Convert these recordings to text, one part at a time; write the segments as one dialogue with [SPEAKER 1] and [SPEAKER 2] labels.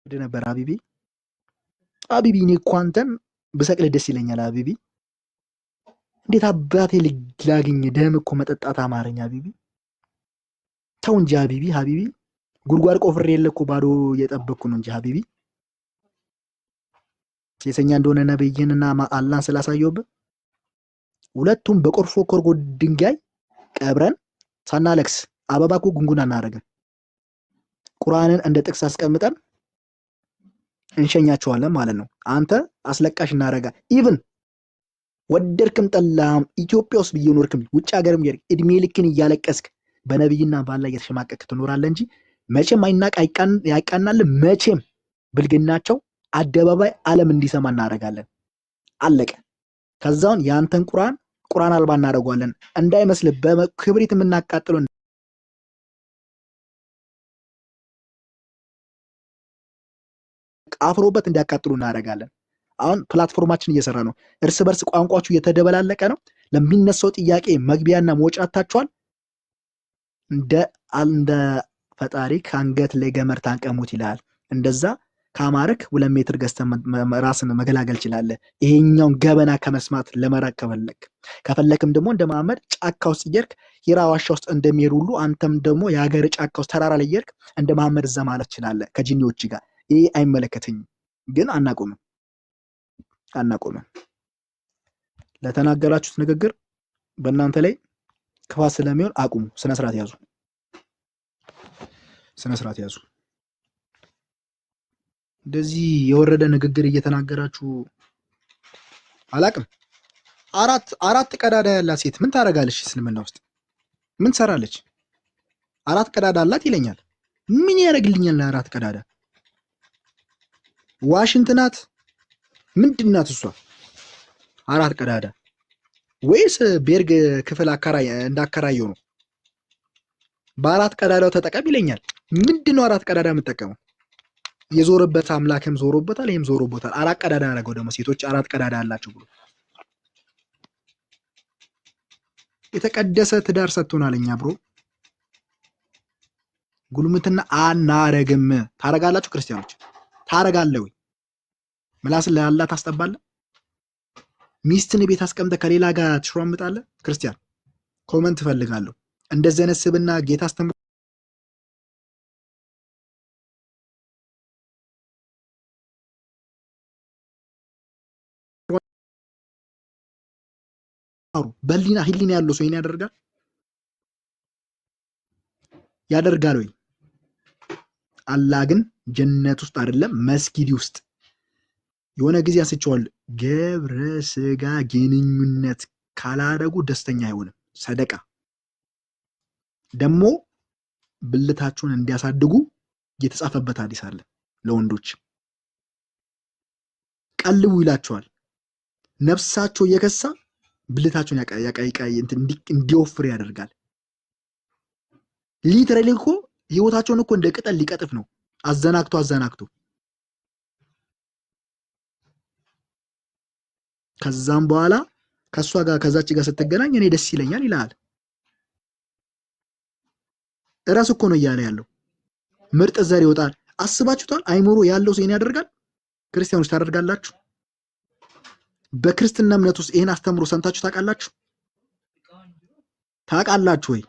[SPEAKER 1] ወደ ነበር አቢቢ እኔ እኮ አንተን ብሰቅልህ ደስ ይለኛል አቢቢ። እንዴት አባቴ ላግኝ? ደም እኮ መጠጣት አማረኝ አቢቢ። ተው እንጂ ሀቢቢ ጉድጓድ ቆፍሬ የለ እኮ ባዶ እየጠበቅኩ ነው እንጂ ሀቢቢ። ሴሰኛ እንደሆነ ነብይህንና አላህን ስላሳየውብህ ሁለቱም በቆርፎ ኮርጎ ድንጋይ ቀብረን ሳናለቅስ አበባ እኮ ጉንጉን አናደርግም። ቁርአንን እንደ ጥቅስ አስቀምጠን እንሸኛቸዋለን ማለት ነው። አንተ አስለቃሽ እናደርጋ ኢቭን ወደድክም ጠላም ኢትዮጵያ ውስጥ ብየኖርክም ውጭ ሀገርም እድሜ ልክን እያለቀስክ በነብይና ባላ እየተሸማቀቅ ትኖራለህ እንጂ መቼም አይናቅ ያቃናል። መቼም ብልግናቸው አደባባይ ዓለም እንዲሰማ እናደርጋለን። አለቀ። ከዛውን ያንተን ቁርአን አልባ እናደርገዋለን። እንዳይመስል በክብሪት የምናቃጥለው አፍሮበት እንዲያቃጥሉ እናደርጋለን። አሁን ፕላትፎርማችን እየሰራ ነው። እርስ በርስ ቋንቋችሁ እየተደበላለቀ ነው። ለሚነሳው ጥያቄ መግቢያና መውጫ አታችኋል። እንደ ፈጣሪ ከአንገት ላይ ገመድ ታንቀሙት ይላል። እንደዛ ከአማረክ 2 ሜትር ገዝተህ ራስን መገላገል ችላለህ። ይሄኛውን ገበና ከመስማት ለመራቅ ከፈለክም ደግሞ እንደ መሐመድ ጫካ ውስጥ እየሄድክ ሂራ ዋሻ ውስጥ እንደሚሄድ ሁሉ አንተም ደግሞ የሀገር ጫካ ውስጥ ተራራ ላይ እየሄድክ እንደ መሐመድ እዛ ማለት ትችላለህ ከጂኒዎች ጋር። ይሄ አይመለከተኝም፣ ግን አናቆምም። ለተናገራችሁት ንግግር በእናንተ ላይ ክፋት ስለሚሆን አቁሙ። ስነስርዓት ያዙ። እንደዚህ የወረደ ንግግር እየተናገራችሁ አላቅም። አራት ቀዳዳ ያላት ሴት ምን ታደርጋለች? እስልምና ውስጥ ምን ትሰራለች? 4 ቀዳዳ አላት ይለኛል። ምን ያደርግልኛል? 4 ቀዳዳ ዋሽንት ናት? ምንድን ናት እሷ? 4 ቀዳዳ ወይስ ቤርግ ክፍል እንዳከራየው ነው? በ4 ቀዳዳው ተጠቀም ይለኛል። ምንድነው 4 ቀዳዳ የምጠቀመው? የዞረበት አምላክም ዞሮበታል፣ ይሄም ዞሮበታል። 4 ቀዳዳ ያደረገው ደግሞ ሴቶች 4 ቀዳዳ አላቸው ብሎ የተቀደሰ ትዳር ሰጥቶናል። እኛ ብሮ ጉልምትና አናረግም። ታረጋላችሁ? ክርስቲያኖች ታረጋለህ ወይ? ምላስን ለአላህ ታስጠባለህ? ሚስትን ቤት አስቀምጠህ ከሌላ ጋር ትሽሯምጣለህ? ክርስቲያን ኮመንት እፈልጋለሁ። እንደዚህ አይነት ስብና ጌታ አስተምሮ በሊና ህሊና ያለው ሰው ይሄን ያደርጋል ወይ? አላህ ግን ጀነት ውስጥ አይደለም መስጊድ ውስጥ የሆነ ጊዜ ያስቸዋል። ገብረ ስጋ ግንኙነት ካላደረጉ ደስተኛ አይሆንም። ሰደቃ ደግሞ ብልታቸውን እንዲያሳድጉ የተጻፈበት ሐዲስ አለ። ለወንዶች ቀልቡ ይላቸዋል። ነፍሳቸው እየከሳ ብልታቸውን እንዲወፍር ያደርጋል። ሊትራሊ እኮ ህይወታቸውን እኮ እንደ ቅጠል ሊቀጥፍ ነው። አዘናግቶ ከዛም በኋላ ከሷ ጋር ከዛች ጋር ስትገናኝ እኔ ደስ ይለኛል ይላል። እራስ እኮ ነው እያለ ያለው። ምርጥ ዘር ይወጣል። አስባችሁታል? አይምሮ ያለው ሰው ይሄን ያደርጋል? ክርስቲያኖች ታደርጋላችሁ? በክርስትና እምነት ውስጥ ይሄን አስተምሮ ሰምታችሁ ታውቃላችሁ? ታውቃላችሁ ወይ?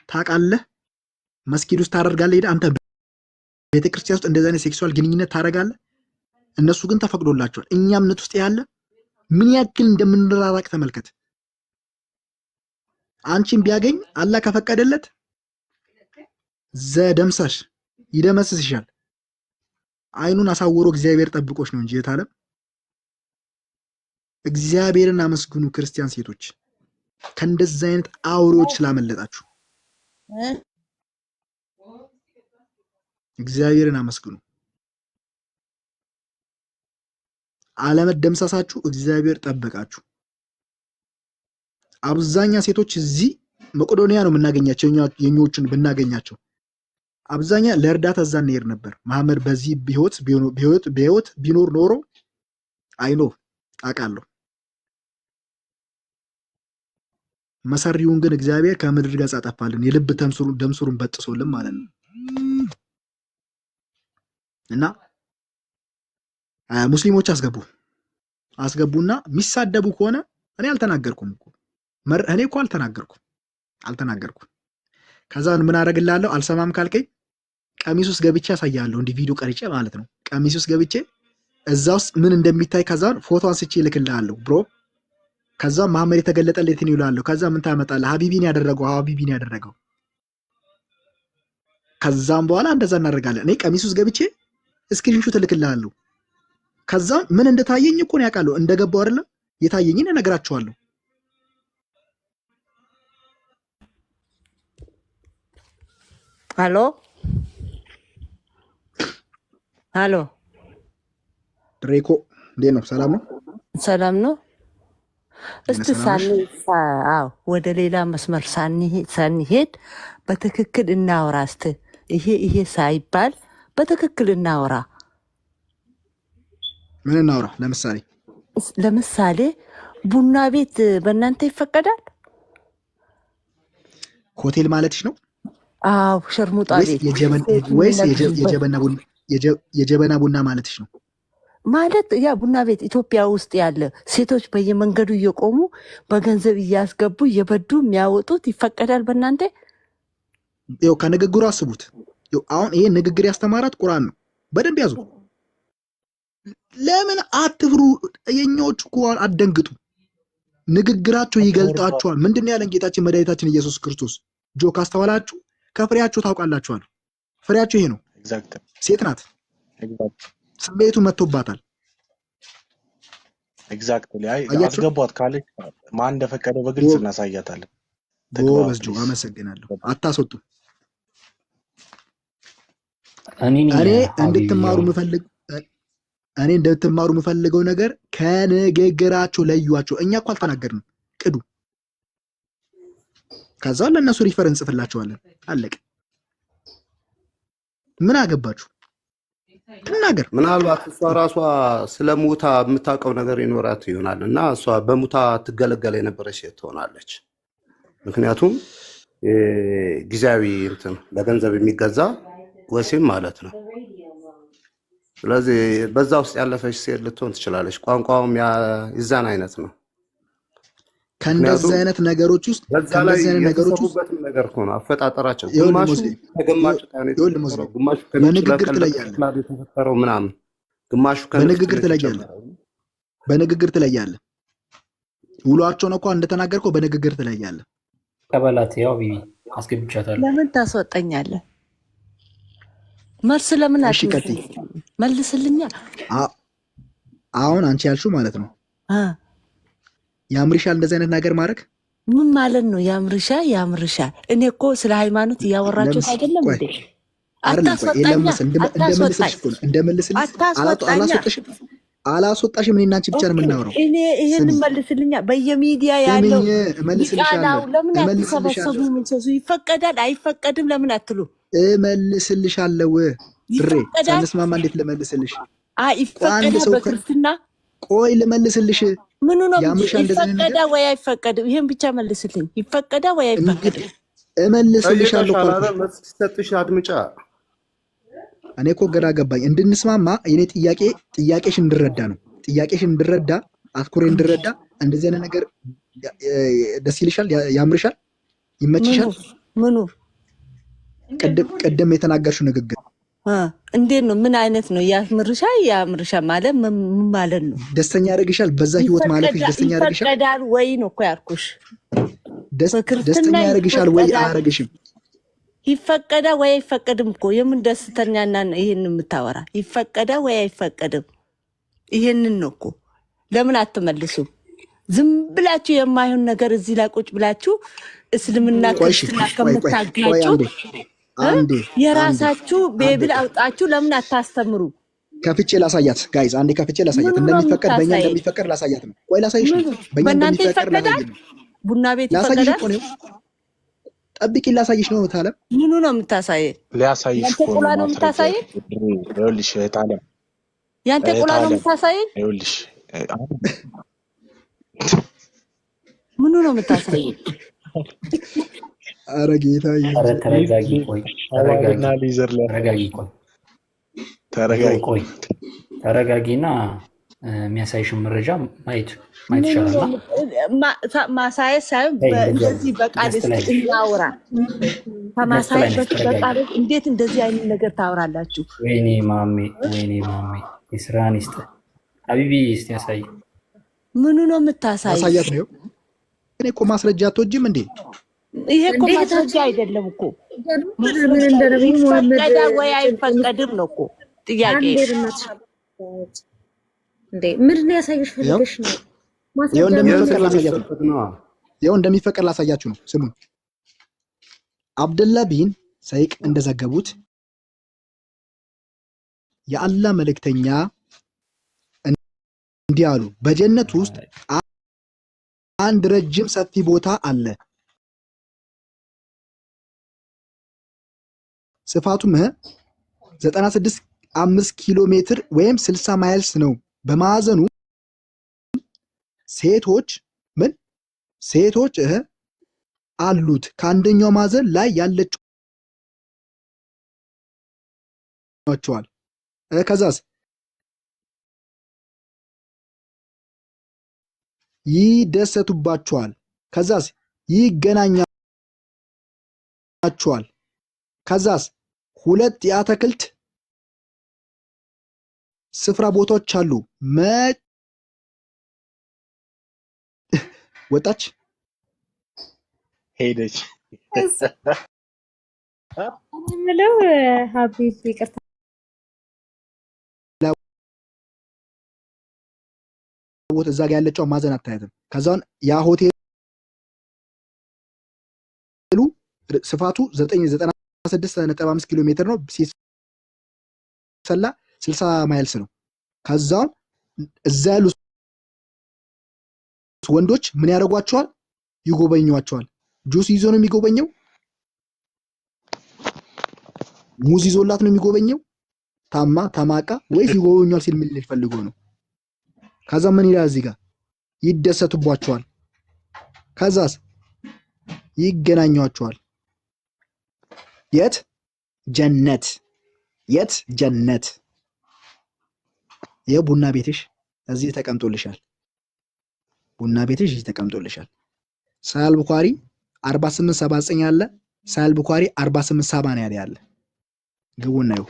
[SPEAKER 1] ታውቃለህ? መስጊድ ውስጥ ታደርጋለህ? ሄደህ አንተ ቤተክርስቲያን ውስጥ እንደዚህ አይነት ሴክሱዋል ግንኙነት ታደርጋለህ? እነሱ ግን ተፈቅዶላቸዋል። እኛ እምነት ውስጥ ያለ ምን ያክል እንደምንራራቅ ተመልከት። አንቺን ቢያገኝ አላህ ከፈቀደለት ዘደምሳሽ ይደመስስሻል። አይኑን አሳውሮ እግዚአብሔር ጠብቆሽ ነው እንጂ የታለም። እግዚአብሔርን አመስግኑ ክርስቲያን ሴቶች፣ ከእንደዚህ አይነት አውሬዎች ስላመለጣችሁ እግዚአብሔርን አመስግኑ። አለመደምሰሳችሁ እግዚአብሔር ጠበቃችሁ። አብዛኛ ሴቶች እዚህ መቄዶንያ ነው የምናገኛቸው። የኞቹን ብናገኛቸው አብዛኛ ለእርዳታ እዛ እንሄድ ነበር። መሐመድ በዚህ በህይወት ቢኖር ኖሮ አይኖ አውቃለሁ። መሰሪውን ግን እግዚአብሔር ከምድር ገጽ አጠፋልን። የልብ ደምስሩን በጥሶልን ማለት ነው። እና ሙስሊሞች አስገቡና የሚሳደቡ ከሆነ እኔ አልተናገርኩም እኮ እኔ እኮ አልተናገርኩም። ከዛ ምን አደርግልሃለሁ? አልሰማም ካልከኝ ቀሚስ ውስጥ ገብቼ ያሳያለሁ። እንዲህ ቪዲዮ ቀርጬ ማለት ነው። ቀሚስ ውስጥ ገብቼ እዛ ውስጥ ምን እንደሚታይ ከዛ ፎቶ አንስቼ እልክልሃለሁ ብሮ። ከዛ መሐመድ የተገለጠለት ነው ይላል። ከዛ ምን ታመጣለህ? ሀቢቢን ያደረገው። ከዛም በኋላ እንደዛ እናደርጋለን። እኔ ቀሚስ ውስጥ ገብቼ ስክሪንሾት እልክልሃለሁ። ከዛ ምን እንደታየኝ እኮ ነው ያውቃለሁ። እንደገባው አይደለም የታየኝን እነግራቸዋለሁ።
[SPEAKER 2] ሄሎ
[SPEAKER 1] ድሬኮ እንዴት ነው?
[SPEAKER 2] ሰላም ነው። እስቲ ወደ ሌላ መስመር ሳንሄድ በትክክል እናወራ። እስቲ ይሄ ሳይባል በትክክል እናወራ።
[SPEAKER 1] ምን እናወራ?
[SPEAKER 2] ለምሳሌ ቡና ቤት በእናንተ ይፈቀዳል?
[SPEAKER 1] ሆቴል ማለትሽ ነው?
[SPEAKER 2] አዎ፣ ሸርሙጣ ቤት
[SPEAKER 1] ወይስ የጀበና ቡና ማለትሽ ነው?
[SPEAKER 2] ማለት ያ ቡና ቤት ኢትዮጵያ ውስጥ ያለ ሴቶች በየመንገዱ እየቆሙ በገንዘብ እያስገቡ እየበዱ የሚያወጡት ይፈቀዳል በእናንተ?
[SPEAKER 1] ይኸው ከንግግሩ አስቡት። አሁን ይሄ ንግግር ያስተማራት ቁርአን ነው። በደንብ ያዙ። ለምን አትፍሩ? የኛዎቹ እኮ አትደንግጡ። ንግግራቸው ይገልጣቸዋል። ምንድን ነው ያለን ጌታችን መድኃኒታችን ኢየሱስ ክርስቶስ? ካስተዋላችሁ ከፍሬያችሁ ታውቃላችኋል። ፍሬያችሁ ይሄ ነው። ሴት ናት፣ ስሜቱ መጥቶባታል።
[SPEAKER 3] ኤግዛክትሊ አስገቧት ካለች ማን እንደፈቀደ በግልጽ እናሳያታለን።
[SPEAKER 1] ጎበዝ ጆ፣ አመሰግናለሁ። አታስወጡ። እኔ እንድትማሩ የምፈልገው ነገር ከንግግራቸው ለዩዋቸው። እኛ እኮ አልተናገርንም። ቅዱ። ከዛ ለእነሱ ሪፈረንስ ጽፍላቸዋለን። አለቀ። ምን አገባችሁ? ትናገር።
[SPEAKER 4] ምናልባት እሷ ራሷ ስለ ሙታ የምታውቀው ነገር ይኖራት ይሆናል እና እሷ በሙታ ትገለገል የነበረች ሴት ትሆናለች። ምክንያቱም ጊዜያዊ እንትን ለገንዘብ የሚገዛ ወሲም ማለት ነው። ስለዚህ በዛ ውስጥ ያለፈች ሴት ልትሆን ትችላለች። ቋንቋውም ይዛን አይነት ነው።
[SPEAKER 1] ከእንደዚህ አይነት ነገሮች ውስጥ
[SPEAKER 4] ነገር ሆነ አፈጣጠራቸው ግማሹ ተገማጭ ግማሹ
[SPEAKER 1] በንግግር ትለያለህ፣
[SPEAKER 4] የተፈጠረው ምናምን ግማሹ
[SPEAKER 1] በንግግር ትለያለህ። ውሏቸውን እኮ እንደተናገርከው በንግግር ትለያለህ።
[SPEAKER 5] ቀበላት ያው ቢቢ አስገብቻታለሁ።
[SPEAKER 2] ለምን ታስወጣኛለህ? መልስ ለምን መልስልኛ።
[SPEAKER 1] አሁን አንቺ ያልሽው ማለት ነው ያምርሻል እንደዚህ አይነት ነገር ማድረግ
[SPEAKER 2] ምን ማለት ነው? ያምርሻል። እኔ እኮ ስለ ሃይማኖት እያወራችሁ አይደለም እንዴ?
[SPEAKER 1] አላስወጣሽም። እኔና አንቺ ብቻ ነው የምናወራው።
[SPEAKER 2] እኔ ይሄን መልስልኛ። በየሚዲያ ያለው ይቃናው ለምን አትሰበሰቡ? ይፈቀዳል አይፈቀድም ለምን አትሉ?
[SPEAKER 1] እመልስልሻለሁ። ድሬ ሳንስማማ እንዴት ልመልስልሽ?
[SPEAKER 2] ይፈቀዳል በክርስትና።
[SPEAKER 1] ቆይ ልመልስልሽ።
[SPEAKER 2] ምኑ ነው ይፈቀዳ ወይ አይፈቀድም? ይሄን ብቻ መልስልኝ። ይፈቀዳ ወይ አይፈቀድም?
[SPEAKER 1] እመልስልሻለሁ።
[SPEAKER 4] ሰጥሽ አድምጫ።
[SPEAKER 1] እኔ እኮ ግራ ገባኝ። እንድንስማማ የኔ ጥያቄሽን እንድረዳ ነው። ጥያቄሽን እንድረዳ አትኩሬ እንድረዳ። እንደዚህ አይነት ነገር ደስ ይልሻል? ያምርሻል? ይመችሻል?
[SPEAKER 2] ምኑ
[SPEAKER 1] ቅድም የተናገርሽው ንግግር
[SPEAKER 2] እንዴት ነው? ምን አይነት ነው? ያምርሻል ማለት ምን ማለት ነው?
[SPEAKER 1] ደስተኛ ያደርግሻል? በዛ ህይወት ማለፍሽ ደስተኛ ያደርግሻል?
[SPEAKER 2] ይፈቀዳል ወይ ነው እኮ ያልኩሽ።
[SPEAKER 1] ደስተኛ ያደርግሻል ወይ አያደርግሽም?
[SPEAKER 2] ይፈቀዳ ወይ አይፈቀድም እኮ። የምን ደስተኛና ይሄን የምታወራ? ይፈቀዳ ወይ አይፈቀድም? ይሄንን ነው እኮ። ለምን አትመልሱም? ዝም ብላችሁ የማይሆን ነገር እዚህ ላይ ቁጭ ብላችሁ እስልምና ክርስትና ከምታጋጩ የራሳችሁ ቤብል አውጣችሁ ለምን አታስተምሩ?
[SPEAKER 1] ከፍቼ ላሳያት ጋይዝ፣ አንዴ ከፍቼ ላሳያት። እንደሚፈቀድ በእኛ እንደሚፈቀድ ላሳያት ነው። ቆይ ላሳይሽ ነው።
[SPEAKER 2] በእናንተ ይፈቀዳል? ቡና ቤት ይፈቀዳል?
[SPEAKER 1] ጠብቂ፣ ላሳይሽ ነው። ታለም
[SPEAKER 2] ምኑ ነው የምታሳየ?
[SPEAKER 3] ሊያሳይሽ
[SPEAKER 2] ያንተ ቁላ ነው የምታሳየ?
[SPEAKER 3] ይኸውልሽ ታለም
[SPEAKER 2] ያንተ ቁላ ነው የምታሳየ?
[SPEAKER 3] ይኸውልሽ
[SPEAKER 2] ምኑ ነው የምታሳየ?
[SPEAKER 1] ኧረ ጌታ
[SPEAKER 5] ተረጋጊ። ቆይ ተረጋጊ። ቆይ
[SPEAKER 3] ተረጋጊ።
[SPEAKER 5] ቆይ ተረጋጊና የሚያሳይሽን መረጃ ማየት ይቻላል።
[SPEAKER 2] ማሳየት ሳይሆን እንደዚህ በቃል እስኪ እናውራ። ከማሳየት በፊት በቃል እንዴት እንደዚህ አይነት ነገር ታወራላችሁ?
[SPEAKER 5] ወይኔ ማሜ የስራን ይስጥ። ሀቢቢ እስቲ ያሳይ።
[SPEAKER 2] ምኑ ነው የምታሳይ?
[SPEAKER 1] ማሳያት ነው። እኔ እኮ ማስረጃ አትወጂም እንዴ?
[SPEAKER 2] ይሄ እኮ ማስረጃ አይደለም እኮ። ይፈቀዳል ወይ አይፈቀድም ነው እኮ ጥያቄ።
[SPEAKER 6] እንዴ ምንድን ነው ያሳየሽ ፈልገሽ ነው?
[SPEAKER 1] ይኸው እንደሚፈቀድ ላሳያችሁ ነው። ስሙ። አብደላ ቢን ሰይቅ እንደዘገቡት የአላህ መልእክተኛ እንዲህ አሉ፣ በጀነት ውስጥ አንድ ረጅም ሰፊ ቦታ አለ። ስፋቱም 96.5 ኪሎ ሜትር ወይም 60 ማይልስ ነው። በማዕዘኑ ሴቶች አሉት። ከአንደኛው ማዕዘን ላይ ያለችዋል። ከዛስ ይደሰቱባቸዋል። ከዛስ ይገናኛቸዋል። ከዛስ ሁለት የአትክልት ስፍራ ቦታዎች አሉ። ወጣች
[SPEAKER 3] ሄደች።
[SPEAKER 6] ምለው ሀቢብ ይቅርታ
[SPEAKER 1] ቦታ እዛ ጋር ያለችው ማዕዘን አታያትም። ከዛውን ያ ሆቴሉ ስፋቱ 96.5 ኪሎ ሜትር ነው። ሲሰላ 60 ማይልስ ነው። ከዛውን እዛ ያሉ ወንዶች ምን ያደርጓቸዋል? ይጎበኟቸዋል። ጁስ ይዞ ነው የሚጎበኘው? ሙዝ ይዞላት ነው የሚጎበኘው? ተማቃ ወይስ ይጎበኛል ሲል ምን ሊፈልጎ ነው? ከዛ ምን ይላል እዚህ ጋር? ይደሰቱባቸዋል። ከዛስ ይገናኟቸዋል። የት? ጀነት። የት? ጀነት። የቡና ቤትሽ እዚህ ተቀምጦልሻል። ቡና ቤትሽ እዚህ ተቀምጦልሻል። ሳሂህ ቡኻሪ 4879 አለ። ሳሂህ ቡኻሪ 4870 ነው ያለ። ግቡና ይው።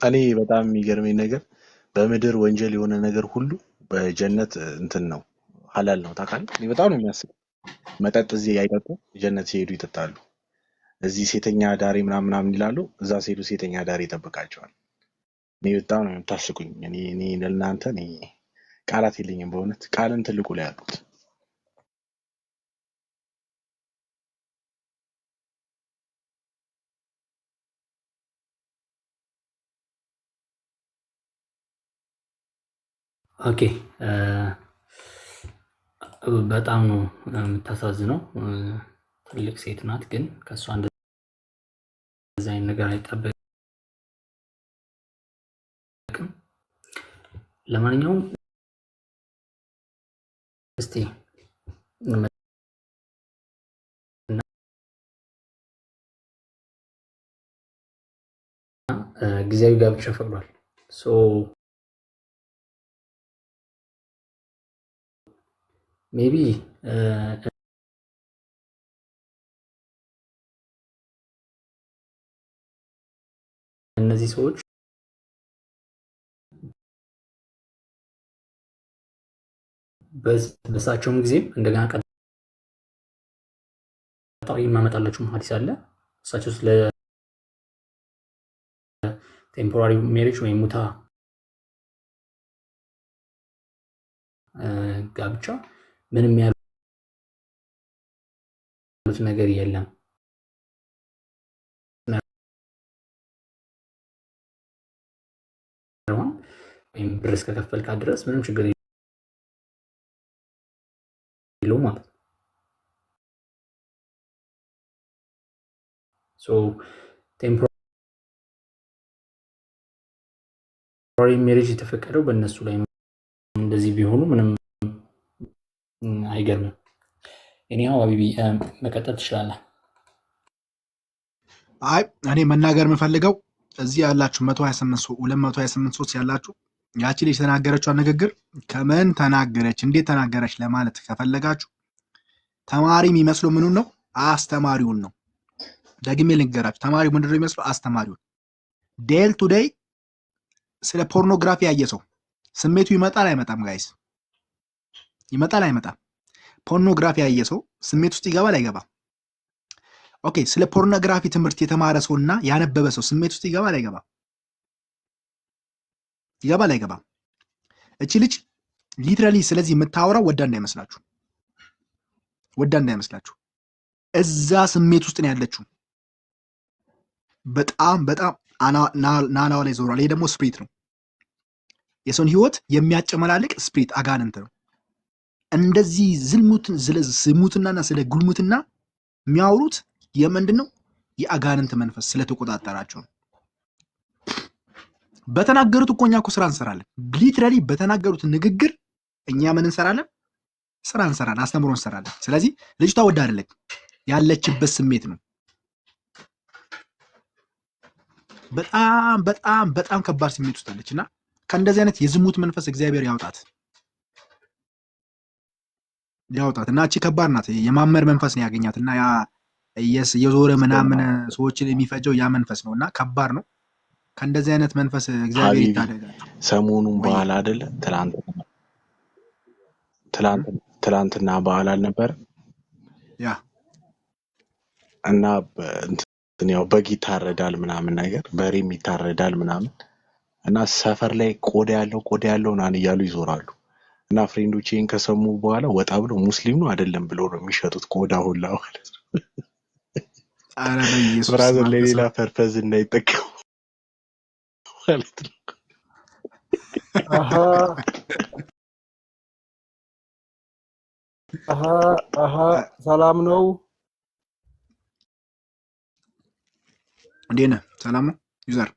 [SPEAKER 3] እኔ በጣም የሚገርመኝ ነገር በምድር ወንጀል የሆነ ነገር ሁሉ በጀነት እንትን ነው፣ ሐላል ነው። ታውቃለህ? እኔ በጣም ነው የሚያስብ። መጠጥ እዚህ አይጠጡ፣ ጀነት ሲሄዱ ይጠጣሉ። እዚህ ሴተኛ ዳሪ ምናምን ይላሉ፣ እዛ ሲሄዱ ሴተኛ ዳሪ ይጠብቃቸዋል። እኔ በጣም ነው የምታስቁኝ። እኔ ለእናንተ ቃላት የለኝም በእውነት። ቃልን ትልቁ ላይ ያሉት
[SPEAKER 5] ኦኬ በጣም ነው የምታሳዝነው። ትልቅ ሴት ናት፣ ግን ከእሷ እንደዛ አይነት ነገር አይጠበቅም። ለማንኛውም እስቲ ጊዜያዊ ጋብቻ ፈቅዷል። ሜቢ እነዚህ ሰዎች በእሳቸውም ጊዜም እንደገና ቀጣይ የማመጣላችሁ ሐዲስ አለ። እሳቸው ስለ ቴምፖራሪ ሜሪጅ ወይም ሙታ ጋብቻ ምንም ያሉት ነገር የለም። ወይም ብር እስከከፈልካ ድረስ ምንም ችግር የለውም ማለት ነው። ቴምፖራሪ ሜሪጅ የተፈቀደው በእነሱ ላይ እንደዚህ ቢሆኑ ምንም አይገርምም። እኔው ሀቢቢ መቀጠል ትችላለህ።
[SPEAKER 1] አይ እኔ መናገር የምፈልገው እዚህ ያላችሁ 228 ሶስት ያላችሁ ያቺ ልጅ የተናገረችው ንግግር ከምን ተናገረች እንዴት ተናገረች ለማለት ከፈለጋችሁ ተማሪ የሚመስለው ምኑን ነው? አስተማሪውን ነው። ደግሜ ልንገራችሁ፣ ተማሪው ምንድን ነው የሚመስለው? አስተማሪውን። ዴል ቱ ዴይ ስለ ፖርኖግራፊ ያየ ሰው ስሜቱ ይመጣል አይመጣም? ጋይስ ይመጣል አይመጣም? ፖርኖግራፊ ያየ ሰው ስሜት ውስጥ ይገባል አይገባም? ኦኬ፣ ስለ ፖርኖግራፊ ትምህርት የተማረ ሰውና ያነበበ ሰው ስሜት ውስጥ ይገባል አይገባም? ይገባል አይገባም? እቺ ልጅ ሊትራሊ ስለዚህ የምታወራው ወዳ እንዳይመስላችሁ፣ ወዳ እንዳይመስላችሁ፣ እዛ ስሜት ውስጥ ነው ያለችው። በጣም በጣም ናናዋ ላይ ዞሯል። ይሄ ደግሞ ስፕሪት ነው፣ የሰውን ህይወት የሚያጨመላልቅ ስፕሪት አጋንንት ነው። እንደዚህ ዝሙትናና ስለ ጉልሙትና የሚያወሩት የምንድን ነው? የአጋንንት መንፈስ ስለተቆጣጠራቸው ነው። በተናገሩት እኮ እኛ እኮ ስራ እንሰራለን። ሊትራሊ በተናገሩት ንግግር እኛ ምን እንሰራለን? ስራ እንሰራለን፣ አስተምሮ እንሰራለን። ስለዚህ ልጅቷ ወዳ አይደለች፣ ያለችበት ስሜት ነው። በጣም በጣም በጣም ከባድ ስሜት ውስጥ አለች እና ከእንደዚህ አይነት የዝሙት መንፈስ እግዚአብሔር ያውጣት እና እቺ ከባድ ናት። የማመር መንፈስ ነው ያገኛት እና የዞረ ምናምን ሰዎችን የሚፈጀው ያ መንፈስ ነው እና ከባድ ነው። ከእንደዚህ አይነት መንፈስ እግዚአብሔር ይታደጋል።
[SPEAKER 3] ሰሞኑን በዓል አይደለ? ትላንትና በዓል አልነበረ?
[SPEAKER 1] ያ
[SPEAKER 3] እና እንትን ያው በግ ይታረዳል ምናምን ነገር፣ በሬም ይታረዳል ምናምን እና ሰፈር ላይ ቆዳ ያለው ናን እያሉ ይዞራሉ። እና ፍሬንዶቼ ይሄን ከሰሙ በኋላ ወጣ ብሎ ሙስሊም ነው አይደለም ብሎ ነው የሚሸጡት ቆዳ ሁላ ማለት ነው።
[SPEAKER 1] ኧረ በኢየሱስ
[SPEAKER 3] ብራዘር ለሌላ ፐርፐዝ እንዳይጠቀሙ ማለት ነው።
[SPEAKER 7] ሰላም ነው።
[SPEAKER 1] እንዴት ነህ? ሰላም ነው ዩዘር።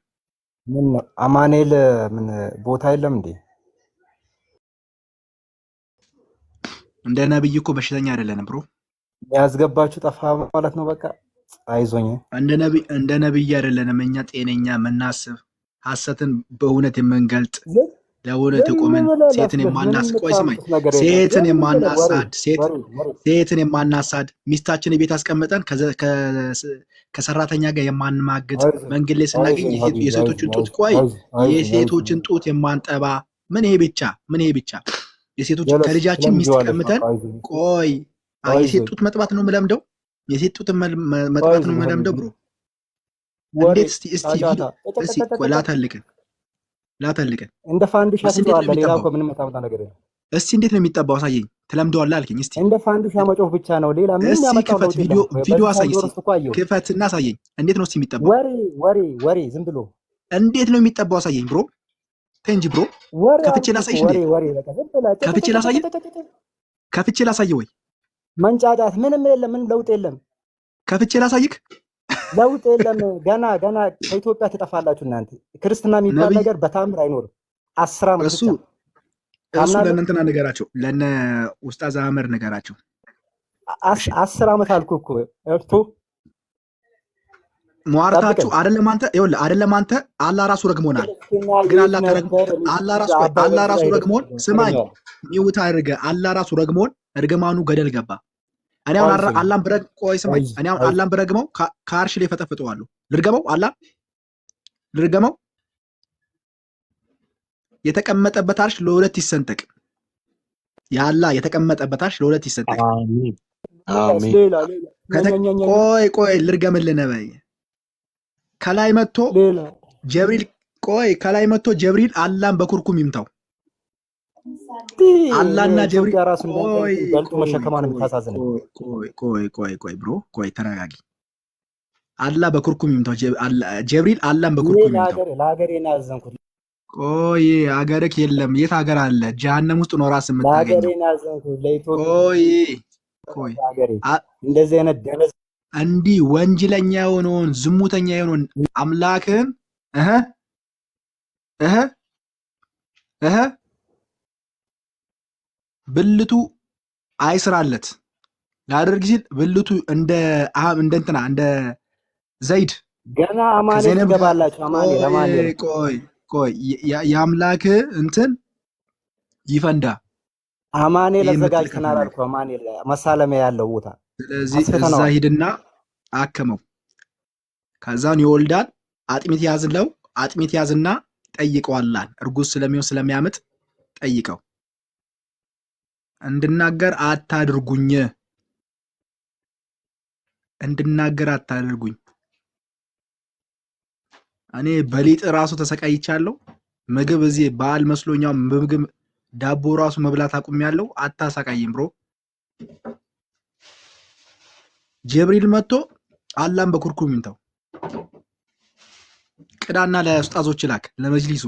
[SPEAKER 7] ምን አማኑኤል ምን ቦታ የለም እንዴ?
[SPEAKER 1] እንደ ነብይ እኮ በሽተኛ አይደለንም ብሮ።
[SPEAKER 7] ያስገባችሁ ጠፋ ማለት ነው። በቃ አይዞኝ።
[SPEAKER 1] እንደ ነብይ አይደለንም እኛ፣ ጤነኛ የምናስብ ሐሰትን በእውነት የምንገልጥ ለእውነት የቆመን ሴትን የማናሳድ ሚስታችን ቤት አስቀምጠን ከሰራተኛ ጋር የማንማግጥ መንገድ ላይ ስናገኝ የሴቶችን ጡት የሴቶችን ጡት የማንጠባ ምን ይሄ ብቻ የሴቶች ከልጃችን ሚስት ቀምጠን የሴት ጡት መጥባት ነው የምለምደው። የሴት ጡት መጥባት ነው የምለምደው ብሮ። እንዴት እስቲ ላታልቀን
[SPEAKER 7] እንደ ፋንዲሻ ትለዋለህ። ሌላ እኮ ምንም ታውቃ ነገር የለም።
[SPEAKER 1] እስቲ እንዴት ነው የሚጠባው? አሳየኝ። ትለምደዋለህ አልከኝ። እስቲ
[SPEAKER 7] እንደ ፋንዲሻ መጮህ ብቻ ነው፣ ሌላ ምንም ያመጣው ነው።
[SPEAKER 1] ቪዲዮ አሳየኝ። ክፈትና አሳየኝ። እንዴት ነው እስቲ የሚጠባው?
[SPEAKER 7] ወሬ ዝም ብሎ
[SPEAKER 1] እንዴት ነው የሚጠባው? አሳየኝ ብሮ። ተይ እንጂ ብሮ። ከፍቼ ላሳይሽ እንዴ? ከፍቼ ላሳይ ወይ?
[SPEAKER 7] መንጫጫት ምንም የለም። ምን ለውጥ የለም።
[SPEAKER 1] ከፍቼ ላሳይክ።
[SPEAKER 7] ለውጥ የለም። ገና ከኢትዮጵያ ትጠፋላችሁ እናንተ። ክርስትና የሚባል ነገር በታምር አይኖርም። 10 ዓመት
[SPEAKER 1] እሱ ለእነንትና ነገራቸው፣ ለነ ኡስታዝ አህመድ ነገራቸው።
[SPEAKER 7] 10 ዓመት አልኩ እኮ እርቶ
[SPEAKER 1] ሟርታችሁ አይደለም አንተ አላህ ራሱ ረግሞናል። ግን አላህ ራሱ ረግሞን፣ ስማኝ ሚውታ አድርገህ አላህ ራሱ ረግሞን እርግማኑ ገደል ገባ። እኔ አሁን አላህን ብረግመው ከአርሽ ላይ ፈጠፍጠዋለሁ። ልርገመው የተቀመጠበት አርሽ ለሁለት ይሰንጠቅ። የአላህ የተቀመጠበት አርሽ ለሁለት ይሰንጠቅ። ቆይ ልርገምልህ ነበር። ከላይ መጥቶ ጀብሪል አላህን በኩርኩም ይምታው። አላህና ጀብሪል
[SPEAKER 7] ራሱን ገልጦ መሸከማን የምታሳዝነኝ።
[SPEAKER 1] ቆይ ብሮ ተረጋጊ። አላህ በኩርኩም ይምታው። ጀብሪል አላህን በኩርኩም ይምታው።
[SPEAKER 7] ለሀገሬ ነው ያዘንኩት።
[SPEAKER 1] አገርክ የለም። የት ሀገር አለ? ጀሃነም ውስጥ ነው ራስ የምታገኘው።
[SPEAKER 7] ለሀገሬ ነው ያዘንኩት። ለኢትዮጵያ እንደዚህ አይነት ደነዝ
[SPEAKER 1] እንዲህ ወንጀለኛ የሆነውን ዝሙተኛ የሆነውን አምላክን ብልቱ አይስራለት ላደርግ ሲል ብልቱ እንደ ዘይድ
[SPEAKER 7] ገና አማኑኤል
[SPEAKER 1] ከዘይነብ ጋር
[SPEAKER 7] ትገባላችሁ። አማኑኤል
[SPEAKER 1] ቆይ የአምላክ እንትን ይፈንዳ።
[SPEAKER 7] አማኑኤል
[SPEAKER 1] ይሄ
[SPEAKER 7] አዘጋጅተናል
[SPEAKER 1] የምትልከው
[SPEAKER 7] አልኩ። አማኑኤል መሳለሚያ ያለው ቦታ
[SPEAKER 1] ስለዚህ እዛ
[SPEAKER 7] አስፍተነዋል።
[SPEAKER 1] ሂድና አክመው። ከዛን ይወልዳል። አጥሚት ያዝለው። አጥሚት ያዝና ጠይቀዋላል። እርጉዝ ስለሚሆን ስለሚያምጥ ጠይቀው። እንድናገር አታድርጉኝ፣ እንድናገር አታድርጉኝ። እኔ በሊጥ ራሱ ተሰቃይቻለሁ። ምግብ እዚህ በዓል መስሎኛው ምግብ ዳቦ ራሱ መብላት አቁሜያለሁ። አታሰቃይም ብሮ። ጀብሪል መጥቶ አላህን በኩርኩም ይንተው። ቅዳና ለኡስታዞች ላክ ለመጅሊሱ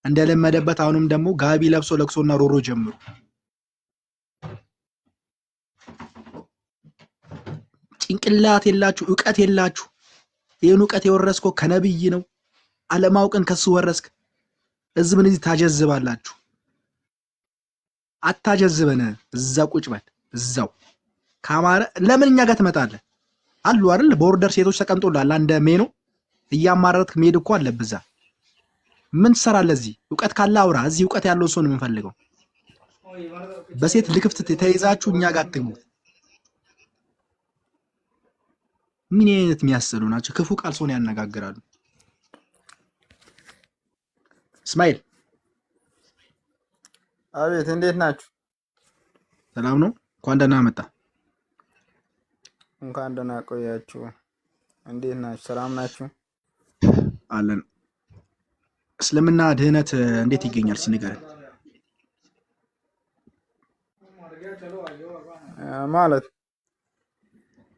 [SPEAKER 1] እንደለመደበት። አሁንም ደግሞ ጋቢ ለብሶ ለቅሶና ሮሮ ጀምሩ። ጭንቅላት የላችሁ፣ ዕውቀት የላችሁ። ይህን ዕውቀት የወረስከው ከነብይ ነው። አለማውቅን ከሱ ወረስክ። ህዝብን እዚህ ታጀዝባላችሁ። አታጀዝበን። እዛ ቁጭ በል እዛው። ካማረ ለምን እኛ ጋር ትመጣለህ? አሉ አይደል ቦርደር ሴቶች ተቀምጦላል። አንደ ሜኖ እያማረርክ መሄድ እኮ አለብህ። እዛ ምን ትሰራለህ? እዚህ ዕውቀት ካለ አውራ። እዚህ ዕውቀት ያለው ሰው ነው የምንፈልገው። በሴት ልክፍት ተይዛችሁ እኛ ጋር አትግቡ። ምን አይነት የሚያሰሉ ናቸው? ክፉ ቃል ሰውን ያነጋግራሉ። እስማኤል
[SPEAKER 8] አቤት፣ እንዴት ናችሁ?
[SPEAKER 1] ሰላም ነው? እንኳን ደህና መጣ።
[SPEAKER 8] እንኳን ደህና ቆያችሁ። እንዴት ናችሁ? ሰላም ናችሁ?
[SPEAKER 1] አለን። እስልምና ድህነት እንዴት ይገኛል? ሲነገረን
[SPEAKER 8] ማለት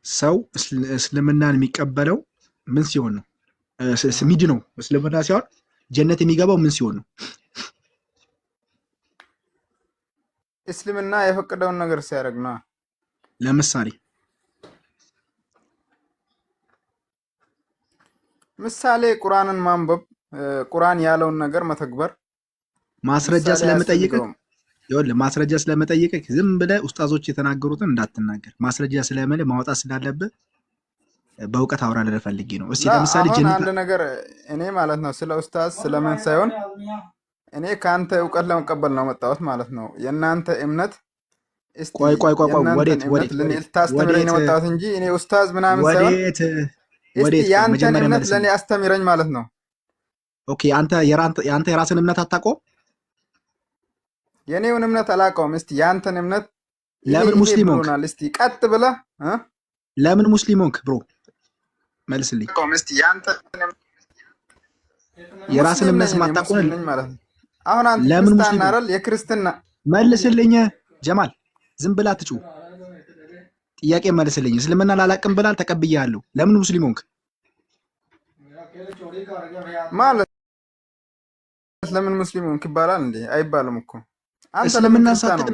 [SPEAKER 1] ሰው እስልምናን የሚቀበለው ምን ሲሆን ነው? ሚድ ነው እስልምና ሲሆን ጀነት የሚገባው ምን ሲሆን ነው?
[SPEAKER 8] እስልምና የፈቀደውን ነገር ሲያደርግ ነው። ምሳሌ ቁርአንን ማንበብ፣ ቁርአን ያለውን ነገር መተግበር።
[SPEAKER 1] ማስረጃ ስለመጠየቅህ ይኸውልህ፣ ማስረጃ ስለመጠየቅህ ዝም ብለህ ኡስታዞች የተናገሩትን እንዳትናገር። ማስረጃ ስለመለ ማውጣት ስላለብህ በእውቀት አውራ ልልህ ፈልጌ ነው። እስቲ ለምሳሌ
[SPEAKER 8] አንድ ነገር እኔ ማለት ነው ስለ ኡስታዝ ስለምን ሳይሆን እኔ ከአንተ እውቀት ለመቀበል ነው መጣሁት ማለት ነው። የእናንተ እምነት እስቲ
[SPEAKER 1] ቆይ ወዴት
[SPEAKER 8] ልታስተምረኝ ነው መጣሁት እንጂ እኔ ኡስታዝ ምናምን ሳይሆን እስቲ ያንተን እምነት ለእኔ አስተምረኝ ማለት ነው።
[SPEAKER 1] ኦኬ፣ አንተ የራስን እምነት አታውቀውም?
[SPEAKER 8] የኔውን እምነት አላውቀውም። እስቲ ያንተን እምነት
[SPEAKER 1] ለምን ሙስሊም ሆንክ?
[SPEAKER 8] እስቲ ቀጥ ብለህ
[SPEAKER 1] ለምን ሙስሊም ሆንክ ብሮ መልስልኝ።
[SPEAKER 8] እስቲ ያንተን
[SPEAKER 1] የራስን እምነት ማታውቀው
[SPEAKER 8] ማለት ነው። አሁን አንተ ለምን ሙስሊም አይደል? የክርስትና
[SPEAKER 1] መልስልኝ ጀማል፣ ዝም ብላ አትጩ። ጥያቄ መልስልኝ። እስልምና ላላቅም ብላል፣ ተቀብያለሁ። ለምን ሙስሊም ሆንክ
[SPEAKER 8] ማለት ለምን ሙስሊም ሆንክ ይባላል እንዴ? አይባልም እኮ። አንተ
[SPEAKER 1] እስልምና ሳትቅ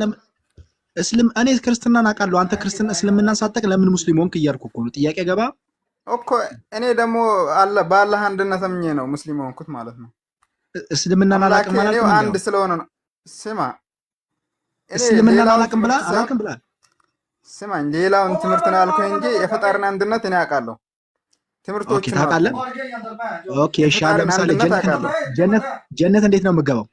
[SPEAKER 1] እኔ ክርስትናን አውቃለሁ። አንተ እስልምናን ሳትቅ ለምን ሙስሊም ሆንክ እያልኩ እኮ ነው። ጥያቄ ገባ
[SPEAKER 8] እኮ። እኔ ደግሞ በአላህ አንድነት አምኜ ነው ሙስሊም ሆንኩት ማለት ነው።
[SPEAKER 1] እስልምናን አላቅም ማለት ነው።
[SPEAKER 8] አንድ ስለሆነ ነው። ስማ፣
[SPEAKER 1] እስልምናን አላቅም ብላል።
[SPEAKER 8] ስማኝ፣ ሌላውን ትምህርት ነው ያልኩህ እንጂ የፈጣሪን አንድነት እኔ አውቃለሁ። ትምህርቶች
[SPEAKER 1] ታውቃለህ? ኦኬ፣ እሺ። ለምሳሌ ጀነት እንዴት ነው የምገባው?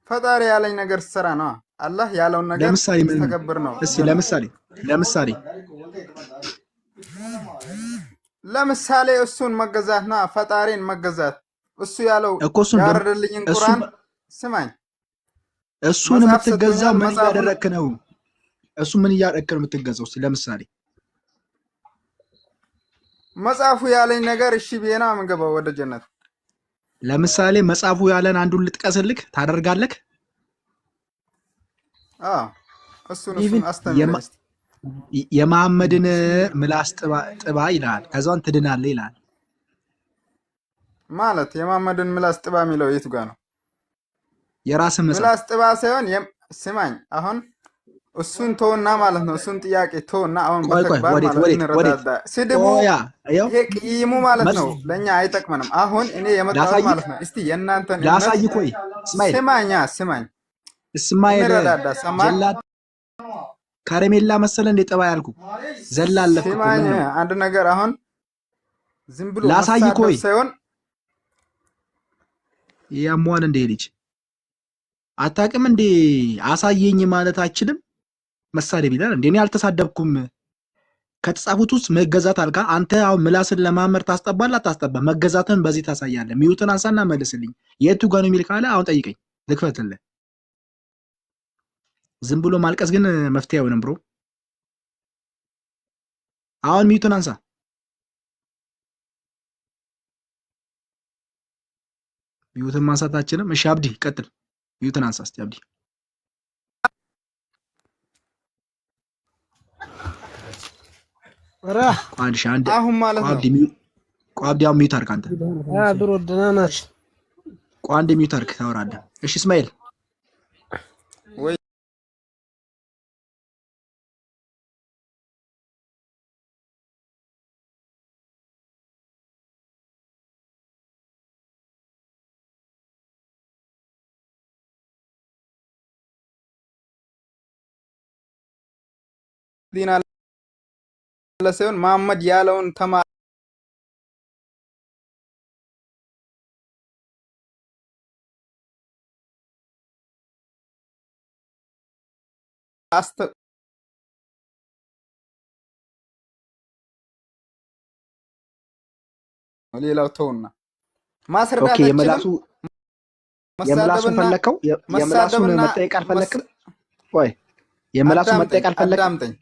[SPEAKER 8] ፈጣሪ ያለኝ ነገር ስሰራ ነው። አላህ ያለውን ነገር ተከብር ነው።
[SPEAKER 1] እስቲ
[SPEAKER 8] ለምሳሌ እሱን መገዛት ነው። ፈጣሪን መገዛት። እሱ ያለው ያወረደልኝን ቁርአን ስማኝ።
[SPEAKER 1] እሱን የምትገዛው ምን እያደረክ ነው? እሱ ምን እያደረክ ነው የምትገዛው? እስቲ ለምሳሌ
[SPEAKER 8] መጽሐፉ ያለኝ ነገር እሺ ብዬ ነው የምገባው ወደ ጀነት።
[SPEAKER 1] ለምሳሌ መጽሐፉ ያለን አንዱን ልጥቀስልክ፣ ታደርጋለህ?
[SPEAKER 8] እሱን አስተምረኝ።
[SPEAKER 1] የመሐመድን ምላስ ጥባ ይላል፣ ከዛን ትድናለህ ይላል።
[SPEAKER 8] ማለት የመሐመድን ምላስ ጥባ የሚለው የቱ ጋር ነው?
[SPEAKER 1] የራስህ
[SPEAKER 8] ምላስ ጥባ ሳይሆን ስማኝ፣ አሁን እሱን ተውና ማለት ነው። እሱን ጥያቄ ተውና አሁን በተግባር ማለት እንረዳዳ። ስድቡ ይሄ ቅይሙ ማለት ነው ለኛ አይጠቅመንም። አሁን እኔ የመጣሁት ማለት ነው እስቲ የእናንተን
[SPEAKER 1] ላሳይ። ቆይ
[SPEAKER 8] ስማኝ፣
[SPEAKER 1] እስማኤል
[SPEAKER 8] እንረዳዳ። ሰማኝ
[SPEAKER 1] ከረሜላ መሰለ እንደ ጠባ ያልኩ ዘላለፍ
[SPEAKER 8] ስማኝ አንድ ነገር አሁን ዝም ብሎ
[SPEAKER 1] ላሳይ
[SPEAKER 8] መሳደብ
[SPEAKER 1] ቆይ
[SPEAKER 8] ሳይሆን
[SPEAKER 1] ያሟን እንደ ልጅ አታውቅም እንዴ አሳየኝ ማለት አይችልም መሳደብ ይላል እንዴ እኔ አልተሳደብኩም ከተጻፉት ውስጥ መገዛት አልጋ አንተ አሁን ምላስን ለማመር ታስጠባላ ታስጠባ መገዛትን በዚህ ታሳያለህ ሚዩትን አንሳና መልስልኝ የቱ ጋር ነው የሚል ካለ አሁን ጠይቀኝ ልክፈትልህ ዝም ብሎ ማልቀስ ግን መፍትሄ አይሆንም ብሮ አሁን ሚዩትን አንሳ ሚዩትን ማንሳታችንም እሺ አብዲ ቀጥል ሚዩትን አንሳ እስቲ አብዲ ቋንሽ አንድ
[SPEAKER 8] አሁን ማለት ነው
[SPEAKER 1] ቋብዲያው ሚዩት አድርግ አንተ
[SPEAKER 9] ድሮ ደህና ናችሁ
[SPEAKER 1] ቋንድ ሚዩት አድርግ ታወራለህ እሺ እስማኤል
[SPEAKER 8] ወይ ዲና ለሰውን መሐመድ ያለውን ተማ ሌላው ተውና ማስረዳት
[SPEAKER 1] ኦኬ የምላሱ ፈለከው የምላሱን መጠየቅ አልፈለክም ወይ የምላሱ መጠየቅ አልፈለክም
[SPEAKER 8] አዳምጠኝ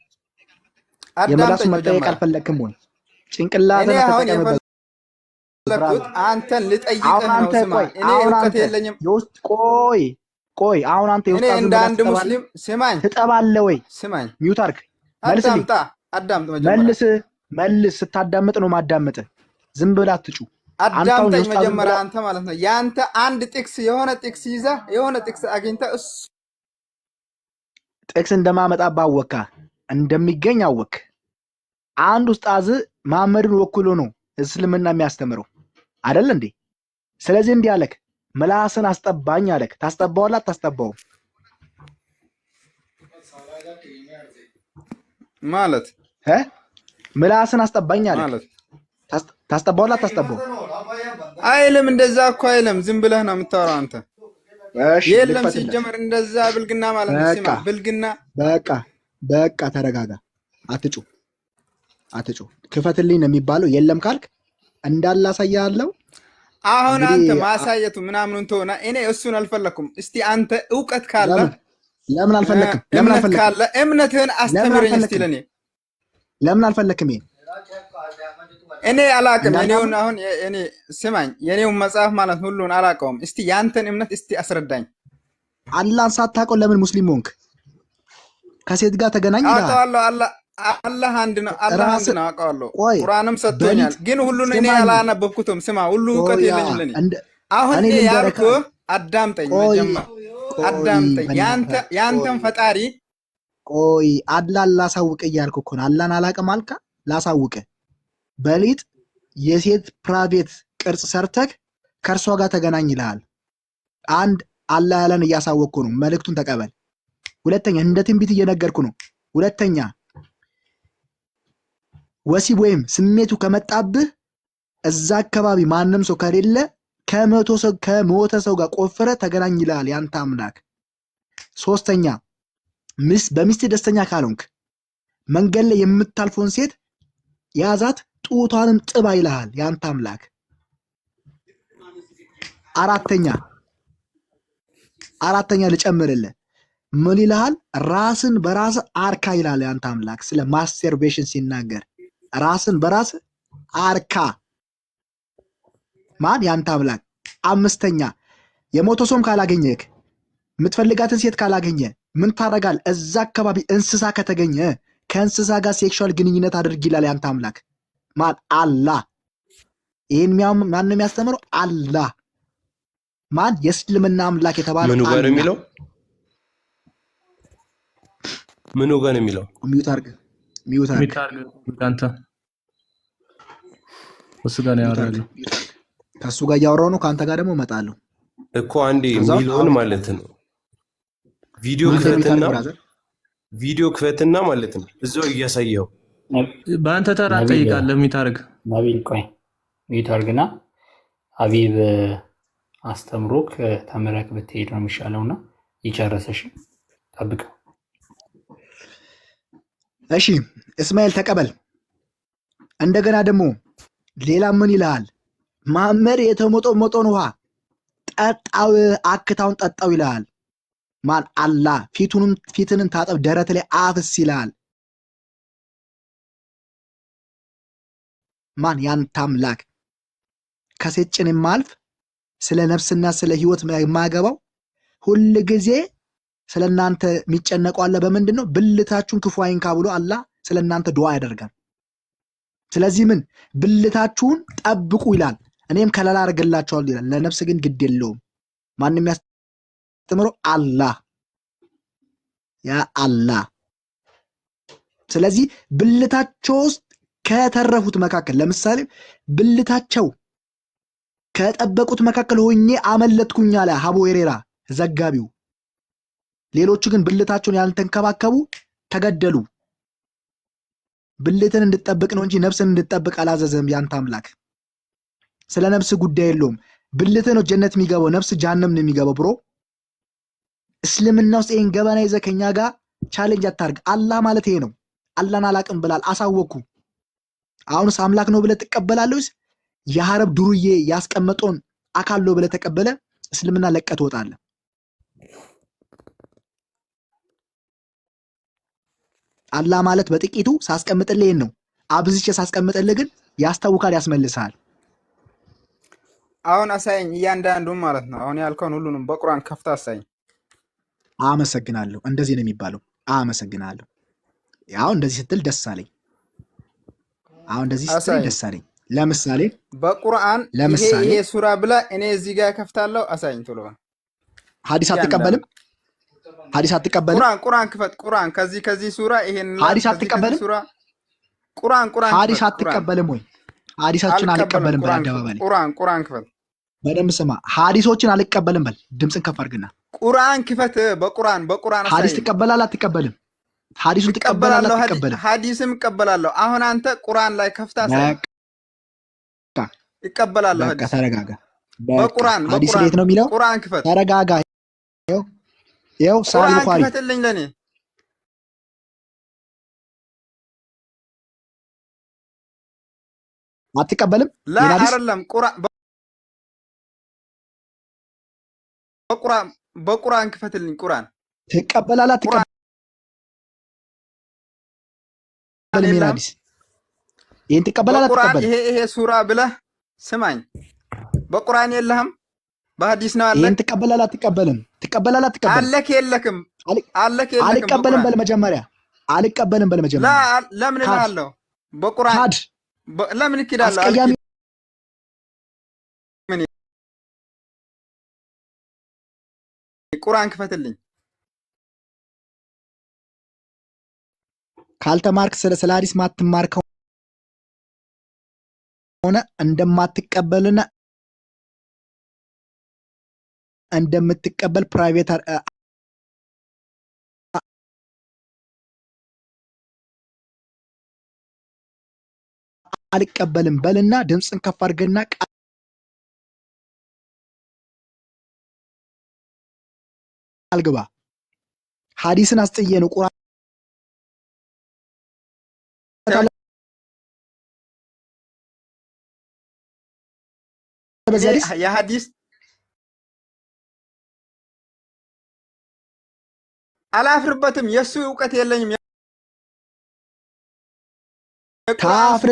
[SPEAKER 1] የምላሱ መጠየቅ አልፈለክም ወይ ጭንቅላትን
[SPEAKER 8] ተጠቀመበት አንተን ልጠይቅህ ነው ስማ እኔ እውቀት የለኝም
[SPEAKER 1] የውስጥ ቆይ አሁን አንተ
[SPEAKER 8] እኔ እንደ አንድ ሙስሊም ስማኝ
[SPEAKER 1] ትጠባለህ ወይ
[SPEAKER 8] ስማኝ
[SPEAKER 1] ሚውት አድርግ መልስልኝ
[SPEAKER 8] አዳምጥ መጀመሪያ
[SPEAKER 1] መልስ ስታዳምጥ ነው ማዳምጥ ዝም ብለህ አትጩ
[SPEAKER 8] አዳምጠኝ መጀመሪያ አንተ ማለት ነው ያንተ አንድ ጥቅስ የሆነ ጥቅስ ይዘህ የሆነ ጥቅስ አግኝተህ እሱ
[SPEAKER 1] ጥቅስ እንደማመጣ ባወካ እንደሚገኝ አወክ አንድ ኡስታዝ መሐመድን ወክሎ ነው እስልምና የሚያስተምረው አይደል እንዴ ስለዚህ እንዲህ አለክ ምላስን አስጠባኝ አለክ ታስጠባውላ ታስጠባው
[SPEAKER 8] ማለት
[SPEAKER 1] ምላስን አስጠባኝ አለክ
[SPEAKER 8] ማለት
[SPEAKER 1] ታስጠባውላ ታስጠባው
[SPEAKER 8] አይልም እንደዛ እኮ አይልም ዝም ብለህ ነው የምታወራው አንተ የለም ሲጀመር እንደዛ ብልግና ማለት ነው ሲማ ብልግና
[SPEAKER 1] በቃ ተረጋጋ አትጩ ክፈትልኝ ነው የሚባለው የለም ካልክ እንዳላሳያለው
[SPEAKER 8] አሁን አንተ ማሳየቱ ምናምን ተውና እኔ እሱን አልፈለኩም እስቲ አንተ ዕውቀት ካለ
[SPEAKER 1] ለምን አልፈለክም
[SPEAKER 8] ካለ እምነትህን አስተምረኝ እስቲ ለኔ
[SPEAKER 1] ለምን አልፈለክም
[SPEAKER 8] እኔ አላቅም እኔውን አሁን እኔ ስማኝ የኔውን መጽሐፍ ማለት ሁሉን አላቀውም እስቲ ያንተን እምነት እስቲ አስረዳኝ
[SPEAKER 1] አላህን ሳታውቀው ለምን ሙስሊም ሆንክ ከሴት ጋር ተገናኝ
[SPEAKER 8] አውቀዋለሁ አላህ አንድ ነው አውቀዋለሁ ቁርአንም ሰጥቶኛል ግን ሁሉን እኔ አላነበብኩትም ስማ ሁሉ ዕውቀት የለኝም ለኔ አሁን እኔ ያልኩህ አዳምጠኝ መጀመሪያ አዳምጠኝ ያንተን ፈጣሪ
[SPEAKER 1] ቆይ አላህን ላሳውቅ እያልኩ እኮ ነው አላህን አላውቅም አልካ ላሳውቅ በሊጥ የሴት ፕራይቬት ቅርጽ ሰርተክ ከርሷ ጋር ተገናኝ ይላል አንድ አላህ ያለን እያሳወቅኩ ነው መልእክቱን ተቀበል ሁለተኛ እንደ ትንቢት እየነገርኩ ነው ሁለተኛ ወሲብ ወይም ስሜቱ ከመጣብህ እዛ አካባቢ ማንም ሰው ከሌለ ከሞተ ሰው ጋር ቆፍረ ተገናኝ ይላል ያንተ አምላክ ሶስተኛ በሚስት ደስተኛ ካልሆንክ መንገድ ላይ የምታልፈውን ሴት ያዛት ጡቷንም ጥባ ይላል ያንተ አምላክ አራተኛ ልጨምርልህ ምን ይላል ራስን በራስ አርካ ይላል ያንተ አምላክ ስለ ማስተርቤሽን ሲናገር ራስን በራስ አርካ ማን ያንተ አምላክ አምስተኛ የሞተ ሰውም ካላገኘክ የምትፈልጋትን ሴት ካላገኘ ምን ታረጋል እዛ አካባቢ እንስሳ ከተገኘ ከእንስሳ ጋር ሴክሹዋል ግንኙነት አድርግ ይላል ያንተ አምላክ ማን አላህ ይሄን ማን ነው የሚያስተምረው አላህ ማን የእስልምና አምላክ የተባለው
[SPEAKER 10] ምኑ ጋር የሚለው
[SPEAKER 1] ሚውት አርግ
[SPEAKER 10] አንተ እሱ ጋር ነው ያወራለው
[SPEAKER 1] ከሱ ጋር ያወራው ነው ካንተ ጋር ደግሞ እመጣለሁ
[SPEAKER 10] እኮ አንዴ ሚሊዮን ማለት ነው ቪዲዮ ክፈትና
[SPEAKER 9] ቪዲዮ ክፈትና ማለት ነው እዛው እያሳየው
[SPEAKER 10] በአንተ ተራ ጠይቃለህ። የሚታርግ
[SPEAKER 5] ናቢል ቆይ የሚታርግና ሀቢብ አስተምሮክ ተመረክ ብትሄድ ነው የሚሻለውና ይጨረሰሽ ጠብቀው።
[SPEAKER 1] እሺ እስማኤል ተቀበል። እንደገና ደግሞ ሌላ ምን ይልሃል? ማመር የተሞጠሞጠውን ውሃ ጠጣው፣ አክታውን ጠጣው ይልሃል። ማን? አላህ። ፊትንን ታጠብ፣ ደረት ላይ አፍስ ይልሃል። ማን? ያንተ አምላክ። ከሴት ጭን የማልፍ ስለ ነፍስና ስለ ህይወት የማገባው ሁል ጊዜ ስለ እናንተ የሚጨነቀው አለ። በምንድን ነው? ብልታችሁን ክፉ አይንካ ብሎ አላህ ስለ እናንተ ዱዓ ያደርጋል። ስለዚህ ምን ብልታችሁን ጠብቁ ይላል። እኔም ከለላ አድርግላችኋለሁ ይላል። ለነፍስ ግን ግድ የለውም። ማንም ያስተምረው አላህ፣ ያ አላህ። ስለዚህ ብልታቸው ውስጥ ከተረፉት መካከል ለምሳሌ ብልታቸው ከጠበቁት መካከል ሆኜ አመለጥኩኝ አለ ሀቡ ሄሬራ ዘጋቢው። ሌሎቹ ግን ብልታቸውን ያልተንከባከቡ ተገደሉ። ብልትን እንድጠብቅ ነው እንጂ ነፍስን እንድጠብቅ አላዘዘም ያንተ አምላክ። ስለ ነፍስ ጉዳይ የለውም። ብልትህ ነው ጀነት የሚገባው፣ ነፍስ ጀሃነም ነው የሚገባው። ብሮ እስልምና ውስጥ ይሄን ገበና ይዘህ ከኛ ጋር ቻሌንጅ አታርግ። አላህ ማለት ይሄ ነው። አላህን አላቅም ብላል፣ አሳወቅኩ። አሁንስ አምላክ ነው ብለህ ትቀበላለህ? የሐረብ ዱርዬ ያስቀመጠውን አካል ነው ብለህ ተቀበለ እስልምና ለቀህ ትወጣለህ። አላህ ማለት በጥቂቱ ሳስቀምጥልህ ይሄን ነው። አብዝቼ ሳስቀምጥልህ ግን ያስታውካል፣ ያስመልሳል።
[SPEAKER 8] አሁን አሳየኝ እያንዳንዱን ማለት ነው። አሁን ያልከውን ሁሉንም በቁርአን ከፍታ አሳየኝ።
[SPEAKER 1] አመሰግናለሁ። እንደዚህ ነው የሚባለው። አመሰግናለሁ። አሁን እንደዚህ ስትል ደስ አለኝ። አሁን እንደዚህ ስትል ደስ አለኝ። ለምሳሌ
[SPEAKER 8] በቁርአን ይሄ ሱራ ብላ እኔ እዚህ ጋር ከፍታለሁ። አሳየኝ ቶሎ።
[SPEAKER 1] ሐዲስ አትቀበልም? ሐዲስ አትቀበልም?
[SPEAKER 8] ቁርአን ክፈት። ቁርአን ከዚህ ሱራ ይሄን
[SPEAKER 1] ሐዲስ አትቀበልም?
[SPEAKER 8] ቁርአን
[SPEAKER 1] ሐዲስ አትቀበልም ወይ? ሐዲሳችን አልቀበልም በል አደባባይ።
[SPEAKER 8] ቁርአን ክፈት።
[SPEAKER 1] በደንብ ስማ። ሐዲሶችን አልቀበልም በል። ድምፅን ከፍ አድርግና
[SPEAKER 8] ቁርአን ክፈት። በቁርአን
[SPEAKER 1] ሐዲስ ትቀበላለህ አትቀበልም? ሐዲሱን ትቀበላለህ አትቀበልም?
[SPEAKER 8] ሐዲስም እቀበላለሁ። አሁን አንተ ቁርአን ላይ ከፍታ ሳይ እቀበላለሁ።
[SPEAKER 1] በቃ ተረጋጋ።
[SPEAKER 8] በቁርአን
[SPEAKER 1] ሐዲስ እንዴት ነው የሚለው?
[SPEAKER 8] ቁርአን ክፈት።
[SPEAKER 1] ተረጋጋ። ይኸው ሳሂህ ቡኻሪ
[SPEAKER 8] ክፈትልኝ ለኔ።
[SPEAKER 1] አትቀበልም?
[SPEAKER 8] ላ አይደለም በቁርአን ክፈትልኝ። ቁርአን
[SPEAKER 1] ትቀበላለህ አትቀበልም? ሐዲስ ይሄን ትቀበላለህ አትቀበልም?
[SPEAKER 8] ይሄ ሱራ ብለህ ስማኝ። በቁርአን የለህም፣ በሐዲስ ነው አለ።
[SPEAKER 1] ይሄን ትቀበላለህ አትቀበልም? ትቀበላለህ አትቀበልም?
[SPEAKER 8] አለክ የለክም? አለክ የለክም?
[SPEAKER 1] አልቀበልም በል መጀመሪያ። አልቀበልም በል መጀመሪያ።
[SPEAKER 8] ለምን እላለሁ? በቁርአን ለምን እክዳለሁ?
[SPEAKER 1] አስቀያሚ
[SPEAKER 8] ቁርአን ክፈትልኝ።
[SPEAKER 1] ካልተማርክ ስለ ሐዲስ ማትማር ከሆነ እንደማትቀበልና እንደምትቀበል ፕራይቬት አልቀበልም በልና ድምፅን ከፍ አድርገና ቃል ግባ። ሐዲስን አስጥዬ ነው ቁርአን
[SPEAKER 8] የሐዲስ አላፍርበትም። የሱ እውቀት የለኝም።
[SPEAKER 1] ካፍር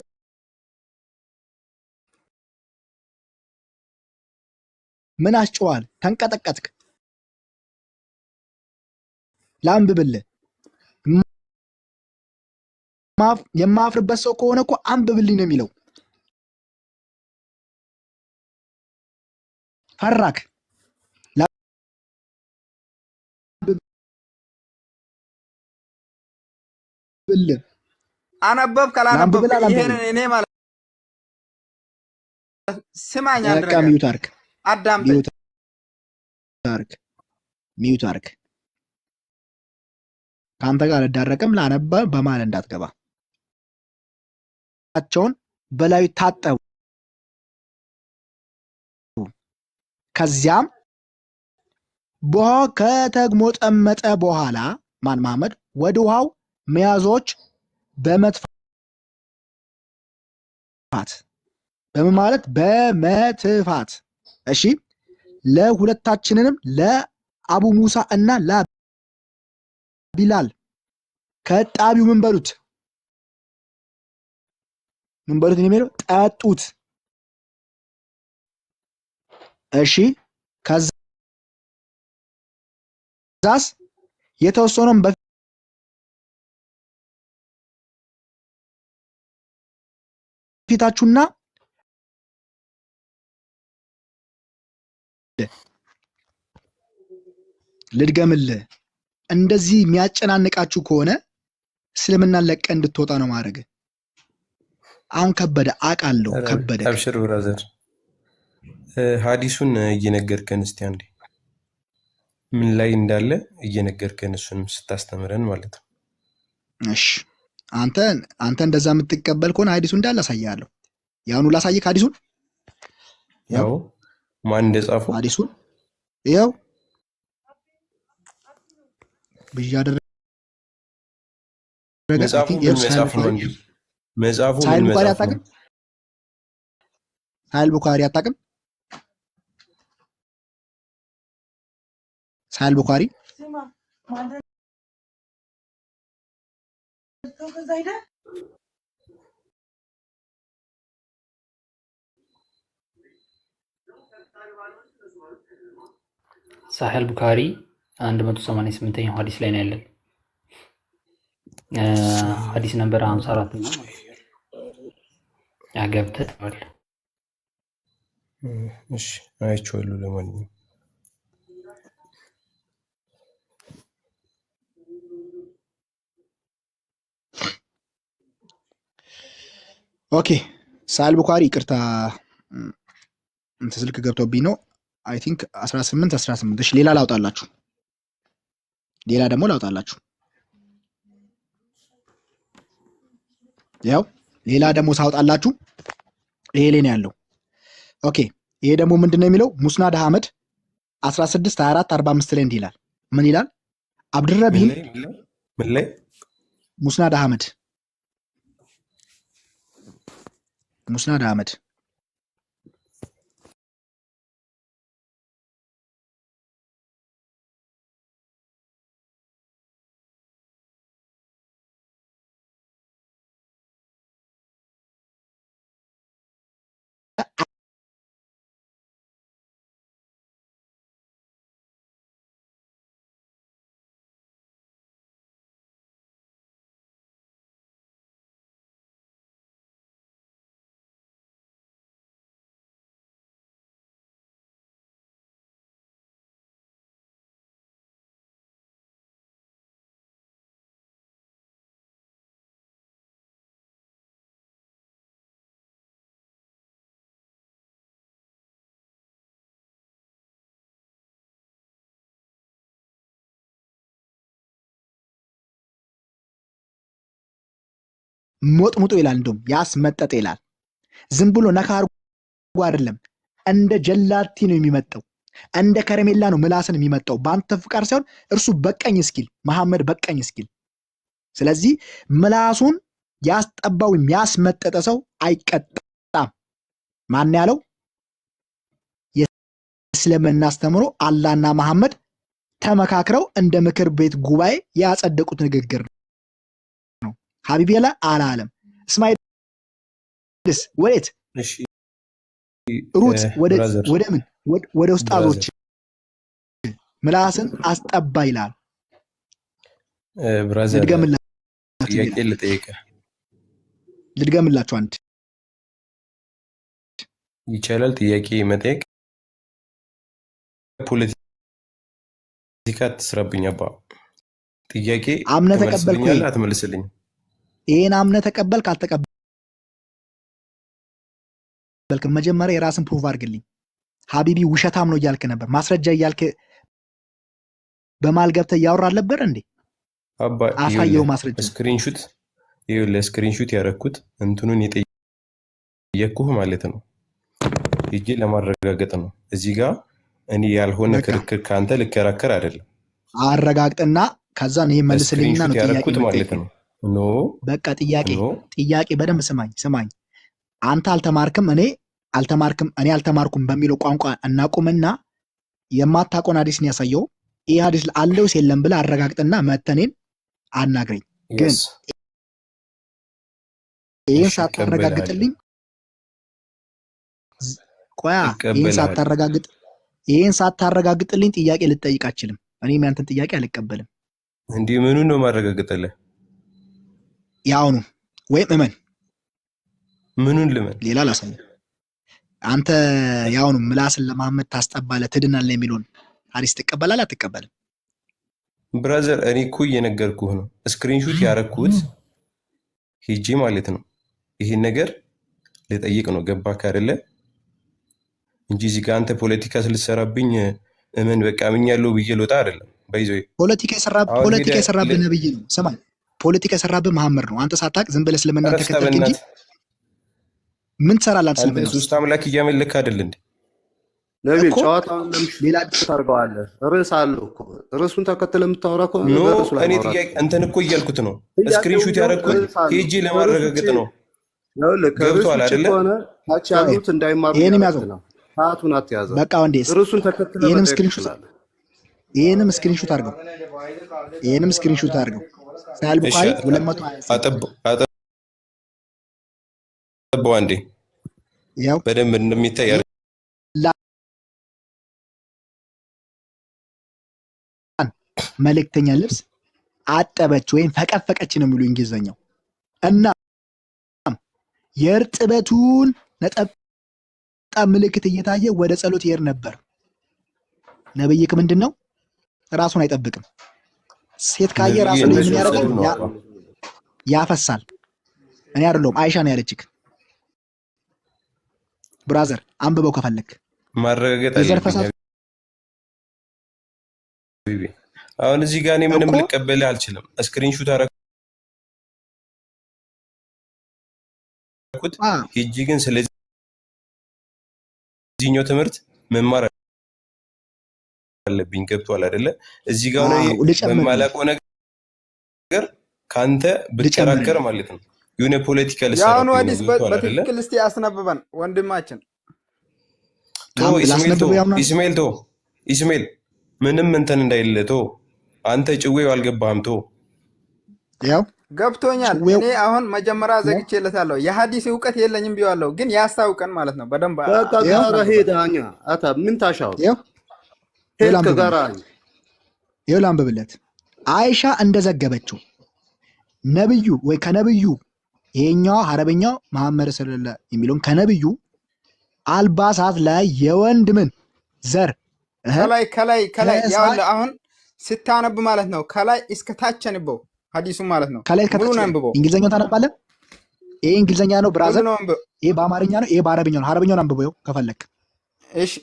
[SPEAKER 1] ምን አስጨዋል? ተንቀጠቀጥክ። ላንብብልህ። የማፍርበት ሰው ከሆነ እኮ አንብብልኝ ነው የሚለው። ፈራክ።
[SPEAKER 8] አነበብክ አላነበብክ ይሄንን እኔ ማለት ስማኝ። አንድ ነገር
[SPEAKER 1] ሚዩት አድርግ።
[SPEAKER 8] አዳምጠኝ።
[SPEAKER 1] ሚዩት አድርግ። ከአንተ ጋር ልዳረቅም ላነባ በማል እንዳትገባ ቸውን በላዩ ታጠቡ። ከዚያም በውሃው ከተግሞጠመጠ በኋላ ማን መሐመድ ወደ ውሃው መያዞች በመትፋት በምን ማለት በመትፋት እሺ ለሁለታችንንም ለአቡ ሙሳ እና ለቢላል ከጣቢው ምን በሉት የሚለው ጠጡት። እሺ ከዛስ የተወሰነውን በፊታችሁና ልድገምልህ እንደዚህ የሚያጨናንቃችሁ ከሆነ እስልምናን ለቀ እንድትወጣ ነው ማድረግ። አሁን ከበደ አውቃለሁ ከበደ
[SPEAKER 9] አብሽር ብራዘር ሐዲሱን እየነገርከን እስቲ አንዴ ምን ላይ እንዳለ እየነገርከን እሱንም ስታስተምረን ማለት ነው።
[SPEAKER 1] እሺ አንተ እንደዛ የምትቀበል ከሆነ ሐዲሱ እንዳለ አሳያለሁ። ያውኑ ላሳይክ ሐዲሱን
[SPEAKER 9] ያው ማን እንደጻፈው
[SPEAKER 1] ሐዲሱን ያው ብያደረገ
[SPEAKER 9] መጽሐፉ ምን መጽሐፍ ነው እንዴ? መጽሐፉ ምን መጽሐፍ ነው?
[SPEAKER 1] ሳሂህ ቡኻሪ አታውቅም? ሳሂህ ቡኻሪ
[SPEAKER 5] ሳሂህ ቡኻሪ 188ኛው ሐዲስ ላይ ነው ያለን። ሐዲስ ነምበር 54 ነው። ያገብተህ ተባለ።
[SPEAKER 9] እሺ አይቼዋለሁ። ለማንኛውም
[SPEAKER 1] ኦኬ ሳሂህ ቡኻሪ ይቅርታ እንትን ስልክ ገብቶብኝ ነው። አይ ቲንክ 18 እሺ ሌላ ላውጣላችሁ። ያው ሌላ ደግሞ ሳውጣላችሁ ይሄ ላይ ነው ያለው። ኦኬ ይሄ ደግሞ ምንድነው የሚለው ሙስናድ አህመድ 16 24 45 ላይ እንዲህ ይላል። ምን ይላል? አብድረቢን
[SPEAKER 9] ምን ላይ
[SPEAKER 1] ሙስናድ አህመድ ሞጥሙጦ ይላል። እንደውም ያስመጠጠ ይላል። ዝም ብሎ ነካ አድርጎ አይደለም፣ እንደ ጀላቲ ነው የሚመጣው፣ እንደ ከረሜላ ነው ምላስን የሚመጣው በአንተ ፍቃድ ሳይሆን እርሱ በቀኝ እስኪል መሐመድ በቀኝ እስኪል። ስለዚህ ምላሱን ያስጠባው ያስመጠጠ ሰው አይቀጣም። ማን ያለው? የእስልምና አስተምሮ አላህና መሐመድ ተመካክረው እንደ ምክር ቤት ጉባኤ ያጸደቁት ንግግር ነው። ሀቢብ ያለ አላለም። እስማኤልስ ወዴት ሩት? ወደ ምን? ወደ ኡስታዞች ምላስን አስጠባ ይላል።
[SPEAKER 9] ብራዘር ጥያቄ
[SPEAKER 1] ልድገምላችሁ። አንድ
[SPEAKER 9] ይቻላል ጥያቄ መጠየቅ? ፖለቲካ ትስራብኝ አባ። ጥያቄ
[SPEAKER 1] አምነህ ተቀበልኩ
[SPEAKER 9] አትመልስልኝ።
[SPEAKER 1] ይሄን አምነህ ተቀበል ካልተቀበልክ መጀመሪያ የራስን ፕሩቭ አድርግልኝ። ሀቢቢ ውሸታም ነው እያልክ ነበር፣ ማስረጃ እያልክ በማል ገብተህ እያወራህ ነበር እንዴ?
[SPEAKER 9] አባ
[SPEAKER 1] አሳየው ማስረጃ
[SPEAKER 9] ስክሪንሹት ለስክሪንሹት ያረኩት እንትኑን የጠየቅኩህ ማለት ነው። ሂጄ ለማረጋገጥ ነው። እዚህ ጋር እኔ ያልሆነ ክርክር ካንተ ልከራከር አይደለም።
[SPEAKER 1] አረጋግጥና ከዛን ይሄ መልስልኝና ነው ጥያቄ
[SPEAKER 9] ማለት ነው። ኖ
[SPEAKER 1] በቃ ጥያቄ በደንብ ስማኝ። አንተ አልተማርክም፣ እኔ አልተማርኩም በሚለው ቋንቋ እናቁምና የማታውቀውን ሐዲስን ያሳየው ይህ ሐዲስ አለው የለም ብለህ አረጋግጥና መተኔን አናግረኝ። ግን ይህን ሳታረጋግጥልኝ ይህን ሳታረጋግጥልኝ ጥያቄ ልጠይቅ አልችልም። እኔም ያንተን ጥያቄ አልቀበልም።
[SPEAKER 9] እንዲህ ምኑን ነው ማረጋግጥልህ?
[SPEAKER 1] ያውኑ ወይም እመን።
[SPEAKER 9] ምኑን ልመን?
[SPEAKER 1] ሌላ ላሳየ። አንተ ያውኑ ምላስን ለማመድ ታስጠባለህ ትድናለህ የሚለውን ሐዲስ ትቀበላለህ አትቀበልም?
[SPEAKER 9] ብራዘር እኔ እኮ እየነገርኩህ ነው። ስክሪንሹት ያረኩት ሂጂ ማለት ነው። ይሄን ነገር ልጠይቅ ነው። ገባህ አይደለ? እንጂ እዚህ ጋር አንተ ፖለቲካ ስለሰራብኝ እመን በቃ ምኛለሁ ብዬ ልወጣ አይደለም። ባይዞ
[SPEAKER 1] ፖለቲካ የሰራብህ ነብይ ነው። ስማኝ፣ ፖለቲካ የሰራብህ መሐመድ ነው። አንተ ሳታውቅ ዝም ብለህ እስልምና ተከተልክ እንጂ ምን ትሰራለህ? አንተ እስልምና
[SPEAKER 9] ሶስት አምላክ እያመለክ አይደል እንዴ?
[SPEAKER 4] ነብይ ጨዋታውን ሌላ ታርገዋለህ። ርዕስ አለው እኮ ርዕሱን ተከትለህ የምታወራ ከሆነ
[SPEAKER 9] እኔ ጥያቄ እንትን እኮ እያልኩት ነው። ስክሪንሹት ያደረኩት ሄጂ ለማረጋገጥ ነው። ገብቶሃል አይደለ?
[SPEAKER 4] ታች ያሉት እንዳይማሩ
[SPEAKER 1] ይሄንም ያዘው
[SPEAKER 4] ሰዓቱን አትያዘው።
[SPEAKER 1] በቃ ወንዴ
[SPEAKER 4] ርዕሱን ተከትለህ
[SPEAKER 1] ይሄንም ስክሪንሹት አድርገው ሳል ቡኻሪ 220
[SPEAKER 9] አጠባው አንዴ
[SPEAKER 1] ያው
[SPEAKER 9] በደንብ እንደሚታይ
[SPEAKER 1] መልእክተኛ ልብስ አጠበች ወይም ፈቀፈቀች ነው የሚሉ እንግሊዘኛው እና የእርጥበቱን ነጠብጣብ ምልክት እየታየ ወደ ጸሎት ይሄድ ነበር። ነብይክ ምንድነው? ራሱን አይጠብቅም። ሴት ካየ ራሱ ላይ ምን ያደርጋል? ያፈሳል። እኔ አይደለሁም አይሻ ነው ያለችክ። ብራዘር አንብበው ከፈለክ
[SPEAKER 9] ማረጋገጥ አለብኝ። አሁን እዚህ ጋር እኔ ምንም ልቀበል አልችልም። ስክሪንሹት አረኩት ሂጂ ግን ስለዚህኛው ትምህርት መማር አለብኝ። ገብቷል አይደለ? እዚህ ጋር ነው በማላውቀው ነገር ካንተ ብትከራከር ማለት ነው የሆነ ፖለቲካል ሰራ
[SPEAKER 8] ያው ነው አዲስ በትክክል እስቲ አስነብበን ወንድማችን
[SPEAKER 9] ኢስማኤል ምንም እንትን እንዳይል አንተ ጭዌው አልገባህም።
[SPEAKER 1] ያው
[SPEAKER 8] ገብቶኛል። እኔ አሁን መጀመሪያ ዘግቼለታለሁ። የሐዲስ እውቀት የለኝም ቢዋለሁ ግን ያስታውቀን ማለት ነው በደንብ
[SPEAKER 4] በቃ ጋራ ሄዳኛ አታ ምን ታሻው
[SPEAKER 1] ይኸው ላንብብለት። አይሻ እንደዘገበችው ነብዩ ወይ ከነብዩ ይሄኛው አረበኛው መሐመድ ሰለላሁ የሚለውን ከነብዩ አልባሳት ላይ የወንድ ምን ዘር
[SPEAKER 8] ከላይ ያው አሁን ስታነብ ማለት ነው ከላይ እስከ ታች አንብበው ሐዲሱ ማለት ነው።
[SPEAKER 1] ከላይ ከታች አንብበው። እንግሊዘኛው ታነባለህ? ይሄ እንግሊዘኛ ነው ብራዘር። ይሄ በአማርኛ ነው፣ ይሄ በአረበኛ ነው። አረበኛውን አንብበው ከፈለክ።
[SPEAKER 8] እሺ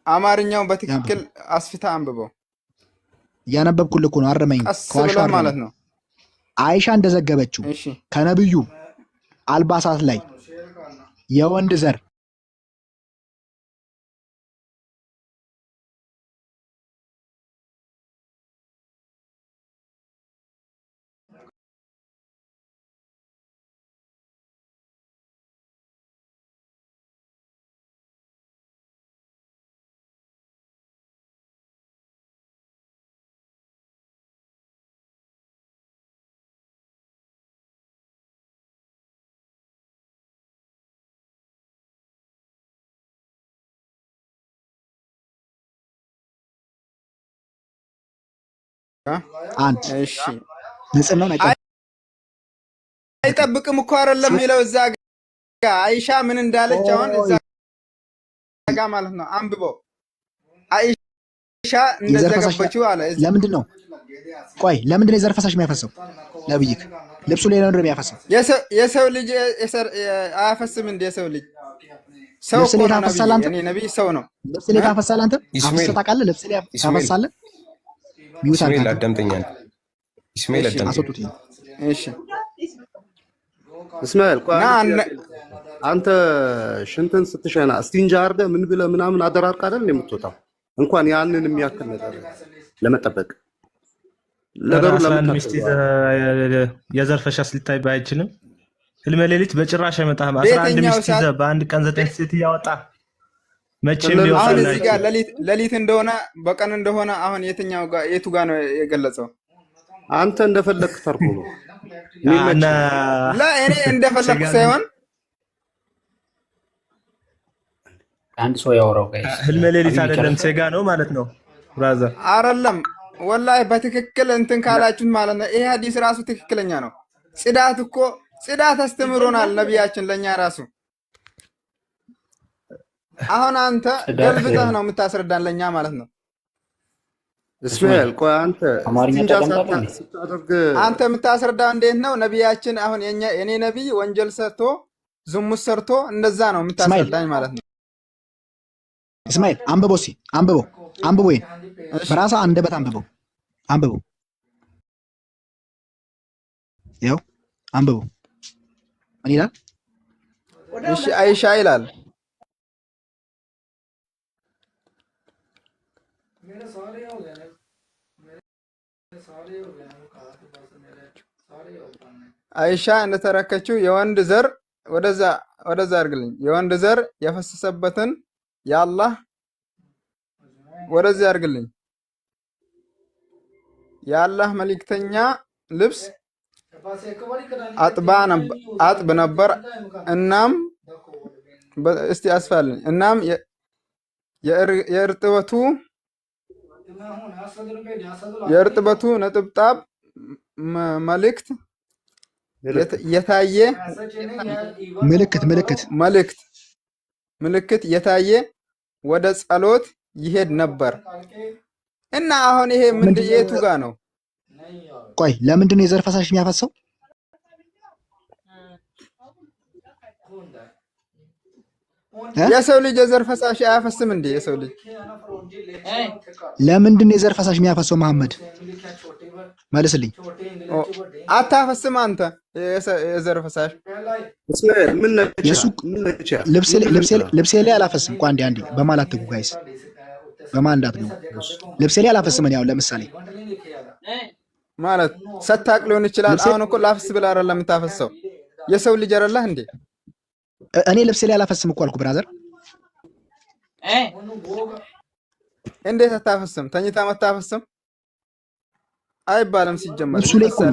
[SPEAKER 8] አማርኛውን በትክክል አስፍታ አንብበው።
[SPEAKER 1] ያነበብኩልህ እኮ ነው። አረመኝ
[SPEAKER 8] ከዋሻው ማለት ነው።
[SPEAKER 1] አይሻ እንደዘገበችው ከነብዩ አልባሳት ላይ የወንድ ዘር አንድ
[SPEAKER 8] እሺ
[SPEAKER 1] ንጽህናውን
[SPEAKER 8] አይጠብቅም እኮ አይደለም የሚለው እዛ ጋር አይሻ ምን እንዳለች አሁን እዛ ጋር ማለት ነው አንብበው። አይሻ እንደዘገበችው አለ።
[SPEAKER 1] ለምንድን ነው ቆይ ለምንድን ነው የዘር ፈሳሽ የሚያፈሰው? ነብይክ ልብሱ ላይ ነው የሚያፈሰው።
[SPEAKER 8] የሰው ልጅ አያፈስም እንደ የሰው ልጅ ሰው
[SPEAKER 1] ልብስ ላይ ታፈሳለህ አንተ?
[SPEAKER 8] እኔ ነብይ ሰው ነው።
[SPEAKER 1] ልብስ ላይ ታፈሳለህ አንተ? አፍሰህ ታውቃለህ? ልብስ ላይ ታፈሳለህ?
[SPEAKER 9] ኢስማኤል አዳምጠኛል። ኢስማኤል አዳምጠኝ።
[SPEAKER 1] አስወጡት።
[SPEAKER 8] እሺ
[SPEAKER 4] እስማኤል ቆይ አንተ ሽንትን ስትሸና እስቲንጃ አድርገህ ምን ብለህ ምናምን አደራርቅ አይደል የምትወጣው? እንኳን ያንን የሚያክል ነገር ለመጠበቅ ነገሩ
[SPEAKER 10] ሚስት የዘር ፈሻስ ሊታይ ባይችልም ህልመ ሌሊት በጭራሽ አይመጣም። 11 ሚስት ይዘህ በአንድ ቀን 9 ሴት እያወጣ መቼም ሊወጣ
[SPEAKER 8] አሁን እዚህ ጋር ሌሊት እንደሆነ በቀን እንደሆነ አሁን የቱ ጋር ነው የገለጸው?
[SPEAKER 4] አንተ እንደፈለክ ተርጉም ነው
[SPEAKER 8] እኔ እንደፈለኩ ሳይሆን
[SPEAKER 5] አንድ ሰው ያወራው
[SPEAKER 10] ህልመ ሌሊት አይደለም ሴጋ ነው ማለት ነው ብራዘር።
[SPEAKER 8] አይደለም ወላሂ በትክክል እንትን ካላችሁት ማለት ነው። ይሄ ሐዲስ ራሱ ትክክለኛ ነው። ጽዳት አስተምሮናል ነቢያችን ለኛ ራሱ። አሁን አንተ ገልብጠህ ነው የምታስረዳን ለኛ ማለት ነው።
[SPEAKER 4] እስማኤል ቆይ አንተ
[SPEAKER 8] አንተ የምታስረዳው እንዴት ነው? ነቢያችን አሁን የኔ ነቢይ ወንጀል ሰርቶ ዝሙት ሰርቶ እንደዛ ነው የምታስረዳኝ ማለት ነው።
[SPEAKER 1] እስማኤል አንብበው፣ እስኪ አንብበው፣ በራስህ አንደበት አንብበው፣ ያው አንብበው። ምን ይላል?
[SPEAKER 8] እሺ አይሻ ይላል። አይሻ እንደተረከችው የወንድ ዘር ወደዛ አድርግልኝ። የወንድ ዘር የፈሰሰበትን የአላህ ወደዚህ አድርግልኝ። የአላህ መልእክተኛ ልብስ አጥብ ነበር። እናም እስቲ አስፋልኝ። እናም የእርጥበቱ ነጥብጣብ መልእክት የታየ ምልክት የታየ ወደ ጸሎት ይሄድ ነበር። እና አሁን ይሄ ምንድን የቱ ጋር ነው?
[SPEAKER 1] ቆይ ለምንድን ነው የዘር ፈሳሽ የሚያፈሰው?
[SPEAKER 8] የሰው ልጅ የዘር ፈሳሽ አያፈስም እንዴ? የሰው ልጅ
[SPEAKER 1] ለምንድን ነው የዘር ፈሳሽ የሚያፈሰው? መሐመድ መልስልኝ።
[SPEAKER 8] አታፈስም አንተ የዘር ፈሳሽ።
[SPEAKER 1] ልብሴ ላይ አላፈስም። ቆይ አንዴ በማል አትግቡ ጋይስ፣ በማል እንዳትግቡ። ልብሴ ላይ አላፈስም። እኔ አሁን ለምሳሌ
[SPEAKER 8] ማለት ሰታቅ ሊሆን ይችላል። አሁን እኮ ላፍስ ብለህ አይደለም የምታፈሰው። የሰው ልጅ አይደለህ እንዴ?
[SPEAKER 1] እኔ ልብሴ ላይ አላፈስም እኮ አልኩ ብራዘር።
[SPEAKER 8] እንዴት አታፈስም? ተኝታ መታፈስም አይባልም ሲጀመር።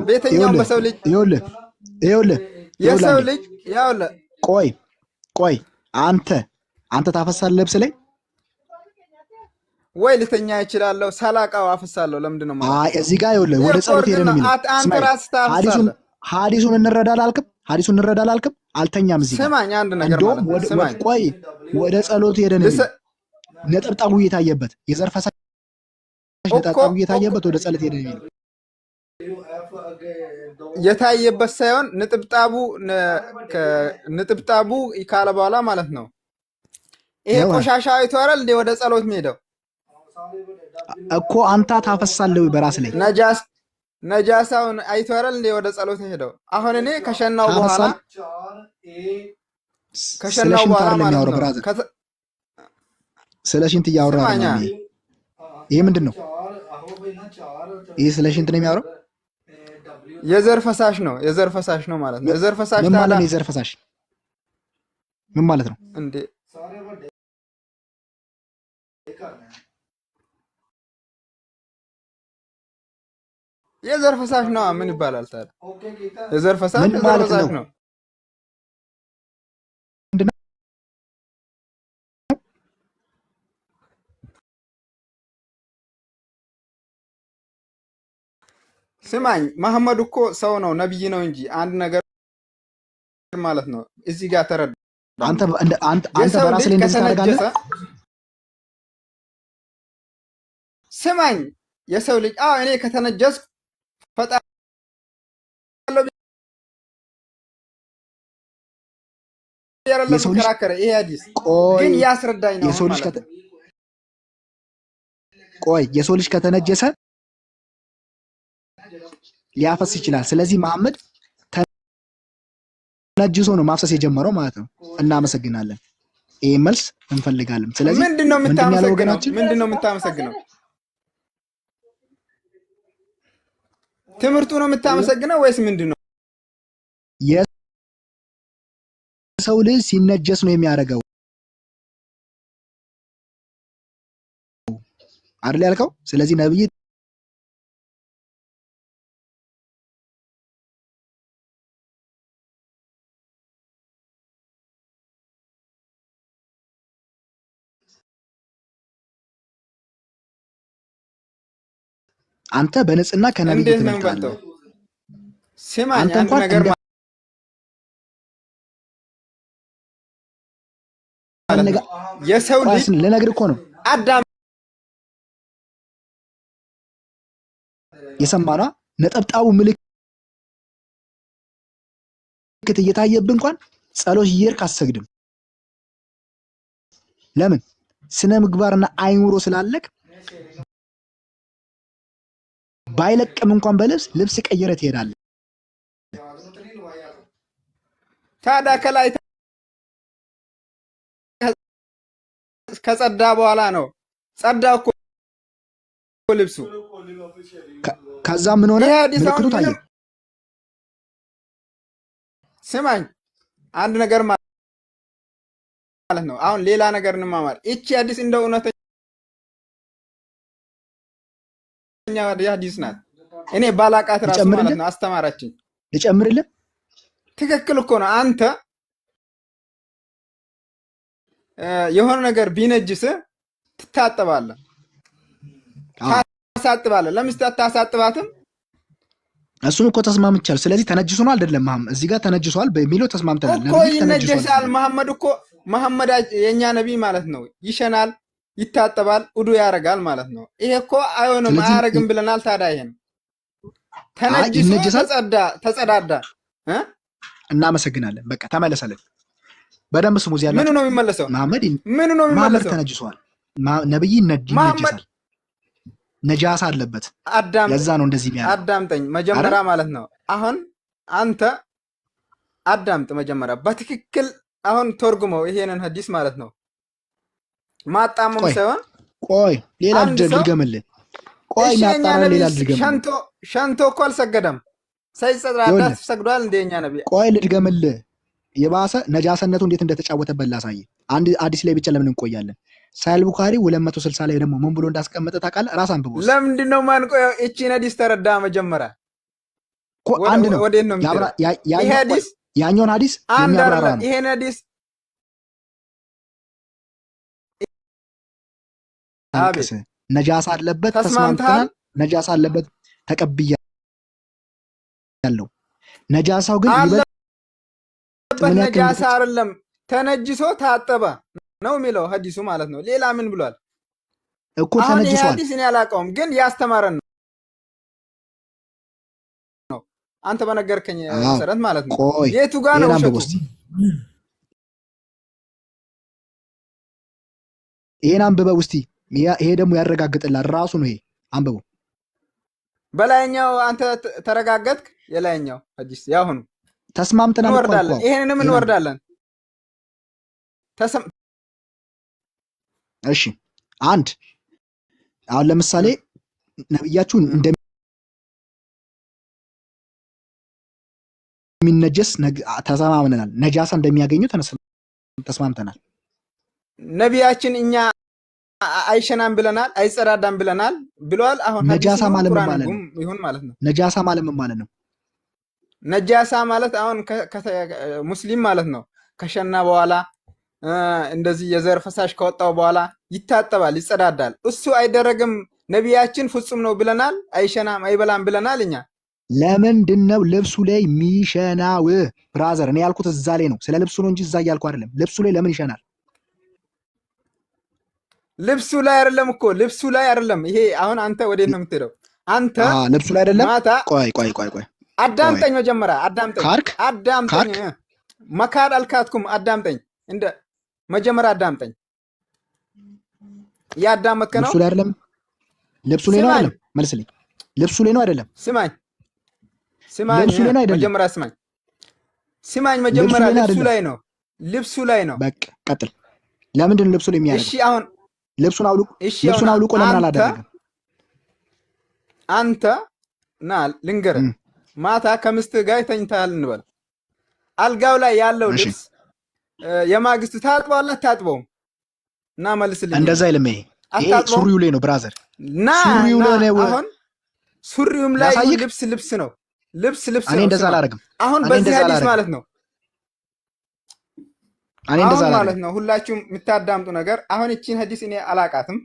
[SPEAKER 8] በየትኛውም በሰው ልጅ
[SPEAKER 1] ይኸውልህ
[SPEAKER 8] የሰው ልጅ
[SPEAKER 1] ቆይ አንተ ታፈሳለህ ልብስ ላይ
[SPEAKER 8] ወይ? ልተኛ ይችላለሁ ሳላቃው አፈሳለሁ። ለምንድን ነው ማለት?
[SPEAKER 1] አይ እዚህ ጋር ይኸውልህ ወደ ጸሎት ሄደን ነው የሚለው።
[SPEAKER 8] አንተ ራስህ ታፈሳለህ።
[SPEAKER 1] ሐዲሱን እንረዳ አላልክም? አልተኛም። እዚህ ጋር
[SPEAKER 8] ስማኝ፣ አንድ ነገር ማለት ስማኝ።
[SPEAKER 1] ቆይ ወደ ጸሎት ሄደን ነው ነጠብጣቡ እየታየበት የዘር ፈሳሽ ነጠብጣቡ እየታየበት ወደ ጸሎት ሄደን ነው
[SPEAKER 8] የታየበት ሳይሆን ንጥብጣቡ ካለ በኋላ ማለት ነው። ይሄ ቆሻሻ አይቶ አይደል እንደ ወደ ጸሎት የሚሄደው
[SPEAKER 1] እኮ። አንተ ታፈሳለህ በራስ ላይ
[SPEAKER 8] ነጃሳውን አይቶ አይደል እንደ ወደ ጸሎት ሄደው። አሁን እኔ ከሸናው በኋላ ማለት ነው
[SPEAKER 1] ስለ ሽንት እያወራ ነው። ይሄ ምንድን ነው? ይሄ ስለ ሽንት ነው የሚያወራው።
[SPEAKER 8] የዘር ፈሳሽ ነው ማለት ነው። የዘር ፈሳሽ
[SPEAKER 1] ምን ማለት ነው? የዘር ፈሳሽ ምን ማለት ነው
[SPEAKER 8] እንዴ? የዘር ፈሳሽ ነው። ምን ይባላል ታዲያ? የዘር ፈሳሽ ነው። ስማኝ፣ መሐመድ እኮ ሰው ነው ነብይ ነው እንጂ አንድ ነገር ማለት ነው። እዚህ ጋር ተረዳ።
[SPEAKER 1] አንተ በራስህ ላይ እንደዚህ ታደርጋለህ።
[SPEAKER 8] ስማኝ፣ የሰው ልጅ እኔ ከተነጀስኩ ፈጣሪ ያረለም ከራከረ ይሄ ሐዲስ ግን ያስረዳኝ ነው።
[SPEAKER 1] የሰው ልጅ ከተነጀሰ ሊያፈስ ይችላል። ስለዚህ መሐመድ ተነጅሶ ነው ማፍሰስ የጀመረው ማለት ነው። እናመሰግናለን። ይሄ መልስ እንፈልጋለን። ስለዚህ
[SPEAKER 8] ምንድነው የምታመሰግነው? ትምህርቱ ነው የምታመሰግነው ወይስ ምንድነው?
[SPEAKER 1] የሰው ልጅ ሲነጀስ ነው የሚያደርገው አይደል ያልከው? ስለዚህ ነብይ አንተ በንጽህና ከነብይ ትመጣለህ።
[SPEAKER 8] ስማኝ አንድ ነገር የሰው ልጅ
[SPEAKER 1] ልነግርህ እኮ ነው
[SPEAKER 8] አዳም
[SPEAKER 1] የሰማና ነጠብጣቡ ምልክት እየታየብህ እንኳን ጸሎት እየሄድክ አትሰግድም። ለምን? ስነ ምግባርና አይምሮ ስላለክ ባይለቅም እንኳን ልብስ ቀይረህ ትሄዳለህ።
[SPEAKER 8] ታዲያ ከላይ ከጸዳ በኋላ ነው ጸዳ እኮ ልብሱ።
[SPEAKER 1] ከዛ ምን ሆነ? ምልክቱ ታየ።
[SPEAKER 8] ስማኝ አንድ ነገር ማለት ነው። አሁን ሌላ ነገር እንማማር። እቺ ሐዲስ እንደ እውነተኛ ሐዲስ ናት። እኔ ባላቃት ራሱ ማለት ነው አስተማራችኝ።
[SPEAKER 1] ልጨምርልህ?
[SPEAKER 8] ትክክል እኮ ነው። አንተ የሆነ ነገር ቢነጅስ ትታጠባለህ፣ ታሳጥባለህ። ለምስት አታሳጥባትም?
[SPEAKER 1] እሱን እኮ ተስማምቻለሁ። ስለዚህ ተነጅሶ ነው አይደለም? እዚህ ጋር ተነጅሷል በሚለው ተስማምተናል።
[SPEAKER 8] እኮ ይነጀሳል። መሐመድ የኛ ነብይ ማለት ነው። ይሸናል፣ ይታጠባል፣ ውዱ ያደርጋል ማለት ነው። ይሄ እኮ አይሆንም አያረግም ብለናል። ታዲያ ይሄን ተነጅሶ ተጸዳዳ።
[SPEAKER 1] እናመሰግናለን። በቃ ተመለሰልን። በደንብ ስሙ። እዚህ ያለው
[SPEAKER 8] ምኑ ነው የሚመለሰው?
[SPEAKER 1] መሐመድ ተነጅሷል። ነብይ ይነጅሳል፣ ነጃሳ አለበት። ለዛ ነው እንደዚህ የሚያደርገው።
[SPEAKER 8] አዳምጠኝ መጀመሪያ ማለት ነው። አሁን አንተ አዳምጥ መጀመሪያ በትክክል አሁን ተርጉመው ይሄንን ሐዲስ ማለት ነው። ማጣመም ሳይሆን
[SPEAKER 1] ቆይ ሌላ ድገምልህ። ቆይ ማጣራ ሌላ ድገምልህ።
[SPEAKER 8] ሸንቶ እኮ አልሰገደም። ሳይጸዳዳ ሰግዷል እንደኛ ነብይ።
[SPEAKER 1] ቆይ ልድገምልህ። የባሰ ነጃሰነቱ እንዴት እንደተጫወተበት ላሳየህ። አንድ ሐዲስ ላይ ብቻ ለምን እንቆያለን? ሳሂህ ቡኻሪ 260 ላይ ደግሞ ምን ብሎ እንዳስቀመጠ ታውቃለህ? ራስ አንብቦስ።
[SPEAKER 8] ለምንድን ነው ማንቆየው? እቺን ሐዲስ ተረዳ መጀመሪያ።
[SPEAKER 1] አንድ ነው
[SPEAKER 8] ወዴት ነው ይሄ ሐዲስ?
[SPEAKER 1] ያኛውን ሐዲስ የሚያብራራ ነው።
[SPEAKER 8] ይሄን ሐዲስ
[SPEAKER 1] ነጃሳ አለበት፣ ተስማምተናል። ነጃሳ አለበት ተቀብያለሁ። ነጃሳው ግን
[SPEAKER 8] ነጃሳ አይደለም፣ ተነጅሶ ታጠበ ነው የሚለው ሐዲሱ ማለት ነው። ሌላ ምን ብሏል
[SPEAKER 1] እኮ? ተነጅሷል።
[SPEAKER 8] ሐዲስ እኔ አላውቀውም፣ ግን ያስተማረን ነው። አንተ በነገርከኝ መሰረት ማለት ነው። የቱ ጋር ነው ውሸቱ?
[SPEAKER 1] ይሄን አንብበው እስቲ። ይሄ ደግሞ ያረጋግጥላል ራሱ ነው። ይሄ አንብበው።
[SPEAKER 8] በላይኛው አንተ ተረጋገጥክ። የላይኛው ሐዲስ ያሁኑ
[SPEAKER 1] ተስማምተናል።
[SPEAKER 8] እንወርዳለን፣ ይሄንንም እንወርዳለን።
[SPEAKER 1] እሺ አንድ አሁን ለምሳሌ ነብያችሁን እንደሚነጀስ ተስማምተናል። ነጃሳ እንደሚያገኙ ተስማምተናል።
[SPEAKER 8] ነቢያችን እኛ አይሸናም ብለናል፣ አይጸዳዳም ብለናል ብለዋል። አሁን
[SPEAKER 1] ነጃሳ ማለት ምን ማለት ነው?
[SPEAKER 8] ይሁን ማለት ነው።
[SPEAKER 1] ነጃሳ ማለት ምን ማለት ነው?
[SPEAKER 8] ነጃሳ ማለት አሁን ሙስሊም ማለት ነው። ከሸና በኋላ እንደዚህ የዘር ፈሳሽ ከወጣው በኋላ ይታጠባል፣ ይጸዳዳል። እሱ አይደረግም። ነቢያችን ፍጹም ነው ብለናል። አይሸናም፣ አይበላም ብለናል። እኛ
[SPEAKER 1] ለምንድን ነው ልብሱ ላይ ሚሸናው? ብራዘር እኔ ያልኩት እዛ ላይ ነው። ስለ ልብሱ ነው እንጂ እዛ እያልኩ አይደለም። ልብሱ ላይ ለምን ይሸናል?
[SPEAKER 8] ልብሱ ላይ አይደለም እኮ ልብሱ ላይ አይደለም። ይሄ አሁን አንተ ወዴት ነው የምትሄደው? አንተ
[SPEAKER 1] ልብሱ ላይ አይደለም።
[SPEAKER 8] ማታ
[SPEAKER 1] ቆይ
[SPEAKER 8] አዳምጠኝ፣ መጀመሪያ አዳምጠኝ። መካድ አልካትኩም። አዳምጠኝ፣ እንደ መጀመሪያ አዳምጠኝ። ያዳመከ ነው።
[SPEAKER 1] ልብሱ ላይ አይደለም። ልብሱ ላይ ነው አይደለም? መልስልኝ። ልብሱ ላይ ነው አይደለም?
[SPEAKER 8] ስማኝ፣ ስማኝ መጀመሪያ ስማኝ መጀመሪያ ልብሱ ላይ ነው።
[SPEAKER 1] በቃ ቀጥል። ለምንድን ነው ልብሱ ላይ የሚያደርገው?
[SPEAKER 8] እሺ አሁን
[SPEAKER 1] ልብሱን አውልቆ ለምን አላደረገም?
[SPEAKER 8] አንተ ና ልንገርህ፣ ማታ ከምስትህ ጋር ተኝተሃል እንበል። አልጋው ላይ ያለው ልብስ የማግስቱ ታጥበዋለህ አታጥበውም? እና መልስልኝ።
[SPEAKER 1] እንደዛ አይልም። ይሄ ሱሪው ላይ ነው ብራዘር፣
[SPEAKER 8] ሱሪው ላይ ነው። አሁን ሱሪውም ላይ ልብስ ነው። ልብስ
[SPEAKER 1] እኔ እንደዛ አላደርግም።
[SPEAKER 8] አሁን በዚህ ሐዲስ ማለት ነው አሁን ማለት ነው ሁላችሁም የምታዳምጡ ነገር አሁን እቺን ሐዲስ እኔ አላቃትም።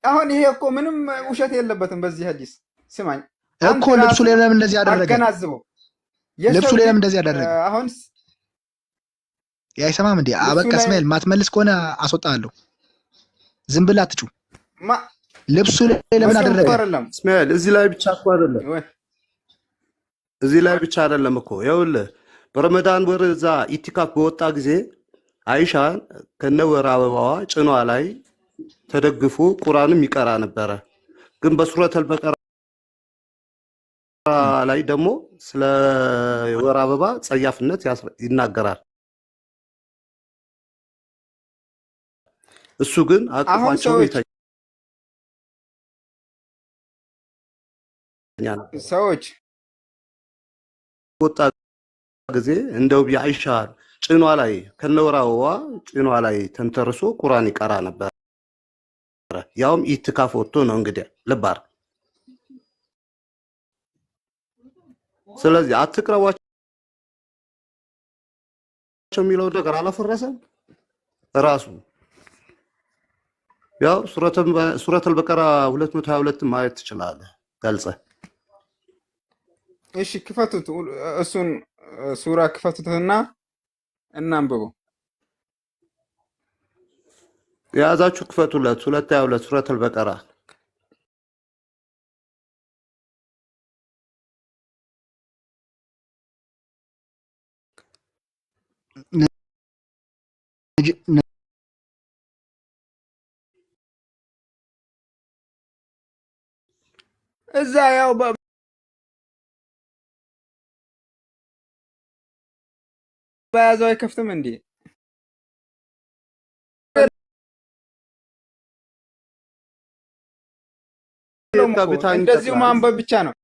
[SPEAKER 8] አሁን ይሄ እኮ ምንም ውሸት የለበትም በዚህ ሐዲስ። ስማኝ
[SPEAKER 1] እኮ ልብሱ ላይ ለምን እንደዚህ ያደረገ?
[SPEAKER 8] አገናዝበው።
[SPEAKER 1] ልብሱ ላይ ለምን እንደዚህ ያደረገ?
[SPEAKER 8] አሁን
[SPEAKER 1] አይሰማም እንዴ? አበቃ እስማኤል፣ ማትመልስ ከሆነ አስወጣለሁ። ዝም ብለህ አትጩ። ልብሱ ላይ ለምን አደረገ?
[SPEAKER 4] እስማኤል እዚህ ላይ ብቻ እኮ አይደለም፣ እዚህ ላይ ብቻ አይደለም እኮ ይኸውልህ፣ በረመዳን ወር እዛ ኢቲካፍ በወጣ ጊዜ አይሻን ከነወር አበባዋ ጭኗ ላይ ተደግፎ ቁርአንም ይቀራ ነበረ። ግን በሱረቱል በቀራ ላይ ደግሞ ስለ ወር አበባ ጸያፍነት ይናገራል። እሱ ግን አቅፏቸው
[SPEAKER 8] ሰዎች
[SPEAKER 4] ወጣ ጊዜ እንደው የአይሻ ጭኗ ላይ ከነወር አበባዋ ጭኗ ላይ ተንተርሶ ቁርአን ይቀራ ነበር። ያውም ኢትካፍ ወጥቶ ነው እንግዲህ ልባር። ስለዚህ አትቅረቧቸው የሚለው ነገር አላፈረሰም ራሱ። ያው ሱረቱል በቀራ 222 ማየት ትችላለህ ገልጸህ።
[SPEAKER 8] እሺ ክፈቱት፣ እሱን ሱራ ክፈቱትና እናንብበው። የያዛችሁ ክፈቱለት። 222 ሱረቱል በቀራ እዛ ያው በያዘው አይከፍትም እንዴ? እንደዚሁ ማንበብ ብቻ ነው።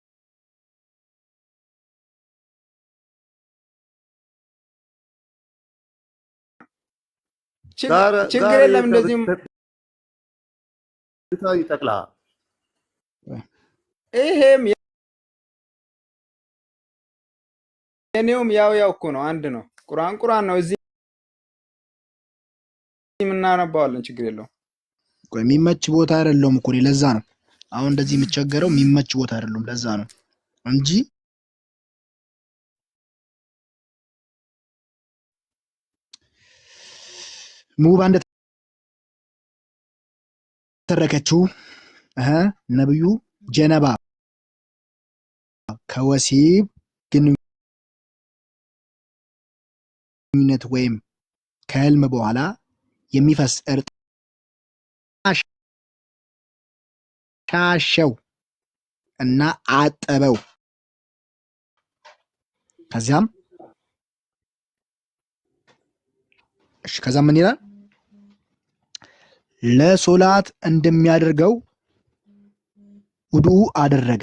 [SPEAKER 8] ችግር የለም። እንደዚሁም
[SPEAKER 4] ይጠቅላል።
[SPEAKER 8] ይሄም የኔውም ያው እኮ ነው፣ አንድ ነው። ቁርአን ነው። እዚህ የምናነባዋለን፣ ችግር የለውም።
[SPEAKER 1] ቆይ የሚመች ቦታ አይደለም እኮ ለዛ ነው አሁን እንደዚህ የምቸገረው። የሚመች ቦታ አይደለም ለዛ ነው እንጂ ሙባ እንደተረከችው ነብዩ ጀነባ ከወሲብ ግንኙነት ወይም ከህልም በኋላ የሚፈስ እርጥብ ሻሸው እና አጠበው። ከዛም ምን ይላል? ለሶላት እንደሚያደርገው ውዱእ አደረገ።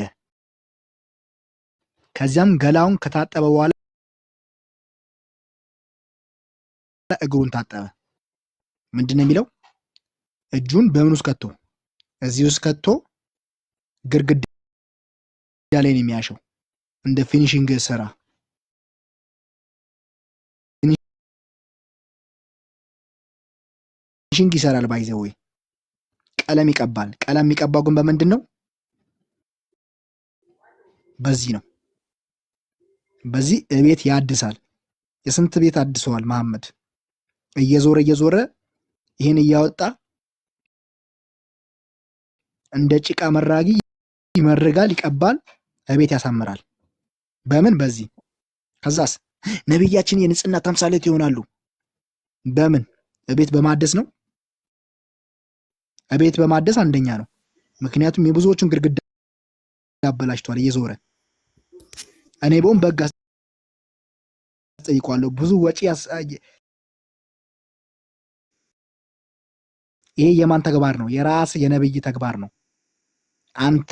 [SPEAKER 1] ከዚያም ገላውን ከታጠበ በኋላ እግሩን ታጠበ። ምንድነው የሚለው? እጁን በምን ውስጥ ከቶ? እዚህ ውስጥ ከቶ ግድግዳ ላይ ነው የሚያሸው። እንደ ፊኒሺንግ ስራ ፊኒሺንግ ይሰራል። ባይዘው ቀለም ይቀባል። ቀለም የሚቀባው ግን በምንድን ነው? በዚህ ነው። በዚህ ቤት ያድሳል። የስንት ቤት አድሰዋል መሐመድ። እየዞረ ይሄን እያወጣ እንደ ጭቃ መራጊ ይመርጋል፣ ይቀባል፣ ቤት ያሳምራል። በምን? በዚህ። ከዛስ ነብያችን የንጽህና ተምሳሌት ይሆናሉ። በምን? ቤት በማደስ ነው። ቤት በማደስ አንደኛ ነው። ምክንያቱም የብዙዎቹን ግድግዳ ያበላሽቷል እየዞረ። እኔ ቦም በግ አስጠይቀዋለሁ። ብዙ ወጪ ይሄ የማን ተግባር ነው? የራስ የነብይ ተግባር ነው። አንተ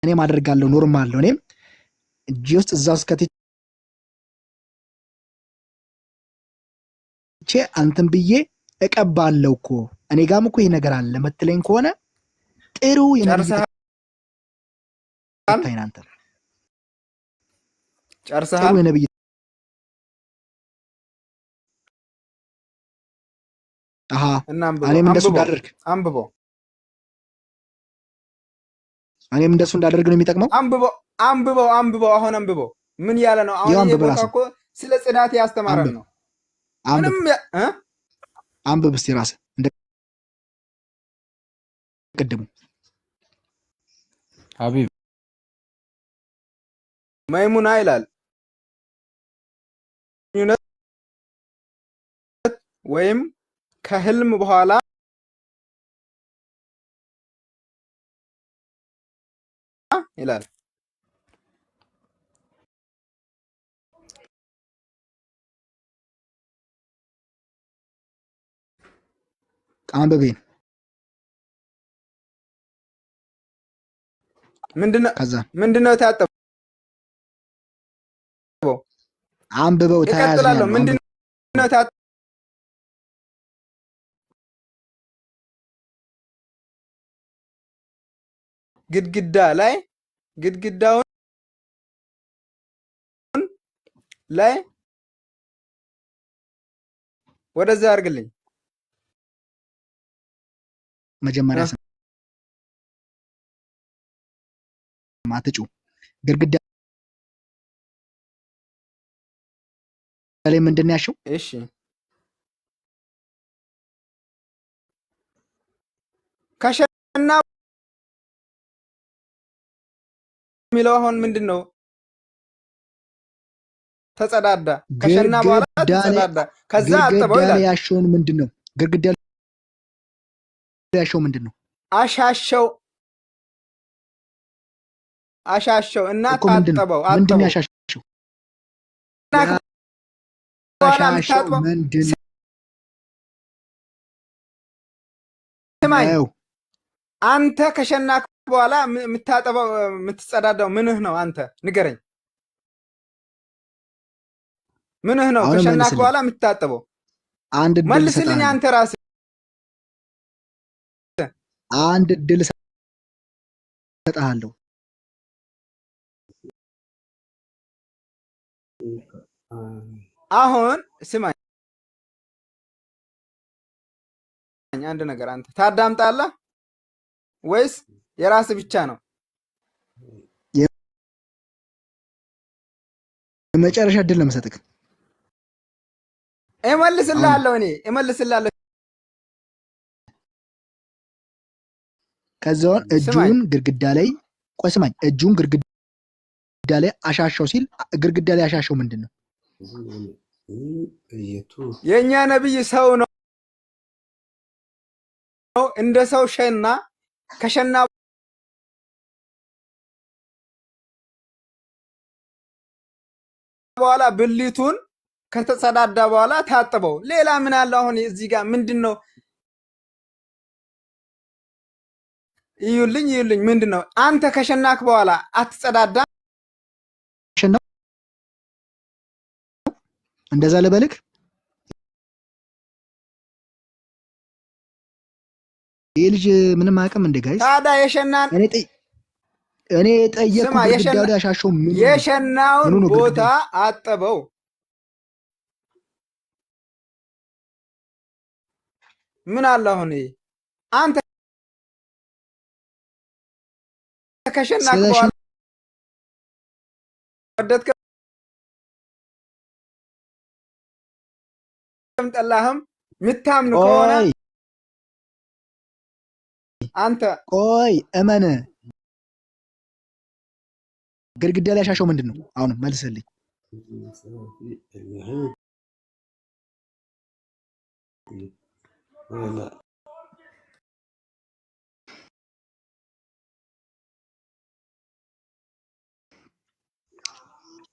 [SPEAKER 1] እኔም አደርጋለሁ ኖርማል ነው። እኔም እጅ ውስጥ እዛ ውስጥ ከትቼ አንተን ብዬ እቀባለሁ እኮ እኔ ጋም እኮ ይሄ ነገር አለ መትለኝ ከሆነ ጥሩ የነብይ ተግባር አንተ
[SPEAKER 8] ጨርሰሃል።
[SPEAKER 1] ጥሩ የነብይ እኔም እንደሱ እንዳደርግ እኔም እንደሱ እንዳደርግ ነው የሚጠቅመው።
[SPEAKER 8] አንብበው አሁን አንብበው። ምን ያለ ነው አሁን? ይሄ ቦታ እኮ ስለ ጽዳት ያስተማረን ነው። ምንም
[SPEAKER 1] አንብብ እስቲ ራስህ እንደ ቅድሙ
[SPEAKER 3] ሀቢብ
[SPEAKER 8] መይሙና ይላል ወይም ከህልም በኋላ ይላል።
[SPEAKER 1] አንብቤን
[SPEAKER 8] ምንድነው ታጠበው?
[SPEAKER 1] አንብበው
[SPEAKER 8] ተያያዝላለሁ። ምንድነው ታጠበው? ግድግዳውን ላይ ወደዛ አድርግልኝ።
[SPEAKER 1] መጀመሪያ ማትጩ ግድግዳ ላይ ምንድን ነው ያልሽው?
[SPEAKER 8] እሺ ከሸና የሚለው አሁን ምንድን ነው? ተጸዳዳ። ከሸና በኋላ ተጸዳዳ። ከዛ አጠበው ይላል።
[SPEAKER 1] ያሸውን ምንድን ነው? ግድግዳ ላይ ያሸው ምንድን ነው?
[SPEAKER 8] አሻሸው እና ታጠበው።
[SPEAKER 1] ምንድን ነው ያሻሸው?
[SPEAKER 8] ስማኝ፣ አንተ ከሸናክ በኋላ የምታጠበው የምትጸዳዳው ምንህ ነው? አንተ ንገረኝ፣ ምንህ ነው? ከሸናክ በኋላ የምትታጠበው መልስልኝ። አንተ ራስህ
[SPEAKER 1] አንድ እድል እሰጥሃለሁ።
[SPEAKER 8] አሁን ስማኝ አንድ ነገር፣ አንተ ታዳምጣለህ ወይስ የራስህ ብቻ ነው?
[SPEAKER 1] የመጨረሻ እድል ነው የምሰጥህ።
[SPEAKER 8] እመልስልሃለሁ፣ እኔ እመልስልሃለሁ።
[SPEAKER 1] ከዛውን እጁን ግድግዳ ላይ ቆይ ስማኝ፣ እጁን ግድግዳ ላይ አሻሻው ሲል ግድግዳ ላይ አሻሻው ምንድን ነው?
[SPEAKER 8] የእኛ ነብይ ሰው ነው። እንደ ሰው ሸና። ከሸና በኋላ ብልቱን ከተጸዳዳ በኋላ ታጥበው። ሌላ ምን አለ? አሁን እዚህ ጋር ምንድን ነው? ይዩልኝ ምንድን ነው? አንተ ከሸናክ በኋላ አትጸዳዳ?
[SPEAKER 1] እንደዛ ልበልክ? ይህ ልጅ ምንም አያውቅም እንደ ጋይስ።
[SPEAKER 8] ታዲያ የሸናን
[SPEAKER 1] እኔ ጠየቅኩ። ግድግዳው ላይ አሻሸው
[SPEAKER 8] የሸናውን ቦታ አጠበው። ምን አለ አሁን? አንተ ከሸናክ በኋላ ወደድክም ጠላህም ምታምን ከሆነ አንተ
[SPEAKER 1] ቆይ እመን። ግድግዳ ላይ አሻሸው ምንድን ነው? አሁንም መልስልኝ።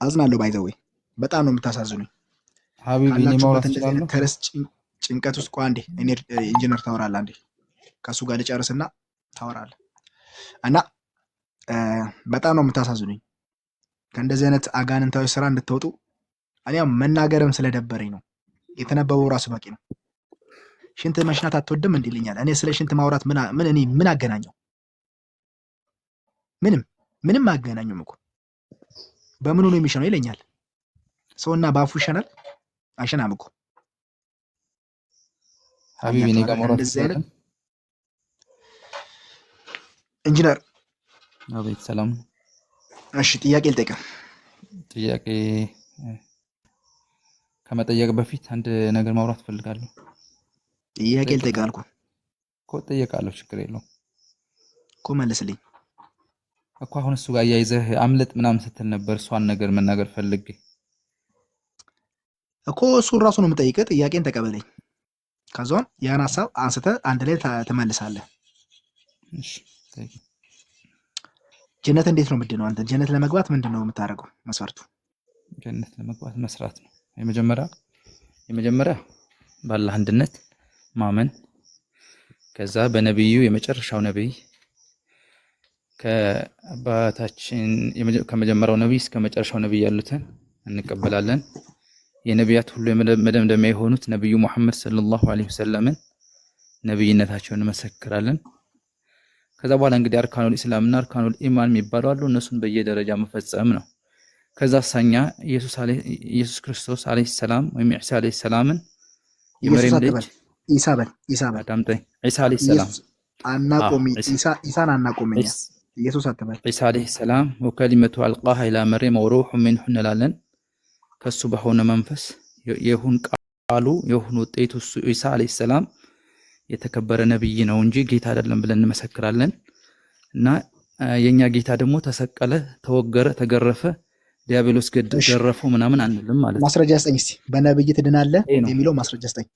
[SPEAKER 1] አዝናለሁ። ባይዘዌ በጣም ነው የምታሳዝኑኝ።
[SPEAKER 11] ሀቢብ እኔ
[SPEAKER 1] ካላችሁበት
[SPEAKER 11] ማውራት
[SPEAKER 1] እንደዚህ አይነት
[SPEAKER 11] እችላለሁ?
[SPEAKER 1] ተረስ ጭንቀት ውስጥ አንዴ እኔ ኢንጂነር ታወራለህ፣ አንዴ ከእሱ ጋር ልጨርስና ታወራለህ። እና በጣም ነው የምታሳዝኑኝ። ከእንደዚህ አይነት አጋንንታዊ ስራ እንድትወጡ እኔ መናገርም ስለደበረኝ ነው። የተነበበው ራሱ በቂ ነው። ሽንት መሽናት አትወድም እንዲህ ይለኛል። እኔ ስለ ሽንት ማውራት ምን አገናኘው? ምንም አገናኙም እኮ። በምኑ ነው የሚሸነው ይለኛል። ሰውና በአፉ ይሸናል? አይሸናም እኮ።
[SPEAKER 11] ሀቢብ እኔ ጋር ማውራት
[SPEAKER 1] እንደዚህ አይነት
[SPEAKER 11] እችላለሁ?
[SPEAKER 1] ኢንጂነር
[SPEAKER 11] አቤት ሰላም።
[SPEAKER 1] እሺ ጥያቄ ልጠይቅህ።
[SPEAKER 11] ጥያቄ ከመጠየቅ በፊት አንድ ነገር ማውራት ፈልጋለሁ።
[SPEAKER 1] ጥያቄ ልጠይቅህ አልኩህ
[SPEAKER 11] እኮ። እጠየቃለሁ፣ ችግር የለውም
[SPEAKER 1] እኮ መልስልኝ
[SPEAKER 11] እኮ። አሁን እሱ ጋር አያይዘህ አምልጥ ምናምን ስትል ነበር። እሷን ነገር መናገር ፈልጌ
[SPEAKER 1] እኮ። እሱን ራሱ ነው የምጠይቅህ። ጥያቄን ተቀበለኝ። ከዛም ያን ሀሳብ አንስተህ አንድ ላይ ትመልሳለህ።
[SPEAKER 11] እሺ ጠይቅ።
[SPEAKER 1] ጀነት እንዴት ነው ምንድን ነው? አንተ ጀነት ለመግባት ምንድን ነው የምታደርገው? መስፈርቱ
[SPEAKER 11] ጀነት ለመግባት መስራት ነው። የመጀመሪያ ባላህ አንድነት ማመን፣ ከዛ በነብዩ የመጨረሻው ነብይ ከመጀመሪያው ነብይ እስከ መጨረሻው ነብይ ያሉትን እንቀበላለን። የነቢያት ሁሉ መደምደሚያ የሆኑት ነብዩ መሐመድ ሰለላሁ ዐለይሂ ወሰለምን ነብይነታቸውን እንመሰክራለን። ከዛ በኋላ እንግዲህ አርካኑል ኢስላምና አርካኑል ኢማን የሚባሉ አሉ። እነሱን በየደረጃ መፈጸም ነው። ከዛ ሳኛ ኢየሱስ ክርስቶስ ዐለይሂ ሰላም ወይም ኢሳ ዐለይሂ ሰላምን የመርየም ልጅ
[SPEAKER 1] ኢሳ በል
[SPEAKER 11] አዳምጠኝ። ኢሳ ዐለይሂ ሰላም
[SPEAKER 1] አናቆሚ፣ ኢሳን አናቆሚ። ኢየሱስ አትበል።
[SPEAKER 11] ኢሳ ዐለይሂ ሰላም ወከሊመቱ አልቃሃ ኢላ መርየም ወሩሑ ሚንሁ እንላለን። ከሱ በሆነ መንፈስ የሁን ቃሉ የሁን ውጤቱ እሱ ኢሳ ዐለይሂ ሰላም የተከበረ ነብይ ነው እንጂ ጌታ አይደለም ብለን እንመሰክራለን። እና የኛ ጌታ ደግሞ ተሰቀለ፣ ተወገረ፣ ተገረፈ፣ ዲያብሎስ ገረፈው ምናምን አንልም ማለት ነው።
[SPEAKER 1] ማስረጃ ስጠኝ እስቲ። በነብይ ትድናለህ የሚለው ማስረጃ ስጠኝ።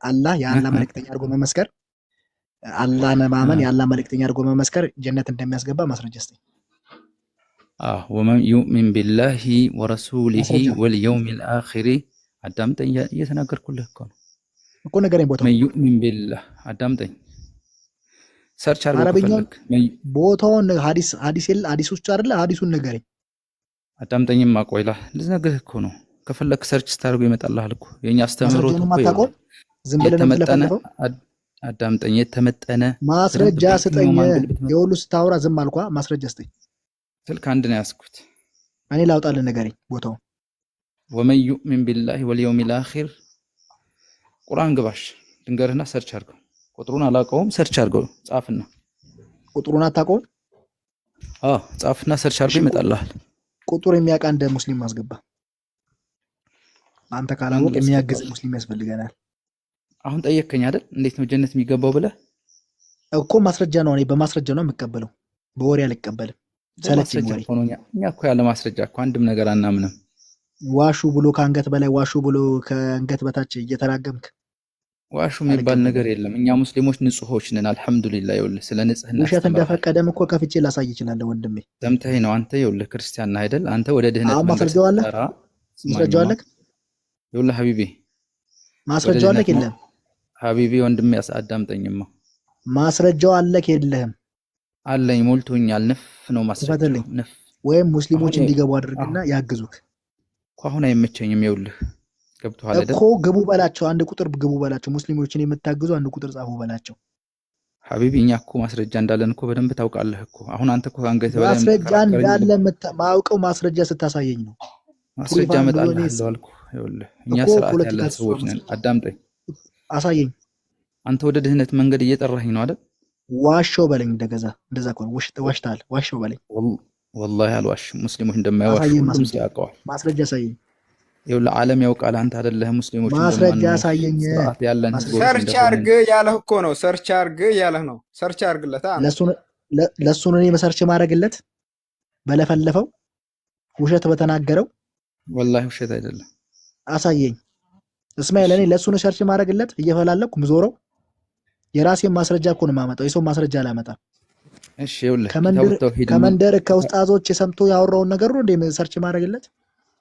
[SPEAKER 1] አላህ የአላህ መልእክተኛ አድርጎ መመስከር፣ አላህን ማመን የአላህ መልእክተኛ አድርጎ መመስከር ጀነት እንደሚያስገባ ማስረጃ ስጠኝ።
[SPEAKER 11] ወመን ዩእሚን ቢላሂ ወረሱሊሂ ወልየውሚል አኺሪ። አዳምጠኝ፣ እየተናገርኩልህ እኮ ነው እኮ ነገረኝ። ቦታው
[SPEAKER 1] መን
[SPEAKER 11] ዩእሚን ቢላህ አዳምጠኝ። ሰርች አድርገው ከፈለክ
[SPEAKER 1] ቦታውን ሐዲሶች አይደለ? ሐዲሱን ነገረኝ።
[SPEAKER 11] አዳምጠኝማ ቆይላ ልነግርህ እኮ ነው። ከፈለክ ሰርች ስታደርገው ይመጣልሃል እኮ። የኛ አስተምህሮት እኮ የተመጠነ አዳምጠኝ፣ የተመጠነ
[SPEAKER 1] ማስረጃ ስጠኝ። የሁሉ ስታወራ ዝም አልኳ። ማስረጃ ስጠኝ።
[SPEAKER 11] ስልክ አንድ ነው ያዝኩት።
[SPEAKER 1] እኔ ላውጣልህ ነገረኝ ቦታውን።
[SPEAKER 11] ወመን ዩእሚን ቢላሂ ወልየውሚል አኺር ቁርአን ግባሽ ድንገርህና ሰርች አድርገው። ቁጥሩን አላውቀውም፣ ሰርች አድርገው ጻፍና።
[SPEAKER 1] ቁጥሩን አታውቀውም?
[SPEAKER 11] ጻፍና ሰርች አድርገው ይመጣልሃል።
[SPEAKER 1] ቁጥር የሚያውቅ እንደ ሙስሊም ማስገባ። አንተ ካላወቅ የሚያግዝ ሙስሊም ያስፈልገናል።
[SPEAKER 11] አሁን ጠየቅከኝ አይደል? እንዴት ነው ጀነት የሚገባው ብለህ
[SPEAKER 1] እኮ። ማስረጃ ነው። እኔ በማስረጃ ነው የምቀበለው፣ በወሬ አልቀበልም። ሰለችኝ ወሬ።
[SPEAKER 11] እኛ እኮ ያለ ማስረጃ እኮ አንድም ነገር አናምንም።
[SPEAKER 1] ዋሹ ብሎ ከአንገት በላይ ዋሹ ብሎ ከአንገት በታች እየተራገምክ
[SPEAKER 11] ዋሹ የሚባል ነገር የለም። እኛ ሙስሊሞች ንጹሆች ነን አልሐምዱሊላህ። ይኸውልህ ስለ ንጽህና
[SPEAKER 1] ውሸት እንደፈቀደም እኮ ከፍቼ ላሳይ ይችላል ወንድሜ።
[SPEAKER 11] ሰምተኸኝ ነው አንተ። ይኸውልህ ክርስቲያን ነህ አይደል? አንተ ወደ ድህነት
[SPEAKER 1] ማስረጃው አለ? ማስረጃው አለ?
[SPEAKER 11] ይኸውልህ ሀቢቢ
[SPEAKER 1] ማስረጃው አለ? የለም
[SPEAKER 11] ሀቢቢ ወንድሜ አዳምጠኝማ።
[SPEAKER 1] ማስረጃው አለ? የለህም?
[SPEAKER 11] አለኝ፣ ሞልቶኛል። ነፍ ነው ማስረጃው። ነፍ
[SPEAKER 1] ወይም ሙስሊሞች እንዲገቡ አድርግና ያግዙክ።
[SPEAKER 11] አሁን አይመቸኝም። ይኸውልህ ገብቶሃል አይደል?
[SPEAKER 1] እኮ ግቡ በላቸው፣ አንድ ቁጥር ግቡ በላቸው። ሙስሊሞችን የምታግዙ አንድ ቁጥር ጻፉ በላቸው።
[SPEAKER 11] ሀቢቢ እኛ እኮ ማስረጃ እንዳለን እኮ በደንብ ታውቃለህ እኮ። አሁን አንተ እኮ አንገት በላይ
[SPEAKER 1] ማስረጃ እንዳለ ማውቀው ማስረጃ ስታሳየኝ ነው።
[SPEAKER 11] ማስረጃ እመጣልሃለሁ አልኩህ። ይኸውልህ እኛ ስርዓት ያለን ሰዎች ነን። አዳምጠኝ፣
[SPEAKER 1] አሳየኝ።
[SPEAKER 11] አንተ ወደ ድህነት መንገድ እየጠራኸኝ ነው አይደል?
[SPEAKER 1] ዋሻው በለኝ። እንደዛ ከሆነ ዋሽተሃል። ዋሻው በለኝ።
[SPEAKER 11] ወላሂ አልዋሽም። ሙስሊሞች እንደማይዋሹ ሁሉም ሰው ያውቀዋል።
[SPEAKER 1] ማስረጃ አሳየኝ።
[SPEAKER 11] ይኸውልህ ዓለም ያውቃል። አንተ አይደለህም ሙስሊሞች
[SPEAKER 1] ማስረጃ አሳየኝ።
[SPEAKER 11] ስርዓት ያለን
[SPEAKER 8] ሰርች አርግ ያለህ እኮ ነው። ሰርች አርግ ያለህ ነው። ሰርች አርግለት።
[SPEAKER 1] ለሱ ነው እኔ መሰርች ማድረግለት በለፈለፈው ውሸት በተናገረው።
[SPEAKER 11] ወላሂ ውሸት አይደለም።
[SPEAKER 1] አሳየኝ እስማኤል። እኔ ለሱ ነው ሰርች ማድረግለት እየፈላለኩ ምዞረው። የራሴን ማስረጃ እኮ ነው የማመጣው። የሰው ማስረጃ አላመጣም።
[SPEAKER 11] እሺ ይኸውልህ
[SPEAKER 1] ከመንደር ከውስጣዞች የሰምቶ ያወራውን ነገር ነው እንደ ሰርች ማድረግለት።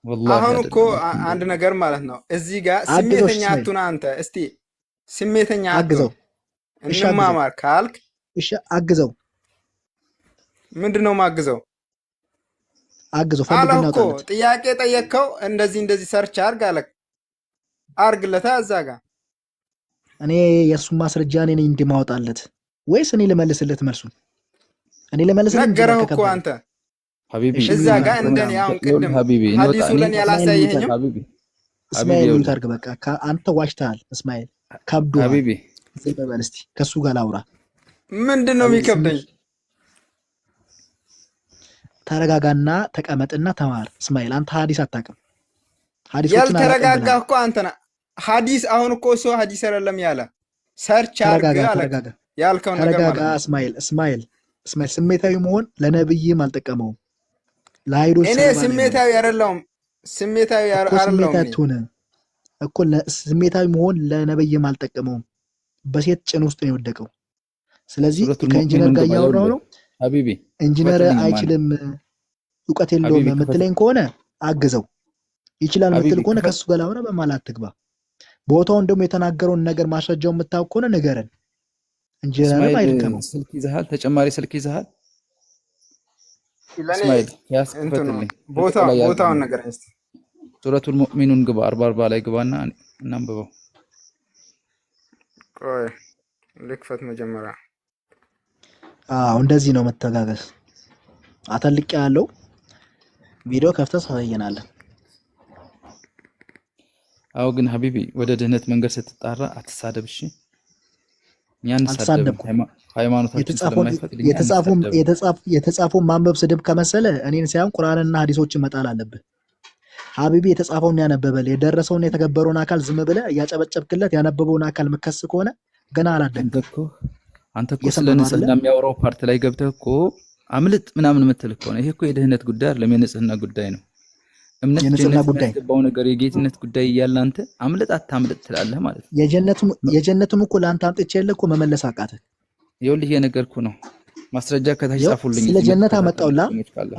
[SPEAKER 11] ወላሂ
[SPEAKER 8] አሁን እኮ
[SPEAKER 11] አይደለም።
[SPEAKER 8] አንድ ነገር ማለት ነው እዚህ ጋር
[SPEAKER 1] አግዘው
[SPEAKER 8] ስሜተኛ
[SPEAKER 1] እስማኤል
[SPEAKER 8] አትሁን አንተ። እስቲ ስሜተኛ
[SPEAKER 1] አግዘው።
[SPEAKER 8] አትሁን
[SPEAKER 1] እሺ አግዘው።
[SPEAKER 8] እንማማር ካልክ
[SPEAKER 1] እሺ አግዘው
[SPEAKER 8] ምንድነው ማግዘው?
[SPEAKER 1] አግዘው
[SPEAKER 8] አለ
[SPEAKER 1] ፈልግና
[SPEAKER 8] እኮ
[SPEAKER 1] አውጣለት።
[SPEAKER 8] ጥያቄ ጠየቅከው፣ እንደዚህ ሰርች አርግ አለ። አርግለታ እዛ ጋር
[SPEAKER 1] እኔ የእሱን ማስረጃ እኔ ነኝ እንደማወጣለት ወይስ እኔ ልመልስለት መልሱን? እኔ ልመልስለት
[SPEAKER 8] ነገረህ እኮ አንተ
[SPEAKER 11] ሀቢቢ
[SPEAKER 8] እዛ ጋር እንደኔ አሁን ቅድም
[SPEAKER 11] ሀቢቢ
[SPEAKER 8] ሐዲሱ ለኔ ያላሳየኸኝም።
[SPEAKER 11] ሀቢቢ
[SPEAKER 1] እስማኤል ሚውት አድርግ በቃ። አንተ ዋሽተሃል እስማኤል፣ ከብዶሃል።
[SPEAKER 11] ሀቢቢ
[SPEAKER 1] ዝም በል እስቲ ከሱ ጋር ላውራ።
[SPEAKER 8] ምንድነው የሚከብደኝ?
[SPEAKER 1] ተረጋጋና ተቀመጥና ተማር እስማኤል። አንተ ሐዲስ አታውቅም። ሐዲሶችን
[SPEAKER 8] ያልተረጋጋ እኮ አንተ ነህ። ሐዲስ አሁን እኮ እሱ ሐዲስ አይደለም ያለ ሰርች አርግ አለ ያልከው ነገር ማለት
[SPEAKER 1] ተረጋጋ እስማኤል። ስሜታዊ መሆን ለነብይም አልጠቀመውም ለአይዶች።
[SPEAKER 8] እኔ ስሜታዊ አይደለሁም። ስሜታዊ አይደለሁም
[SPEAKER 1] እኮ ስሜታዊ መሆን ለነብይም አልጠቀመውም። በሴት ጭን ውስጥ ነው የወደቀው። ስለዚህ ከኢንጂነር ጋር እያወራሁ ነው።
[SPEAKER 11] ሀቢቢ
[SPEAKER 1] ኢንጂነር አይችልም እውቀት የለውም የምትለኝ ከሆነ አግዘው። ይችላል የምትል ከሆነ ከሱ ጋር ላውራ። በማላት ትግባ። ቦታውን ደግሞ የተናገረውን ነገር ማስረጃው የምታውቅ ከሆነ ንገረን። ኢንጂነርም አይደከመው።
[SPEAKER 11] ስልክ ይዘሃል? ተጨማሪ ስልክ ይዘሃል? እስማኤል ያስከፈትልኝ
[SPEAKER 8] ቦታውን ነገር እስቲ
[SPEAKER 11] ሱረቱል ሙእሚኑን ግባ 40 ላይ ግባና እናንብበው።
[SPEAKER 8] ቆይ ልክፈት መጀመሪያ።
[SPEAKER 1] እንደዚህ ነው መተጋገዝ። አተልቅ ያለው ቪዲዮ ከፍተህ ታሳየናለህ።
[SPEAKER 11] አዎ ግን ሀቢቢ ወደ ድህነት መንገድ ስትጣራ አትሳደብ። እሺ ያን ሳደብ ሃይማኖታችን ስለማይፈቅድ
[SPEAKER 1] የተጻፈው ማንበብ ስድብ ከመሰለ እኔን ሳይሆን ቁርአንና ሐዲሶችን መጣል አለብህ። ሀቢቢ የተጻፈውን ያነበበል የደረሰውን የተገበረውን አካል ዝም ብለህ እያጨበጨብክለት ያነበበውን አካል መከስ ከሆነ ገና አላደግም።
[SPEAKER 11] አንተ እኮ ስለ ንጽህና የሚያወራው ፓርት ላይ ገብተህ እኮ አምልጥ ምናምን የምትል ከሆነ ይሄ እኮ የድህነት ጉዳይ አይደለም፣ የንጽህና ጉዳይ ነው። እምነት ጀነት የሚያስገባው ነገር የጌትነት ጉዳይ እያለ አንተ አምልጥ አታምልጥ ትላለህ ማለት ነው።
[SPEAKER 1] የጀነቱም እኮ ለአንተ አምጥቼ የለ እኮ መመለስ አቃተህ።
[SPEAKER 11] ይኸውልህ የነገርኩህ ነው። ማስረጃ ከታች ጻፉልኝ።
[SPEAKER 1] ስለ ጀነት አመጣውላ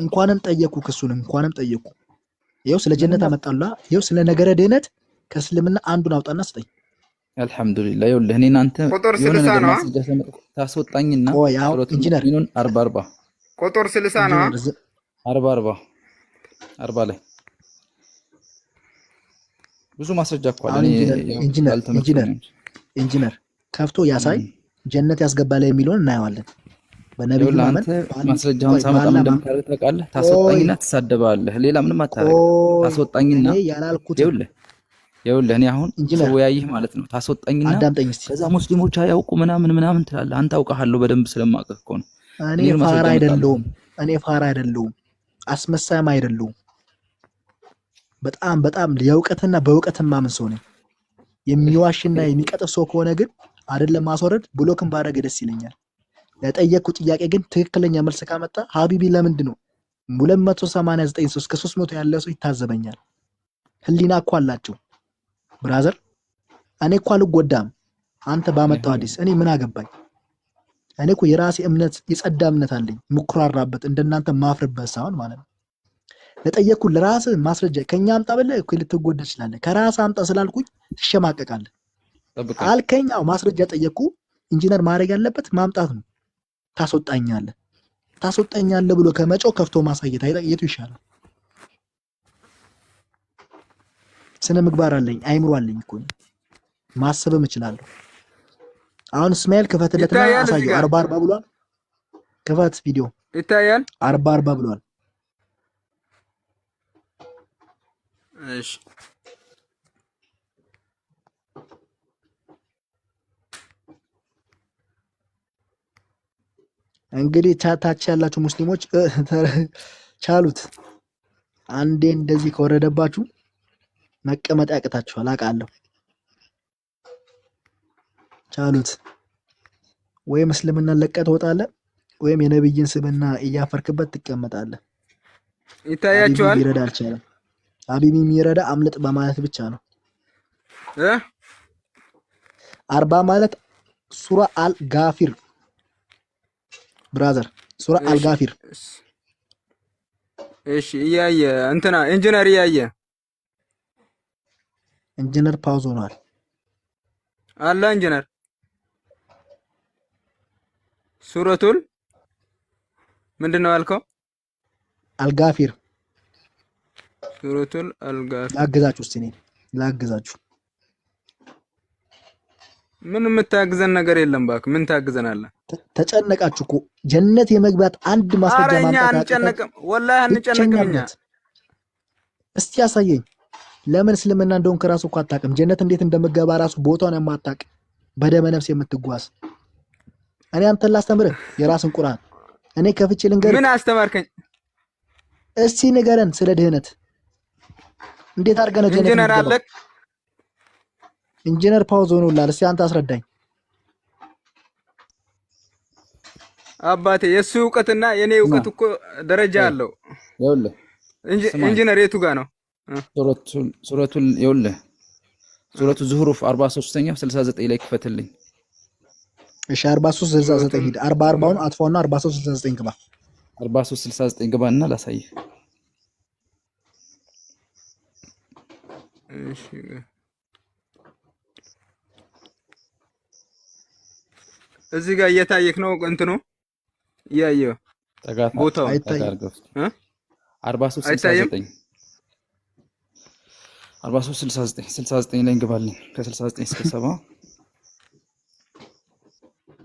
[SPEAKER 1] እንኳንም ጠየቁ፣ ክሱን እንኳንም ጠየቁ። ይኸው ስለ ጀነት አመጣውላ። ይኸው ስለ ነገረ ድህነት ከእስልምና አንዱን አውጣና ስጠኝ።
[SPEAKER 11] አልሐምዱሊላህ። ይኸውልህ እኔ እናንተ የሆነ ነገር ማስረጃ ስለመጣ ታስወጣኝና
[SPEAKER 1] ኢንጂነር
[SPEAKER 11] 40
[SPEAKER 8] ቁጥር 60 ነው
[SPEAKER 11] 40 ላይ ብዙ ማስረጃ እኮ አለ።
[SPEAKER 1] ኢንጂነር ከፍቶ ያሳይ ጀነት ያስገባል የሚለውን እናየዋለን። በነብዩ ማመን
[SPEAKER 11] ማስረጃውን ሳመጣም እንደምታረግ ታውቃለህ። ታስወጣኝና ትሳደባለህ። ሌላ ምንም አታረግ። ታስወጣኝና ይኸውልህ እኔ አሁን ሰውያይህ ማለት ነው። ታስወጣኝና ከዛ ሙስሊሞች አያውቁ ምናምን ትላለህ። አንተ አውቃለሁ በደንብ ስለማውቅህ እኮ ነው።
[SPEAKER 1] እኔ ፋራ አይደለሁም፣ አስመሳይም አይደለሁም። በጣም የእውቀትና በእውቀት ማምን ሰው ነኝ። የሚዋሽና የሚቀጥፍ ሰው ከሆነ ግን አይደለም ማስወረድ ብሎክን ባደረገ ደስ ይለኛል። ለጠየቅኩ ጥያቄ ግን ትክክለኛ መልስ ካመጣ ሀቢቢ ለምንድን ነው 289 ሰው እስከ 300 ያለ ሰው ይታዘበኛል? ህሊና እኮ አላቸው ብራዘር። እኔ እኮ አልጎዳም አንተ ባመጣው ሐዲስ እኔ ምን አገባኝ? እኔ እኮ የራሴ እምነት የጸዳ እምነት አለኝ ምኩራራበት እንደናንተ ማፍርበት ሳይሆን ማለት ነው። ለጠየቅኩ ለራስ ማስረጃ ከኛ አምጣ ብለህ እኮ ልትጎዳ ትችላለህ። ከራስ አምጣ ስላልኩኝ ትሸማቀቃለህ። አልከኝ አዎ ማስረጃ ጠየቅኩ። ኢንጂነር ማድረግ ያለበት ማምጣት ነው። ታስወጣኛለህ ብሎ ከመጮህ ከፍቶ ማሳየት የቱ ይሻላል? ስነ ምግባር አለኝ አይምሮ አለኝ እኮ ማሰብም እችላለሁ። አሁን እስማኤል ክፈትለትና አሳየው። 40 ብሏል። ክፈት ቪዲዮ
[SPEAKER 8] ይታያል።
[SPEAKER 1] 40 ብሏል።
[SPEAKER 8] እሺ
[SPEAKER 1] እንግዲህ ታች ያላችሁ ሙስሊሞች ቻሉት። አንዴ እንደዚህ ከወረደባችሁ መቀመጥ ያቅታችኋል አውቃለሁ። ቻሉት። ወይም እስልምናን ለቀህ ትወጣለህ ወይም የነብይን ስብዕና እያፈርክበት ትቀመጣለህ።
[SPEAKER 8] ይታያችኋል።
[SPEAKER 1] ይረዳ አልቻለም። ሀቢቢ የሚረዳ አምልጥ በማለት ብቻ ነው። 40 ማለት ሱራ አልጋፊር ብራዘር፣ ሱራ አልጋፊር
[SPEAKER 8] እሺ እያየ እንትና ኢንጂነር እያየ
[SPEAKER 1] ኢንጂነር ፓውዝ ሆኗል
[SPEAKER 8] አለ ኢንጂነር ሱረቱል ምንድነው ያልከው?
[SPEAKER 1] አልጋፊር
[SPEAKER 8] ሱረቱል አልጋፊር
[SPEAKER 1] ላግዛችሁ እስቲ እኔ ላግዛችሁ።
[SPEAKER 8] ምን የምታግዘን ነገር የለም ባክ። ምን ታግዘናለህ?
[SPEAKER 1] ተጨነቃችሁ እኮ ጀነት የመግባት አንድ ማስረጃ
[SPEAKER 8] እኛ
[SPEAKER 1] ማምጣት
[SPEAKER 8] አንጨነቅም፣ ወላሂ አንጨነቅም እኛ።
[SPEAKER 1] እስቲ ያሳየኝ። ለምን እስልምና እንደሆን ከራሱ እኮ አታውቅም። ጀነት እንዴት እንደምገባ ራሱ ቦታውን የማታውቅ በደመ ነፍስ የምትጓዝ እኔ አንተን ላስተምርህ የራስን ቁርአን እኔ ከፍቼ ልንገርህ።
[SPEAKER 8] ምን አስተማርከኝ?
[SPEAKER 1] እስቲ ንገረን ስለ ድህነት እንዴት አድርገህ ነው ጀነት
[SPEAKER 8] ኢንጂነር አለክ?
[SPEAKER 1] ኢንጂነር ፓውዝ ሆኖላል። እስቲ አንተ አስረዳኝ
[SPEAKER 8] አባቴ። የሱ እውቀትና የኔ እውቀት እኮ ደረጃ አለው።
[SPEAKER 11] ይኸውልህ
[SPEAKER 8] ኢንጂነር የቱ ጋር ነው?
[SPEAKER 11] ሱረቱል ይኸውልህ ሱረቱ ዙሁሩፍ 43ኛው 69 ላይ ክፈትልኝ።
[SPEAKER 1] እሺ 43 69 ሂድ 40 አጥፋውና 43 69 ግባ።
[SPEAKER 11] 43 69 ግባና ላሳይህ።
[SPEAKER 8] እሺ እዚህ ጋር እየታየክ ነው እንትኑ እያየሁ ቦታው
[SPEAKER 1] አይታይም።
[SPEAKER 11] 43 69 43 69 ላይ እንገባለን። ከ69 እስከ 70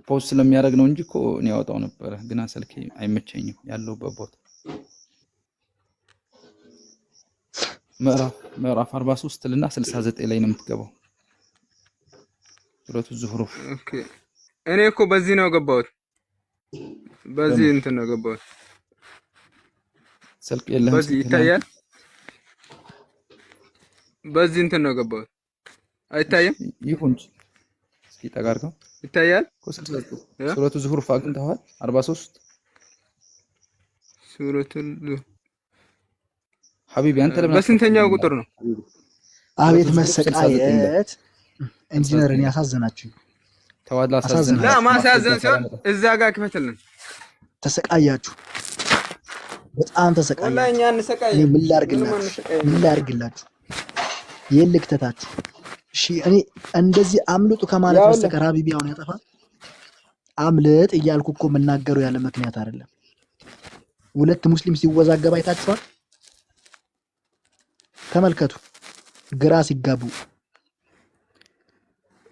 [SPEAKER 11] ፖስት ስለሚያደርግ ነው እንጂ እኮ እኔ ያወጣው ነበረ፣ ግን ስልኬ አይመቸኝም ያለውበት ቦታ። ምዕራፍ 43 ልና 69 ላይ ነው የምትገባው ሱረቱ ዙሁሩፍ።
[SPEAKER 8] ኦኬ እኔ እኮ በዚህ ነው ገባሁት፣ በዚህ እንትን ነው ገባሁት።
[SPEAKER 11] ስልክ የለህም?
[SPEAKER 8] በዚህ ይታያል። በዚህ እንትን ነው ገባሁት። አይታየም?
[SPEAKER 11] ይሁን እስኪ ጠጋርገው
[SPEAKER 8] ይታያል።
[SPEAKER 11] ሱረቱ ዙሁሩፍ አግኝተዋል? 43
[SPEAKER 8] ሱረቱል
[SPEAKER 11] ሐቢቢ አንተ ለምን
[SPEAKER 8] በስንተኛው ቁጥር ነው?
[SPEAKER 1] አቤት መሰቃየት! ኢንጂነርን ያሳዘናችሁ
[SPEAKER 11] ተዋላ አሳዘን።
[SPEAKER 8] ላ ማሳዘን ሲሆን እዛ ጋር ክፈትልን።
[SPEAKER 1] ተሰቃያችሁ፣ በጣም ተሰቃያችሁ።
[SPEAKER 8] ወላሂ እኛ እንሰቃይ።
[SPEAKER 1] ምን ላድርግላችሁ? ይሄን ልክተታችሁ። እሺ እኔ እንደዚህ አምልጡ ከማለት በስተቀር ሀቢቢ አሁን ያጠፋል። አምልጥ እያልኩ እኮ የምናገረው ያለ ምክንያት አይደለም። ሁለት ሙስሊም ሲወዛገብ አይታችኋል? ተመልከቱ፣ ግራ ሲጋቡ።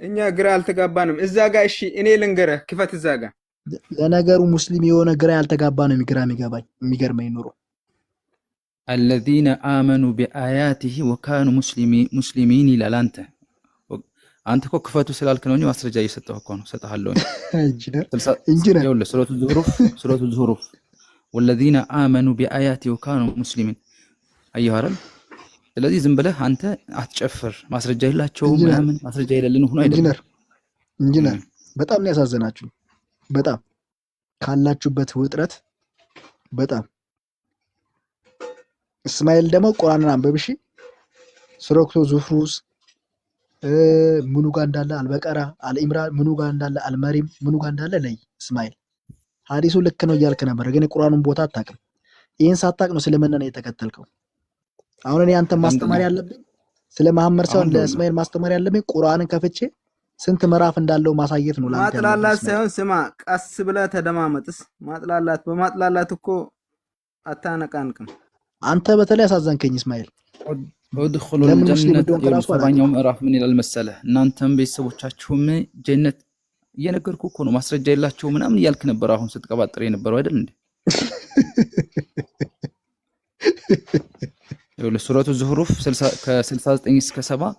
[SPEAKER 8] እኛ ግራ አልተጋባንም። እዛ ጋር እሺ እኔ ልንገርህ፣ ክፈት እዛ ጋር።
[SPEAKER 1] ለነገሩ ሙስሊም የሆነ ግራ ያልተጋባ ነው የሚገርመኝ ኑሮ።
[SPEAKER 11] الذين آمنوا بآياته وكانوا مسلمين ይላል። አንተ እኮ ክፈቱ ስላልክ ነው እንጂ ማስረጃ እየሰጠሁ እኮ ነው። ሰጣለሁ
[SPEAKER 1] ኢንጂነር
[SPEAKER 11] ይኸውልህ ሱረቱ ዙሁሩፍ والذين آمنوا بآياته وكانوا مسلمين አየሁ አይደል? ስለዚህ ዝም ብለህ አንተ አትጨፍር። ማስረጃ የላቸውም ምናምን ማስረጃ የሌለን ሆኖ አይደለም።
[SPEAKER 1] ኢንጂነር በጣም ነው ያሳዘናችሁ። በጣም ካላችሁበት ውጥረት በጣም እስማኤል ደግሞ ቁርአንን አንብብ እሺ። ሱረቱ ዙሁሩፍ ምኑ ጋር እንዳለ አልበቀራ አልኢምራን ምኑ ጋር እንዳለ አልመሪም ምኑ ጋር እንዳለ ለይ። እስማኤል ሐዲሱ ልክ ነው እያልክ ነበር፣ ግን የቁርአኑን ቦታ አታውቅም። ይሄን ሳታውቅ ነው ስለምን ነው የተከተልከው? አሁን እኔ አንተ ማስተማር ያለብኝ ስለ መሐመድ ሳይሆን ለእስማኤል ማስተማር ያለብኝ ቁርአንን ከፍቼ ስንት ምዕራፍ እንዳለው ማሳየት ነው። ላንተ
[SPEAKER 8] ማጥላላት ሳይሆን ስማ፣ ቀስ ብለህ ተደማመጥስ። ማጥላላት በማጥላላት እኮ አታነቃንቅም።
[SPEAKER 1] አንተ በተለይ አሳዘንከኝ እስማኤል።
[SPEAKER 11] ወድኹሉ ጀነት የሰባኛው ምዕራፍ ምን ይላል መሰለህ? እናንተም ቤተሰቦቻችሁም ጀነት እየነገርኩህ እኮ ነው። ማስረጃ የላቸው ምናምን እያልክ ነበር አሁን ስትቀባጥር የነበረው አይደል እንዴ? ይኸውልህ ሱረቱ ዙሁሩፍ ከ69 እስከ 70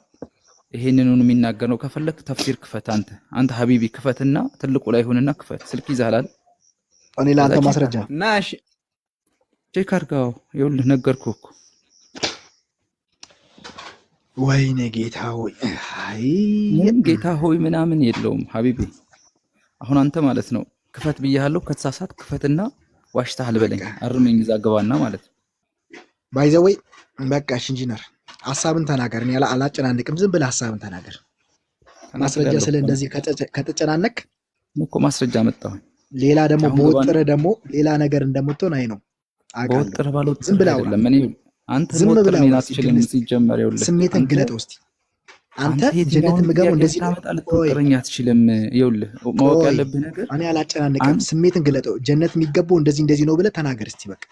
[SPEAKER 11] ይሄንን ነው የሚናገር ነው። ከፈለክ ተፍሲር ክፈት። አንተ ሀቢቢ ክፈትና ትልቁ ላይ ሆነና ክፈት። ስልክ ይዛላል።
[SPEAKER 1] እኔ ለአንተ ማስረጃ
[SPEAKER 8] ናሽ
[SPEAKER 11] ቼክ አድርገው። ይኸውልህ ነገርኩህ እኮ።
[SPEAKER 1] ወይኔ ጌታ ሆይ፣ አይ
[SPEAKER 11] ምንም ጌታ ሆይ ምናምን የለውም ሀቢቢ። አሁን አንተ ማለት ነው ክፈት ብያለሁ። ከተሳሳት ክፈትና ዋሽተሃል በለኝ፣ አርመኝ እዛ ገባና ማለት ነው።
[SPEAKER 1] ባይዘወይ በቃ እሺ ኢንጂነር ሐሳብን ተናገር። እኔ አላጨናንቅም። ዝም ብለህ ሐሳብን ተናገር። ማስረጃ ስለ እንደዚህ ከተጨናነቅ
[SPEAKER 11] እኮ ማስረጃ መጣሁ።
[SPEAKER 1] ሌላ ደግሞ በወጥረ ደግሞ ሌላ ነገር እንደምትሆን አይ ነው
[SPEAKER 11] በወጥር ባልወጥር
[SPEAKER 1] ዝም ብለህ አውራ።
[SPEAKER 11] አይደለም። እኔ አንተ
[SPEAKER 1] ዝም
[SPEAKER 11] መወጥር
[SPEAKER 1] ብለህ
[SPEAKER 11] እኔን
[SPEAKER 1] አውራ።
[SPEAKER 11] አትችልም። ሲጀመር ይኸውልህ
[SPEAKER 1] ስሜትን
[SPEAKER 11] አንተ
[SPEAKER 1] ግለጠው እስቲ። አንተ ጀነት
[SPEAKER 11] የትኛውን
[SPEAKER 1] የምገባው
[SPEAKER 11] ጥያቄ
[SPEAKER 1] እንደዚህ ነው።
[SPEAKER 11] ብታመጣ ልትወጥረኝ አትችልም። ይኸውልህ ማወቅ
[SPEAKER 1] ቆይ
[SPEAKER 11] ያለብህ ነገር
[SPEAKER 1] እኔ አላጨናንቅም። ስሜትን ግለጠው። ጀነት የሚገባው እንደዚህ ነው ብለህ ተናገር እስቲ በቃ።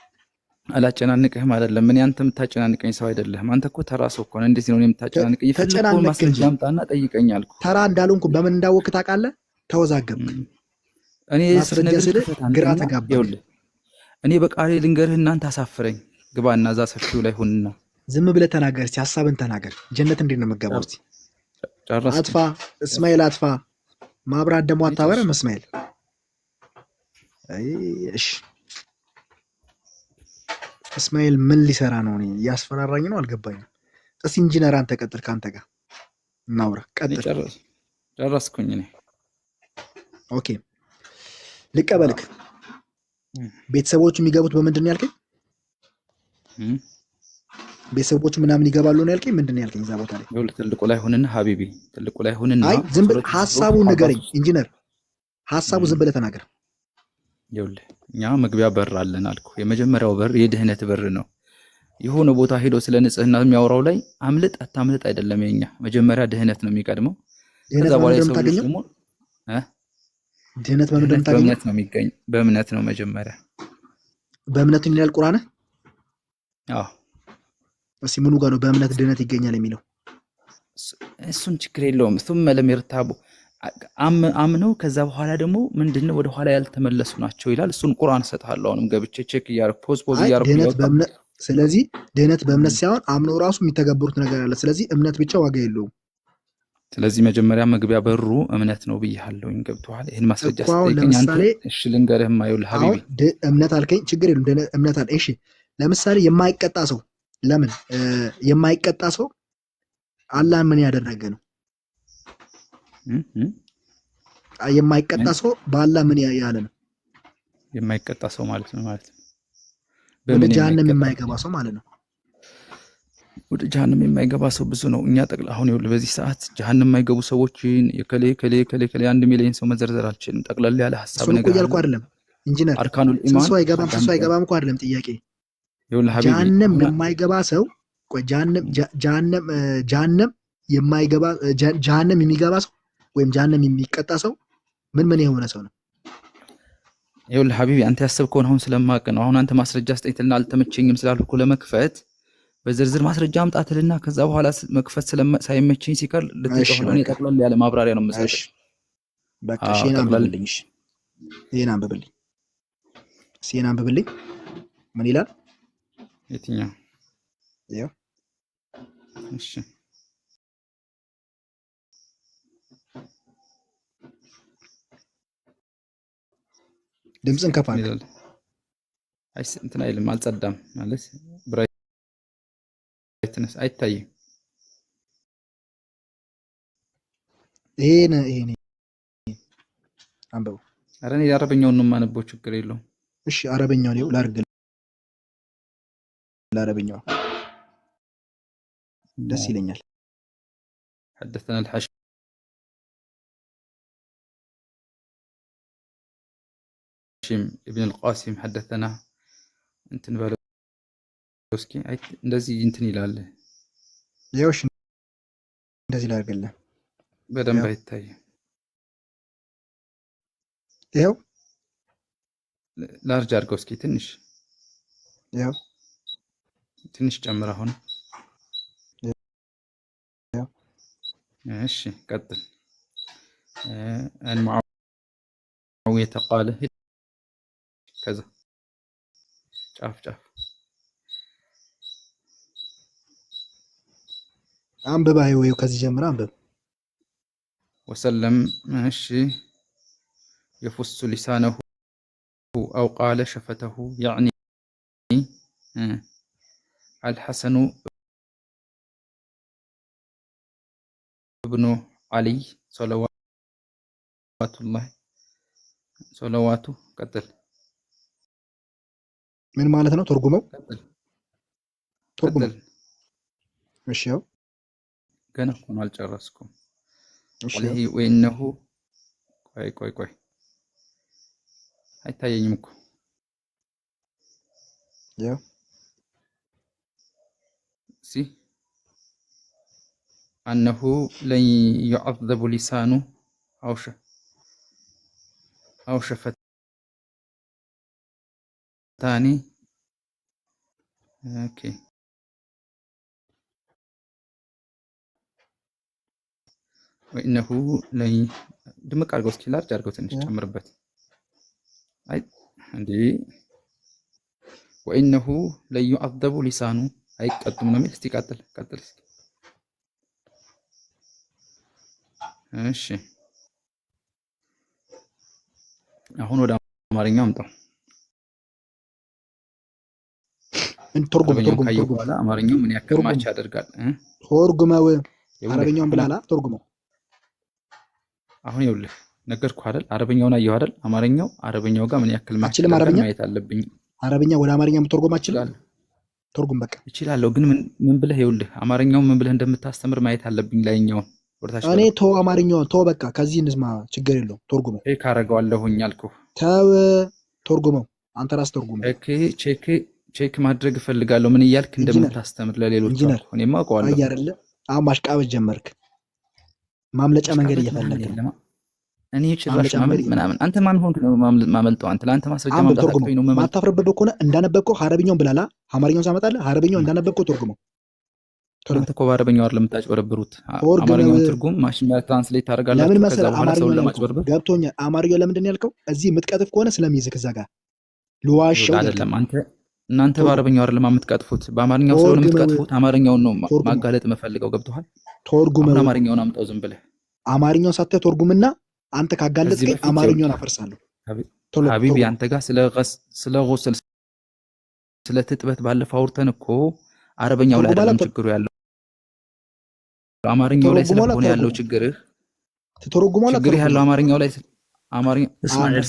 [SPEAKER 11] አላጨናንቅህም አይደለም። እኔ አንተ የምታጨናንቀኝ ሰው አይደለህም። አንተ እኮ ተራ ሰው እኮ ነህ። እንዴት ነው እኔ የምታጨናንቀኝ? የፈለግከውን ማስረጃ አምጣና ጠይቀኝ አልኩህ።
[SPEAKER 1] ተራ እንዳልሆንኩ በምን እንዳወቅህ ታውቃለህ? ተወዛገብክ።
[SPEAKER 11] እኔ
[SPEAKER 1] ማስረጃ ስልህ ግራ ተጋባ።
[SPEAKER 11] ይኸውልህ እኔ በቃሌ ልንገርህ፣ እናንተ አሳፍረኝ። ግባና እዛ ሰፊው ላይ ሁንና
[SPEAKER 1] ዝም ብለህ ተናገር እስቲ። ሀሳብን ተናገር። ጀነት እንዴት ነው የምገባው እስቲ? አጥፋ እስማኤል አጥፋ። ማብራት ደግሞ አታበረም እስማኤል። እሺ እስማኤል ምን ሊሰራ ነው? እኔ እያስፈራራኝ ነው፣ አልገባኝም። እስቲ ኢንጂነር አንተ ቀጥል፣ ከአንተ ጋር እናውራ። ቀጥል።
[SPEAKER 11] ጨረስኩኝ እኔ።
[SPEAKER 1] ኦኬ ልቀበልክ። ቤተሰቦቹ የሚገቡት በምንድን ነው ያልከኝ? ቤተሰቦቹ ምናምን ይገባሉ ነው ያልከኝ? ምንድን ነው ያልከኝ? እዛ ቦታ ላይ
[SPEAKER 11] ይኸውልህ ትልቁ ላይ ሁንና ሀቢቢ፣ ትልቁ ላይ ሁንና።
[SPEAKER 1] አይ ዝም ብለህ ሀሳቡን ንገረኝ ኢንጂነር፣ ሀሳቡ ዝም ብለህ ተናገር።
[SPEAKER 11] ይኸውልህ እኛ መግቢያ በር አለን አልኩ። የመጀመሪያው በር የድህነት በር ነው። የሆነ ቦታ ሄዶ ስለ ንጽህና የሚያወራው ላይ አምልጥ አታምልጥ አይደለም። የኛ መጀመሪያ ድህነት ነው የሚቀድመው። ከዛ በኋላ የሰው ልጅ ደግሞ
[SPEAKER 1] ድህነት በምንድን ነው
[SPEAKER 11] በእምነት ነው የሚገኝ። በእምነት ነው መጀመሪያ።
[SPEAKER 1] በእምነት ነው ይላል ቁርአን።
[SPEAKER 11] አዎ
[SPEAKER 1] እስኪ ምኑ ጋር ነው በእምነት ድህነት ይገኛል የሚለው?
[SPEAKER 11] እሱን ችግር የለውም። እሱም መለም ይርታቡ አምነው ከዛ በኋላ ደግሞ ምንድነው ወደ ኋላ ያልተመለሱ ናቸው ይላል። እሱን ቁርአን እሰጥሃለሁ። አሁንም ገብቼ ቼክ እያደረኩ ፖዝ እያደረኩ።
[SPEAKER 1] ስለዚህ ድህነት በእምነት ሳይሆን አምነው ራሱ የሚተገብሩት ነገር አለ። ስለዚህ እምነት ብቻ ዋጋ የለውም።
[SPEAKER 11] ስለዚህ መጀመሪያ መግቢያ በሩ እምነት ነው ብያለሁኝ። ገብቶሃል? ይሄን ማስረጃ ስጠይቀኝ አንተ እሺ ልንገርህማ። ይኸውልህ ሀቢቢ
[SPEAKER 1] እምነት አልከኝ፣ ችግር የለም እምነት አለ። እሺ ለምሳሌ የማይቀጣ ሰው ለምን የማይቀጣ ሰው አላህ ምን ያደረገ ነው? የማይቀጣ ሰው በአላህ ምን ያለ ነው?
[SPEAKER 11] የማይቀጣ ሰው ማለት ነው
[SPEAKER 1] ወደ ጀሃነም የማይገባ ሰው ማለት ነው።
[SPEAKER 11] ወደ ጀሃነም የማይገባ ሰው ብዙ ነው። እኛ ጠቅላ አሁን ይኸውልህ በዚህ ሰዓት ጀሃነም የማይገቡ ሰዎችን የከሌ 1 ሚሊዮን ሰው መዘርዘር አልችልም። ጠቅላላ ያለ ሐሳብ ነገር
[SPEAKER 1] እኮ እያልኩ አይደለም ኢንጂነር።
[SPEAKER 11] አርካኑል ኢማን
[SPEAKER 1] ሰው አይገባም እኮ አይደለም ጥያቄ። ጀሃነም የማይገባ ሰው ቆይ ጀሃነም የማይገባ ጀሃነም የሚገባ ሰው ወይም ጀሃነም የሚቀጣ ሰው ምን የሆነ ሰው ነው?
[SPEAKER 11] ይኸውልህ ሀቢቢ አንተ ያሰብከውን አሁን ስለማውቅ ነው። አሁን አንተ ማስረጃ ስጠኝትና አልተመቸኝም ስላልኩ ለመክፈት በዝርዝር ማስረጃ አምጣትልና ከዛ በኋላ መክፈት ሳይመቸኝ ሲቀር ልትጮህ ነው። እኔ ጠቅላላ ያለ ማብራሪያ ነው የምሰጥህ።
[SPEAKER 1] በቃ እሺ አንብብልኝ። ይሄን አንብብልኝ። ምን ይላል?
[SPEAKER 11] የትኛው?
[SPEAKER 1] ያው
[SPEAKER 11] እሺ
[SPEAKER 1] ድምፅን ከፍ አድርግ።
[SPEAKER 11] አይ እንትን አይልም፣ አልጸዳም ማለት ብራይትነስ አይታይም።
[SPEAKER 1] ይሄን አንብበው።
[SPEAKER 11] ኧረ እኔ የአረበኛውን ነው የማነበው፣ ችግር የለውም።
[SPEAKER 1] እሺ አረበኛውን ይኸው ላድርግ። ለአረበኛው ደስ ይለኛል።
[SPEAKER 11] حدثنا الحاشم ابن القاسم حدثنا እንትን ባለውስኪ እንደዚህ እንትን ይላል።
[SPEAKER 1] ይኸውሽ እንደዚህ ላድርግልህ።
[SPEAKER 11] በደንብ አይታይም።
[SPEAKER 1] ይኸው
[SPEAKER 11] ላርጅ አድርገው እስኪ ትንሽ።
[SPEAKER 1] ይኸው
[SPEAKER 11] ትንሽ ጨምር አሁን። እሺ ቀጥል። المعاوية قال كذا ጫፍ
[SPEAKER 1] አንብባ ይኸው ከዚህ ጀምራ አንብብ።
[SPEAKER 11] وسلم ماشي يفص لسانه أو قال شفته يعني الحسن ابن علي صلواته قتل
[SPEAKER 1] ምን ማለት ነው? ትርጉመው ትርጉመው። እሺ ያው
[SPEAKER 11] ገና ሆኖ አልጨረስኩም። ወይነሁ ቆይ አይታየኝም እኮ
[SPEAKER 1] ያው
[SPEAKER 11] ሲ أنه لن يعذب لسانه أو شفتاني اوكي وإنه لن دمك أرجو سكيلار جارجو تنش تمربت أي عندي وإنه لن يعذب لسانه أي قدم نمي استيقاتل قاتل እሺ አሁን ወደ አማርኛ አምጣው።
[SPEAKER 1] ተርጉም
[SPEAKER 11] በኋላ አማርኛው ምን ያክል ማች ያደርጋል?
[SPEAKER 1] ተርጉመው አረበኛውን ብላላ ተርጉመው።
[SPEAKER 11] አሁን ይኸውልህ ነገርኩህ አይደል? አረበኛውን አየሁ አይደል? አረበኛው ጋር ምን ያክል ማች ያደርጋል ማየት አለብኝ።
[SPEAKER 1] አረበኛ ወደ አማርኛ ተርጉም አችላል። ተርጉም በቃ
[SPEAKER 11] እችላለሁ፣ ግን ምን ብለህ ይኸውልህ አማርኛውን ምን ብለህ እንደምታስተምር ማየት አለብኝ ላይኛውን
[SPEAKER 1] እኔ ተው አማርኛውን ተው በቃ ከዚህ እንስማ ችግር የለውም። ተርጉመው
[SPEAKER 11] ቼክ አደርገዋለሁኝ አልኩህ።
[SPEAKER 1] ተው ተርጉመው አንተ ራስ ተርጉመው።
[SPEAKER 11] ቼክ ማድረግ እፈልጋለሁ ምን እያልክ እንደምታስተምር ለሌሎች እኔማ አውቀዋለሁ።
[SPEAKER 1] አይ አይደለ አሁን ማሽቃበጥ ጀመርክ። ማምለጫ መንገድ እየፈለግህ ነው።
[SPEAKER 11] እኔ ጭራሽ ምናምን አንተ ማን ሆንክ ነው ማመልጠው? አንተ ለአንተ ማስረጃ ማምጣት አቅቶኝ ነው
[SPEAKER 1] ማታፍርበት ከሆነ እንዳነበብከው አረበኛውን ብላላ አማርኛውን ሳመጣልህ አረበኛውን እንዳነበብከው ተርጉመው።
[SPEAKER 11] አንተ እኮ በአረበኛው አይደለም የምታጭበረብሩት። አማርኛውን ትርጉም ማሽን ትራንስሌት ታደርጋለህ።
[SPEAKER 1] ለምን መሰለህ አማርኛውን ለማጭበርበር ገብቶኛል። አማርኛው ለምንድን ነው ያልከው? እዚህ የምትቀጥፍ ከሆነ ስለሚይዝህ እዛ ጋር ልዋሸው
[SPEAKER 11] አይደለም። እናንተ በአረበኛው አይደለም የምትቀጥፉት፣ በአማርኛው ስለሆነ የምትቀጥፉት። አማርኛውን ነው ማጋለጥ የምፈልገው። ገብቶሃል?
[SPEAKER 1] ተርጉመው
[SPEAKER 11] አማርኛውን አምጣው ዝም ብለህ።
[SPEAKER 1] አማርኛውን ሳትተህ ተርጉምና አንተ ካጋለጥከኝ አማርኛውን አፈርሳለሁ።
[SPEAKER 11] ሀቢቢ አንተ ጋር ስለ ጉስል ስለ ትጥበት ባለፈው አውርተን እኮ አረበኛው ላይ አይደለም ችግሩ ያለው አማርኛው ላይ ስለሆነ ያለው ችግርህ
[SPEAKER 1] ተተረጉሟል።
[SPEAKER 11] ችግር ያለው አማርኛው ላይ
[SPEAKER 10] እስማኤል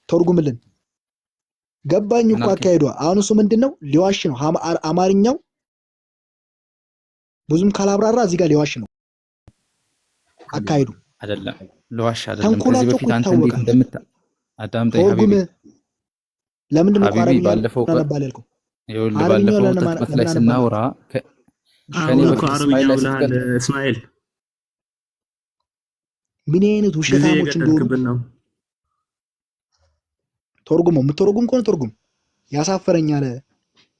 [SPEAKER 1] ተርጉምልን። ገባኝ እኮ አካሄዷ። አሁን እሱ ምንድነው ሊዋሽ ነው። አማርኛው ብዙም ካላብራራ እዚህ ጋር ሊዋሽ ነው አካሄዱ።
[SPEAKER 11] አይደለም ሊዋሽ አይደለም። ከዚህ በፊት አንተ እንዴት አዳምጠኝ ሀቢቢ።
[SPEAKER 1] ለምንድን ነው
[SPEAKER 11] ሀቢቢ ባለፈው ትጥበት ላይ ስናወራ ከኔ በፊት
[SPEAKER 10] እስማኤል
[SPEAKER 1] ምን አይነት ውሸታሞች እንደሆኑ ተርጉመው። የምትተረጉም ከሆነ ተርጉም። ያሳፈረኛል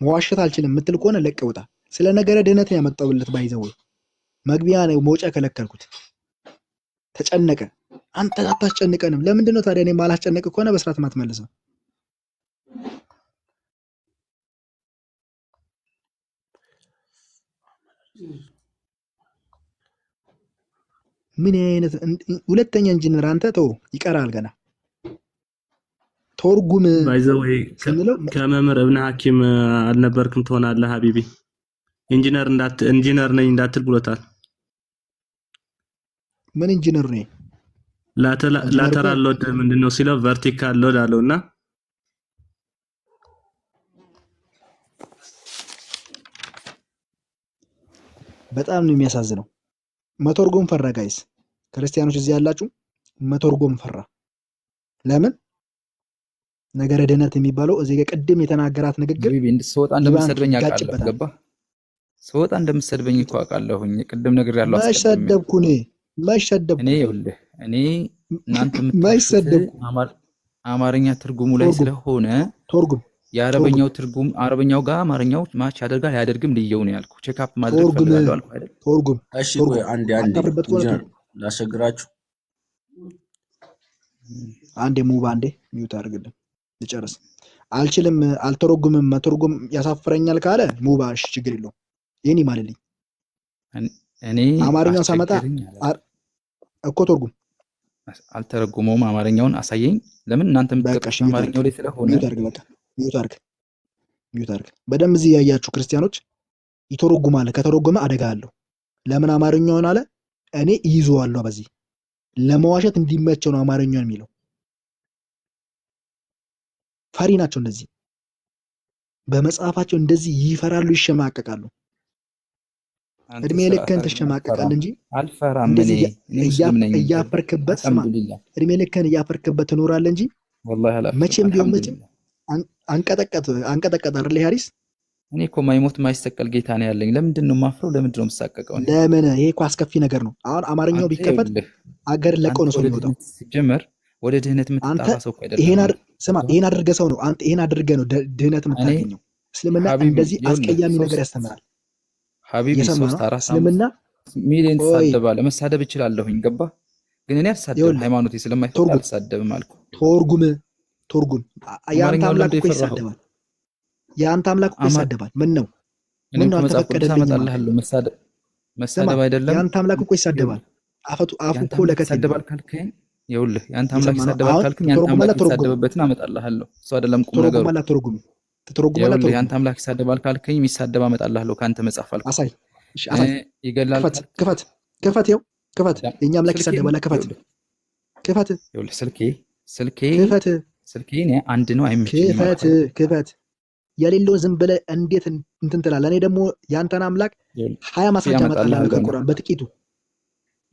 [SPEAKER 1] መዋሸት አልችልም የምትል ከሆነ ለቅ ውጣ። ስለ ነገረ ድህነት ያመጣውለት ባይዘው መግቢያ ነው መውጫ ከለከልኩት። ተጨነቀ። አንተ አታስጨንቀንም። ለምንድን ነው ታዲያ እኔ ማላስጨነቅ ከሆነ በስርዓት ማትመልሰው? ምን አይነት ሁለተኛ ኢንጂነር አንተ ተው ይቀራል ገና። ተርጉም
[SPEAKER 10] ባይዘው ከመምህር እብነ ሐኪም አልነበርክም ትሆናለህ ሀቢቢ። ኢንጂነር ነኝ እንዳትል ብሎታል።
[SPEAKER 1] ምን ኢንጂነር ነኝ?
[SPEAKER 10] ላተራል ሎድ ምንድነው ሲለው ቨርቲካል ሎድ አለውና
[SPEAKER 1] በጣም ነው የሚያሳዝነው። መተርጎም ፈራ ጋይስ፣ ክርስቲያኖች እዚህ ያላችሁ መተርጎም ፈራ። ለምን ነገረ ድህነት የሚባለው እዚህ ጋር ቅድም የተናገራት ንግግር
[SPEAKER 11] እንድትወጣ እንደምትሰድበኝ አውቃለሁ። ገባህ? ስወጣ እንደምትሰድበኝ እኮ አውቃለሁኝ። ቅድም ነገር ያለው
[SPEAKER 1] ማይሰደብኩ
[SPEAKER 11] እኔ ይኸውልህ እናንተ የምትሰደብ አማርኛ ትርጉሙ ላይ ስለሆነ
[SPEAKER 1] ተርጉም
[SPEAKER 11] የአረበኛው ትርጉም አረበኛው ጋር አማርኛው ማች ያደርጋል አያደርግም ልየው ነው ያልኩ። ቼክ አፕ ማድረግ ፈልጋለሁ አልኩ አይደል?
[SPEAKER 1] ተርጉም።
[SPEAKER 12] እሺ ቆይ አንዴ ላስቸግራችሁ።
[SPEAKER 1] አንዴ ሙባ አንዴ ሚውት አድርግልን ልጨርስ። አልችልም አልተረጉምም መተርጎም ያሳፍረኛል ካለ ሙባ እሺ ችግር የለውም። ይሄን ይማልልኝ።
[SPEAKER 11] እኔ
[SPEAKER 1] አማርኛውን ሳመጣ እኮ ተርጉም
[SPEAKER 11] አልተረጉመውም። አማርኛውን አሳየኝ። ለምን እናንተ የምትጠቀሙት አማርኛው ላይ ስለሆነ
[SPEAKER 1] ሚውት አድርግ። በደንብ እዚህ ያያችሁ ክርስቲያኖች ይተረጉማል። ከተረጎመ አደጋ አለው። ለምን አማርኛውን አለ? እኔ ይይዘዋለሁ። በዚህ ለመዋሸት እንዲመቸው ነው አማርኛውን የሚለው። ፈሪ ናቸው እንደዚህ በመጽሐፋቸው እንደዚህ ይፈራሉ፣ ይሸማቀቃሉ። እድሜ ልክህን ትሸማቀቃል እንጂ
[SPEAKER 11] አልፈራም።
[SPEAKER 1] እያፈርክበት እድሜ ልክህን እያፈርክበት ትኖራለህ እንጂ መቼም ቢሆን መቼም አንቀጠቀጥ አይደል ሃሪስ?
[SPEAKER 11] እኔ እኮ ማይሞት ማይሰቀል ጌታ ነው ያለኝ። ለምንድን ነው ማፍረው? ለምንድን ነው የምሳቀቀው?
[SPEAKER 1] ለምን? ይሄ እኮ አስከፊ ነገር ነው። አሁን አማርኛው ቢከፈት አገር ለቀው ነው ሰው የሚወጣው።
[SPEAKER 11] ሲጀመር ወደ ድህነት የምትጣራ ሰው እኮ አይደለም።
[SPEAKER 1] ይሄን አድርገህ ሰው ነው አንተ ይሄን አድርገህ ነው ድህነት የምታገኘው። እስልምና እንደዚህ አስቀያሚ ነገር ያስተምራል።
[SPEAKER 11] ሀቢቢ 3-4 ሚሊዮን ትሳደባለህ። መሳደብ እችላለሁኝ፣ ገባ? ግን እኔ አልሳደብም። ሃይማኖቴ ስለማይፈቅድ አልሳደብም አልኩ።
[SPEAKER 1] ተርጉም የአንተ አምላክ እኮ ይሳደባል። የአንተ አምላክ እኮ ይሳደባል። ምን ነው
[SPEAKER 11] አመጣልሃለሁ። መሳደብ አይደለም።
[SPEAKER 1] የአንተ አምላክ እኮ ይሳደባል። አፉ እኮ ለከት
[SPEAKER 11] ይሳደባል ካልከኝ፣ ይኸውልህ የአንተ አምላክ ይሳደባል ካልከኝ የአንተ አምላክ ይሳደብበትን አመጣልሃለሁ። እሱ አይደለም ቁም ነገሩ። ይኸውልህ የአንተ አምላክ ይሳደባል ካልከኝ የሚሳደብ አመጣልሃለሁ ከአንተ መጽሐፍ አልኩ።
[SPEAKER 1] አሳይ።
[SPEAKER 11] ይገላል።
[SPEAKER 1] ክፈት። ይኸው ክፈት። የእኛ አምላክ ይሳደባል። ክፈት።
[SPEAKER 11] ይኸውልህ ስልኬ እኔ አንድ ነው አይመችኝም።
[SPEAKER 1] ክፈት። የሌለው ዝም ብለህ እንዴት እንትን ትላለህ? እኔ ደግሞ የአንተን አምላክ 20 ማስረጃ አመጣልሃለሁ ከቁርአን በጥቂቱ።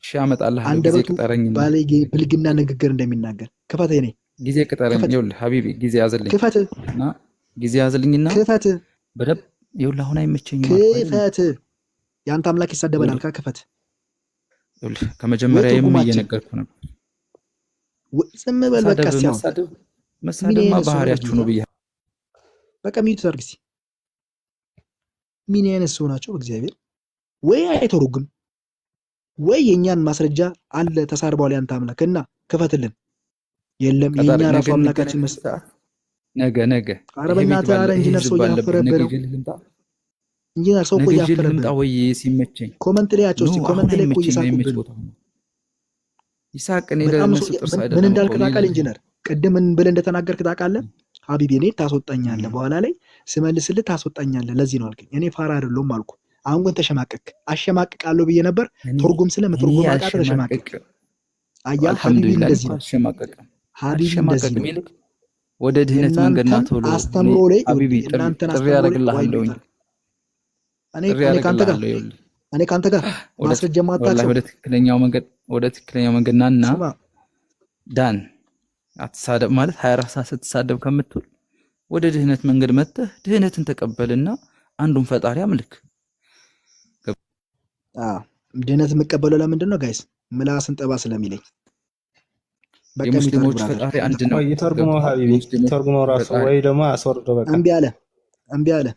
[SPEAKER 11] እሺ አመጣልሃለሁ። ጊዜ ቅጠረኝ።
[SPEAKER 1] ባለጌ ብልግና ንግግር እንደሚናገር ክፈት። እኔ
[SPEAKER 11] ጊዜ ቅጠረኝ። ይኸውልህ ሀቢቢ ጊዜ ያዝልኝ።
[SPEAKER 1] ክፈት
[SPEAKER 11] እና ጊዜ ያዝልኝና
[SPEAKER 1] ክፈት።
[SPEAKER 11] በደብ ይኸውልህ አሁን አይመችኝም።
[SPEAKER 1] ክፈት። የአንተ አምላክ ይሳደባል አልካ ክፈት።
[SPEAKER 11] ይኸውልህ ከመጀመሪያም እየነገርኩ ነበር።
[SPEAKER 1] ዝም በል በቃ።
[SPEAKER 11] መሳደብማ ባህሪያችሁ ነው ብዬ
[SPEAKER 1] በቃ ሚዩት አድርግ እስኪ። ምን አይነት ሰው ናቸው? እግዚአብሔር ወይ አይተረጉም ወይ የኛን ማስረጃ አለ ተሳርበዋል ያንተ አምላክ እና ክፈትልን። የለም የኛ ራሱ አምላካችን
[SPEAKER 11] ነገ
[SPEAKER 1] አረበናት አረ ኢንጂነር ሰው ያፈረበ ነው። ኢንጂነር ሰው ቆይ ያፈረበ
[SPEAKER 11] ነው ወይ ሲመቸኝ
[SPEAKER 1] ኮሜንት ላይ ያቸው እስኪ ኮሜንት ላይ ቆይ
[SPEAKER 11] ይሳቅ እኔ ለነሱ ጥርስ አይደለም።
[SPEAKER 1] ምን እንዳልክ ታውቃለህ? ኢንጂነር ቅድም ምን ብለህ እንደተናገርክ ታውቃለህ? ሀቢቢ እኔ ታስወጣኛለህ፣ በኋላ ላይ ስመልስልህ ታስወጣኛለህ። ለዚህ ነው አልከኝ። እኔ ፋራ አይደለሁም አልኩ። አሁን ግን ተሸማቀቅ። አሸማቅቃለሁ ብዬ ነበር። ትርጉም ስለምትርጉም አቃተ ተሸማቀቅ። አያ ሀቢቢ እንደዚህ ነው። ሀቢቢ እንደዚህ ነው።
[SPEAKER 11] ወደ ድህነት መንገድ ና ቶሎ
[SPEAKER 1] አስተምሮ ላይ
[SPEAKER 11] ሀቢቢ ጥሪ ያደርግልሃለሁ።
[SPEAKER 1] እኔ ካንተ ጋር ማስረጃ ማጣቸው
[SPEAKER 11] ወደ ትክክለኛው መንገድ ናና ዳን አትሳደብ ማለት 24 ሰዓት ስትሳደብ ከምትውል ወደ ድህነት መንገድ መጥተህ ድህነትን ተቀበልና አንዱን ፈጣሪ አምልክ።
[SPEAKER 1] ድህነት የምቀበለው ለምንድን ነው ጋይስ? ምላስን ጠባ ስለሚለኝ።
[SPEAKER 11] የሙስሊሞች ፈጣሪ አንድ ነው።
[SPEAKER 10] ይተርጉመው ሀቢቢ ይተርጉመው ራሱ ወይ ደግሞ አስወርደው። በቃ
[SPEAKER 1] እምቢ አለ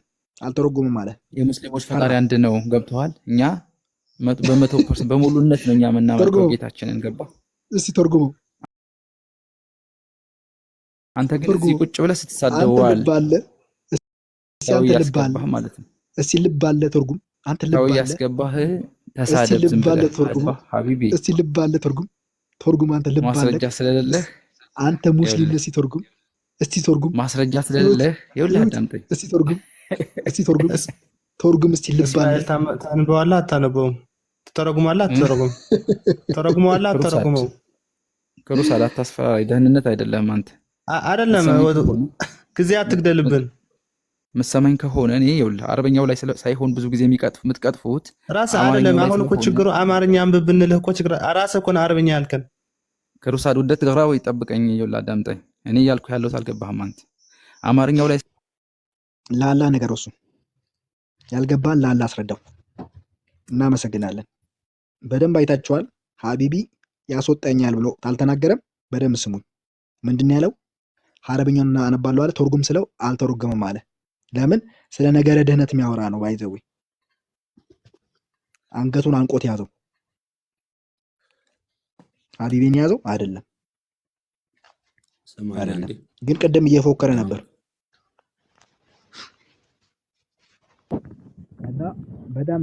[SPEAKER 1] አልተረጉምም አለ።
[SPEAKER 11] የሙስሊሞች ፈጣሪ አንድ ነው። ገብተዋል። እኛ በ100% በሙሉነት ነው እኛ የምናመልከው ጌታችንን። ገባ?
[SPEAKER 1] እስቲ ተርጉመው።
[SPEAKER 11] አንተ ግን እዚህ ቁጭ ብለህ ስትሳደበዋል።
[SPEAKER 1] እስቲ ልብ አለ ተርጉም። አንተ ልብ አለ
[SPEAKER 11] ያስገባህ ተሳደብ። ዝም ብለህ ሀቢቢ
[SPEAKER 1] እስቲ ልብ አለ ተርጉም። አንተ ልብ አለ
[SPEAKER 11] ማስረጃ ስለሌለህ
[SPEAKER 1] አንተ ሙስሊም ነህ። ተርጉም እስቲ ተርጉም።
[SPEAKER 11] ማስረጃ ስለሌለህ ይኸውልህ አዳምጠኝ።
[SPEAKER 1] እስቲ ተርጉም እስቲ ልብ አለ።
[SPEAKER 10] ታነበዋለህ አታነበውም? ትተረጉማለህ አትተረጉም? ተረጉመዋለህ አትተረጉመው?
[SPEAKER 11] ከሩስ አላታስፈራራኝ። ደህንነት አይደለም አንተ
[SPEAKER 10] አይደለም ጊዜ አትግደልብን።
[SPEAKER 11] መሰማኝ ከሆነ እኔ ይኸውልህ አረበኛው ላይ ሳይሆን ብዙ ጊዜ የምትቀጥፉት
[SPEAKER 10] ራስህ አይደለም። አሁን እኮ ችግሩ አማርኛ አንብብ ብንልህ እኮ ችግር ራስህ እኮ ነው አረበኛ ያልከን።
[SPEAKER 11] ከሩሳድ ውደት ጋራ ወይ ጠብቀኝ። ይኸውልህ አዳምጠኝ። እኔ እያልኩ ያለሁት አልገባህም አንተ። አማርኛው ላይ
[SPEAKER 1] ላላ ነገር እሱ ያልገባን ላላ አስረዳው። እናመሰግናለን። በደንብ አይታችኋል። ሀቢቢ ያስወጣኛል ብሎ አልተናገረም። በደንብ ስሙኝ። ምንድን ያለው? አረብኛውን አነባለሁ አለ። ተርጉም ስለው አልተረጎመም አለ። ለምን? ስለ ነገረ ድህነት የሚያወራ ነው። ባይዘው አንገቱን አንቆት ያዘው። ሀቢቢን ያዘው አይደለም። ግን ቅድም እየፎከረ ነበር እና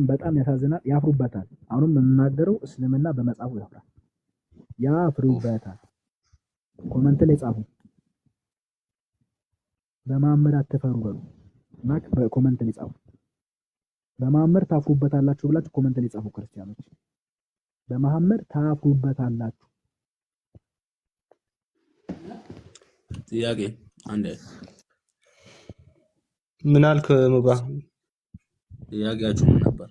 [SPEAKER 1] በጣም ያሳዝናል። ያፍሩበታል። አሁንም የምናገረው እስልምና በመጽሐፉ ያፍራል። ያፍሩበታል። ኮመንት ላይ ጻፉ። በመሐመድ አትፈሩ በሉ እና በኮመንት ላይ ጻፉ። በመሐመድ ታፍሩበታላችሁ ብላችሁ ኮመንት ላይ ጻፉ። ክርስቲያኖች በመሐመድ ታፍሩበታላችሁ።
[SPEAKER 12] ጥያቄ አንዴ
[SPEAKER 10] ምን አልክ ሙባ?
[SPEAKER 12] ጥያቄያችሁ ምን ነበር?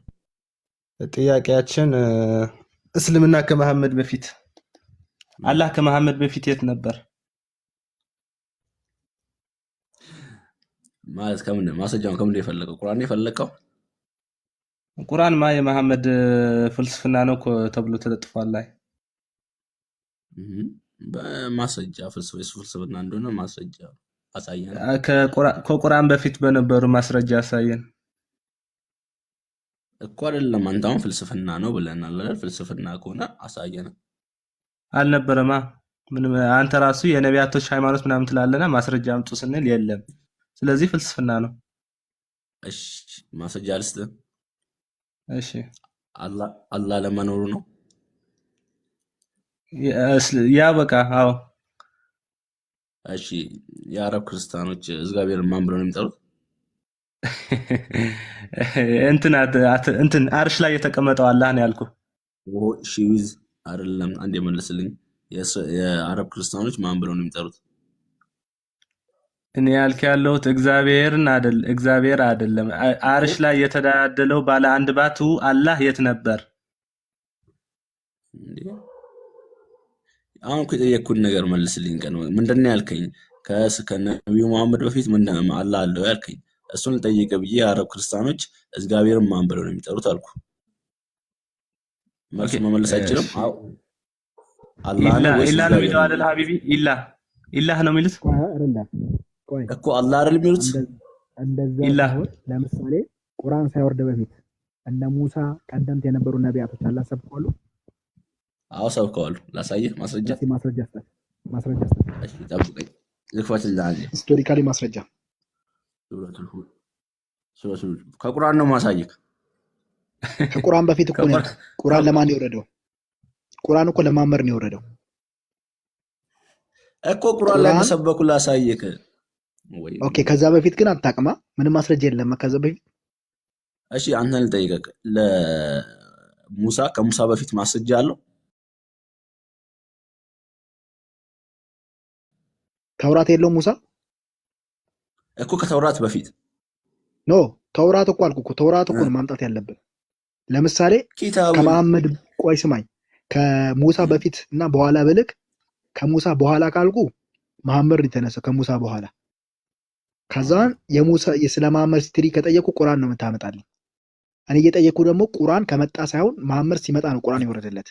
[SPEAKER 10] ጥያቄያችን እስልምና ከመሐመድ በፊት አላህ ከመሐመድ በፊት የት ነበር?
[SPEAKER 12] ማለት ከምን ማስረጃውን ከምን የፈለቀው ቁርአን የፈለቀው
[SPEAKER 10] ቁርአን ማ የመሐመድ ፍልስፍና ነው ተብሎ ተለጥፏል ላይ
[SPEAKER 12] በማስረጃ ፍልስፍና እንደሆነ ማስረጃ አሳየን።
[SPEAKER 10] ከቁርአን በፊት በነበሩ ማስረጃ አሳየን
[SPEAKER 12] እኮ አይደለም። አንተ አሁን ፍልስፍና ነው ብለናል አይደል? ፍልስፍና ከሆነ አሳየን።
[SPEAKER 10] አልነበረማ ምንም። አንተ ራሱ የነቢያቶች ሃይማኖት ምናምን ትላለና ማስረጃ አምጡ ስንል የለም። ስለዚህ ፍልስፍና ነው።
[SPEAKER 12] እሺ ማስረጃ ልስጥህ።
[SPEAKER 10] እሺ
[SPEAKER 12] አላህ ለመኖሩ ነው።
[SPEAKER 10] ያ በቃ አዎ።
[SPEAKER 12] እሺ የአረብ ክርስቲያኖች እግዚአብሔርን ማን ብለው ነው የሚጠሩት?
[SPEAKER 10] እንትን አርሽ ላይ የተቀመጠው አላህ ነው ያልኩህ።
[SPEAKER 12] እሺ ዊዝ አይደለም። አንድ የመለስልኝ። የአረብ ክርስቲያኖች ማን ብለው ነው የሚጠሩት?
[SPEAKER 10] እኔ ያልክ ያለሁት እግዚአብሔር አይደለም። አርሽ ላይ የተዳደለው ባለ አንድ ባቱ አላህ የት ነበር?
[SPEAKER 12] አሁን እኮ የጠየቅኩህን ነገር መልስልኝ። ቀን ምንድን ነው ያልከኝ? ከነቢዩ መሐመድ በፊት አላህ አለው ያልከኝ እሱን ልጠይቅህ ብዬ የአረብ ክርስቲያኖች እግዚአብሔርን ማን ብለው ነው የሚጠሩት አልኩ። መልስ መመለስ አይችልም። አላህ ነው ወይስ
[SPEAKER 10] ኢላህ ነው የሚለው አይደል ሀቢቢ? ኢላህ ነው የሚሉት
[SPEAKER 12] እኮ አላህ አይደል የሚሉት?
[SPEAKER 10] ኢላህ
[SPEAKER 1] ለምሳሌ ቁርአን ሳይወርድ በፊት እነ ሙሳ ቀደምት የነበሩ ነቢያቶች አላህ ሰብከዋል።
[SPEAKER 12] አዎ ሰብከዋል። ላሳየህ ማስረጃ
[SPEAKER 1] ማስረጃ
[SPEAKER 12] እሺ ጠብቀኝ። ልክፈትልህ።
[SPEAKER 1] ሂስቶሪካሊ ማስረጃ
[SPEAKER 12] ከቁርአን ነው ማሳየክ።
[SPEAKER 1] ከቁርአን በፊት እኮ ነው። ቁርአን ለማን የወረደው? ቁርአን እኮ ለማመር ነው የወረደው
[SPEAKER 12] እኮ ቁርአን ላይ ተሰበኩ ላሳየክ።
[SPEAKER 1] ኦኬ ከዛ በፊት ግን አታውቅማ። ምንም ማስረጃ የለም ከዛ በፊት።
[SPEAKER 12] እሺ አንተን ልጠይቅህ። ለሙሳ ከሙሳ በፊት ማስረጃ አለው?
[SPEAKER 1] ተውራት የለውም ሙሳ
[SPEAKER 12] እኮ ከተውራት በፊት
[SPEAKER 1] ኖ ተውራት እኮ አልኩ እኮ ተውራት እኮ ነው ማምጣት ያለብን። ለምሳሌ ከመሐመድ ቆይ ስማኝ፣ ከሙሳ በፊት እና በኋላ ብልክ ከሙሳ በኋላ ካልኩ መሐመድ የተነሳው ከሙሳ በኋላ። ከዛን የሙሳ ስለ መሐመድ ስትሪ ከጠየቁ ቁርአን ነው የምታመጣልኝ። እኔ እየጠየኩ ደግሞ ቁርአን ከመጣ ሳይሆን መሐመድ ሲመጣ ነው ቁርአን ይወረደለት።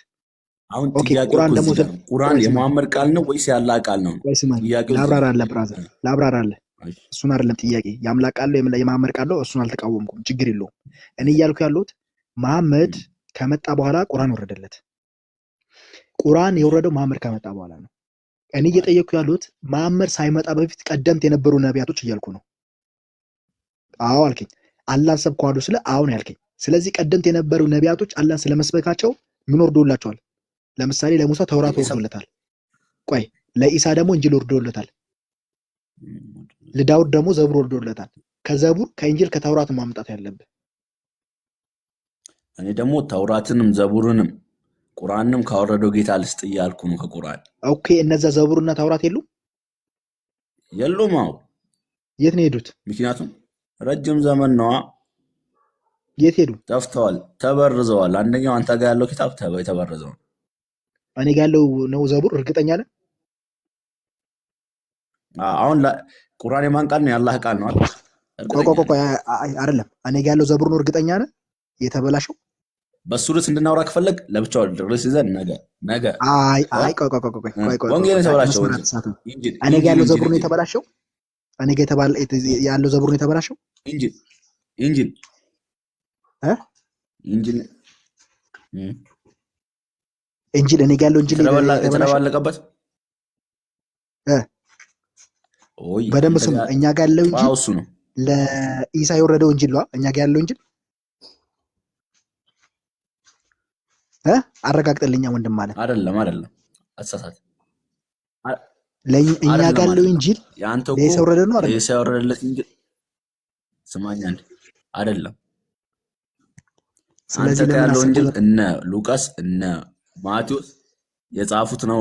[SPEAKER 12] አሁን ቁርአን ደግሞ ቁርአን የመሐመድ ቃል ነው ወይስ የአላህ ቃል ነው?
[SPEAKER 1] ቆይ ስማኝ ላብራራለህ ብራዘር ላብራራለህ። እሱን አይደለም ጥያቄ። የአምላክ ቃል ነው የመሐመድ ቃል ነው፣ እሱን አልተቃወምኩም፣ ችግር የለውም። እኔ እያልኩ ያለሁት መሐመድ ከመጣ በኋላ ቁርአን ወረደለት። ቁርአን የወረደው መሐመድ ከመጣ በኋላ ነው። እኔ እየጠየኩ ያለሁት መሐመድ ሳይመጣ በፊት ቀደምት የነበሩ ነቢያቶች እያልኩ ነው። አዎ አልከኝ። አላህን ሰብከዋል ስለ አሁን ያልከኝ። ስለዚህ ቀደምት የነበሩ ነቢያቶች አላህን ስለመስበካቸው ምን ወርዶላቸዋል? ለምሳሌ ለሙሳ ተውራት ወርዶለታል። ቆይ ለኢሳ ደግሞ እንጂል ወርዶለታል። ለዳውድ ደግሞ ዘቡር ወርዶለታል። ከዘቡር ከእንጂል ከተውራት ማምጣት ያለብህ።
[SPEAKER 12] እኔ ደግሞ ተውራትንም ዘቡርንም ቁርአንንም ካወረደው ጌታ ልስጥ እያልኩ ነው። ከቁርአን
[SPEAKER 1] ኦኬ። እነዛ ዘቡርና ተውራት
[SPEAKER 12] የሉም። አዎ
[SPEAKER 1] የት ነው ሄዱት?
[SPEAKER 12] ምክንያቱም ረጅም ዘመን ነዋ።
[SPEAKER 1] የት ሄዱ?
[SPEAKER 12] ጠፍተዋል፣ ተበርዘዋል። አንደኛው አንተ ጋር ያለው ኪታብ የተበረዘው ነው።
[SPEAKER 1] እኔ ጋር ያለው ነው ዘቡር። እርግጠኛ ነህ?
[SPEAKER 12] አሁን ቁርአን የማን ቃል ነው? የአላህ ቃል ነው አይደል?
[SPEAKER 1] ቆይ አይደለም። እኔ ጋር ያለው ዘቡር ነው። እርግጠኛ ነህ? የተበላሸው
[SPEAKER 12] በሱ ርዕስ እንድናወራ ከፈለግ ለብቻው ርዕስ ይዘን ነገ
[SPEAKER 1] ቆይ
[SPEAKER 12] ወንጌል የተበላሸው
[SPEAKER 1] እኔ ጋር ያለው ዘቡር ነው የተበላሸው። እኔ ጋር ያለው ዘቡር ነው የተበላሸው።
[SPEAKER 12] ኢንጂል
[SPEAKER 1] እኔ ጋር ያለው እንጂል
[SPEAKER 12] የተደባለቀበት
[SPEAKER 1] በደንብ ስሙ። እኛ ጋር ያለው እንጂል
[SPEAKER 12] እሱ ነው።
[SPEAKER 1] ለኢሳ የወረደው እንጂል ነው። እኛ ጋር ያለው እንጂል አረጋግጠልኛ ወንድም ማለት
[SPEAKER 12] አይደለም። አሳሳት።
[SPEAKER 1] እኛ ጋር ያለው እንጂል ለኢሳ የወረደ ነው አይደል?
[SPEAKER 12] ለኢሳ የወረደለት እንጂል ስማኝ አንዴ አይደለም። አንተ ጋር ያለው እንጂል እነ ሉቃስ እነ ማቴዎስ የጻፉት ነው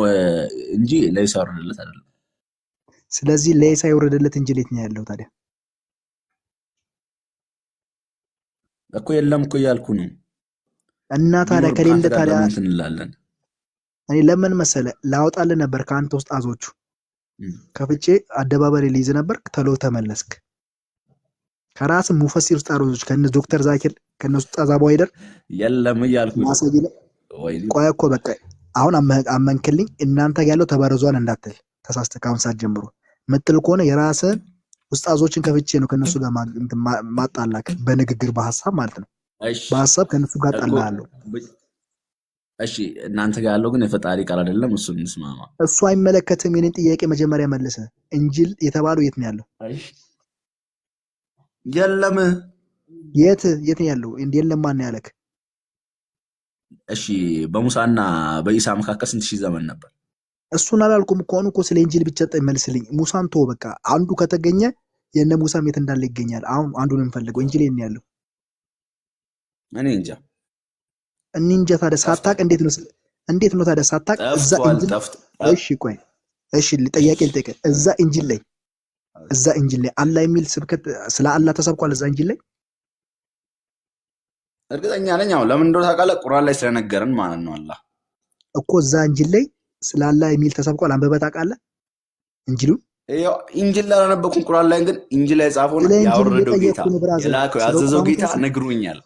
[SPEAKER 12] እንጂ ለኢሳ የወረደለት አይደለም።
[SPEAKER 1] ስለዚህ ለኢሳ የወረደለት እንጂል የት ነው ያለው ታዲያ?
[SPEAKER 12] እኮ የለም እኮ እያልኩ ነው።
[SPEAKER 1] እና ታዲያ ከሌለ ታዲያ
[SPEAKER 12] እንላለን።
[SPEAKER 1] እኔ ለምን መሰለ ላወጣልህ ነበር ከአንተ ውስጥ አዞቹ ከፍቼ አደባባይ ሊይዝ ነበር። ተሎ ተመለስክ። ከራስ ሙፈሲር ኡስታዞች ከነ ዶክተር ዛኪር ከነ ኡስታዝ አቡ አይደር
[SPEAKER 12] የለም እያልኩ ነው።
[SPEAKER 1] ማሰጊ
[SPEAKER 12] ወይ
[SPEAKER 1] ቆይ እኮ በቃ አሁን አመንክልኝ። እናንተ ጋር ያለው ተበረዟል እንዳትል ተሳስተህ ካሁን ሰዓት ጀምሮ ምትል ከሆነ የራስህን ኡስታዞችን ከፍቼ ነው ከነሱ ጋር ማጣላክ በንግግር በሐሳብ ማለት ነው።
[SPEAKER 12] እሺ
[SPEAKER 1] በሐሳብ ከነሱ ጋር
[SPEAKER 12] እኮ
[SPEAKER 1] ጣላለሁ።
[SPEAKER 12] እሺ እናንተ ጋር ያለው ግን የፈጣሪ ቃል አይደለም። እሱን እንስማማ።
[SPEAKER 1] እሱ አይመለከትም። የኔን ጥያቄ መጀመሪያ መልሰ። እንጂል የተባለው የት ነው ያለው?
[SPEAKER 12] እሺ የለም።
[SPEAKER 1] የት ነው ያለው? እንዴ የለም ማን ያለክ?
[SPEAKER 12] እሺ በሙሳና በኢሳ መካከል ስንት ሺህ ዘመን ነበር?
[SPEAKER 1] እሱን አላልኩም እኮ አሁን እኮ ስለ እንጂል ብቻ መልስልኝ። ሙሳን ተወው በቃ። አንዱ ከተገኘ የነ ሙሳም የት እንዳለ ይገኛል። አሁን አንዱን እንፈልገው። እንጂል የት ነው ያለው?
[SPEAKER 12] እኔ እንጃ።
[SPEAKER 1] እኔ እንጃ። ታዲያ ሳታውቅ እንዴት ነው ታዲያ ሳታውቅ እዛ እንጂል? እሺ ቆይ እሺ ጥያቄ ልጠይቅህ። እዛ እንጂል ላይ አላህ የሚል ስብከት ስለ አላህ ተሰብኳል እዛ እንጂል ላይ?
[SPEAKER 12] እርግጠኛ ነኝ። አሁን ለምን እንደሆነ ታውቃለህ? ቁርአን ላይ ስለነገረን ማለት ነው። አላህ
[SPEAKER 1] እኮ እዛ እንጂል ላይ ስለ አላህ የሚል ተሰብኳል። አንበበህ ታውቃለህ እንጂሉን?
[SPEAKER 12] ያው እንጂል ላይ አላነበብኩም። ቁርአን ላይ ግን እንጂል ላይ ጻፈውና ያወረደው ጌታ የላከው ያዘዘው ጌታ ነግሮኛል።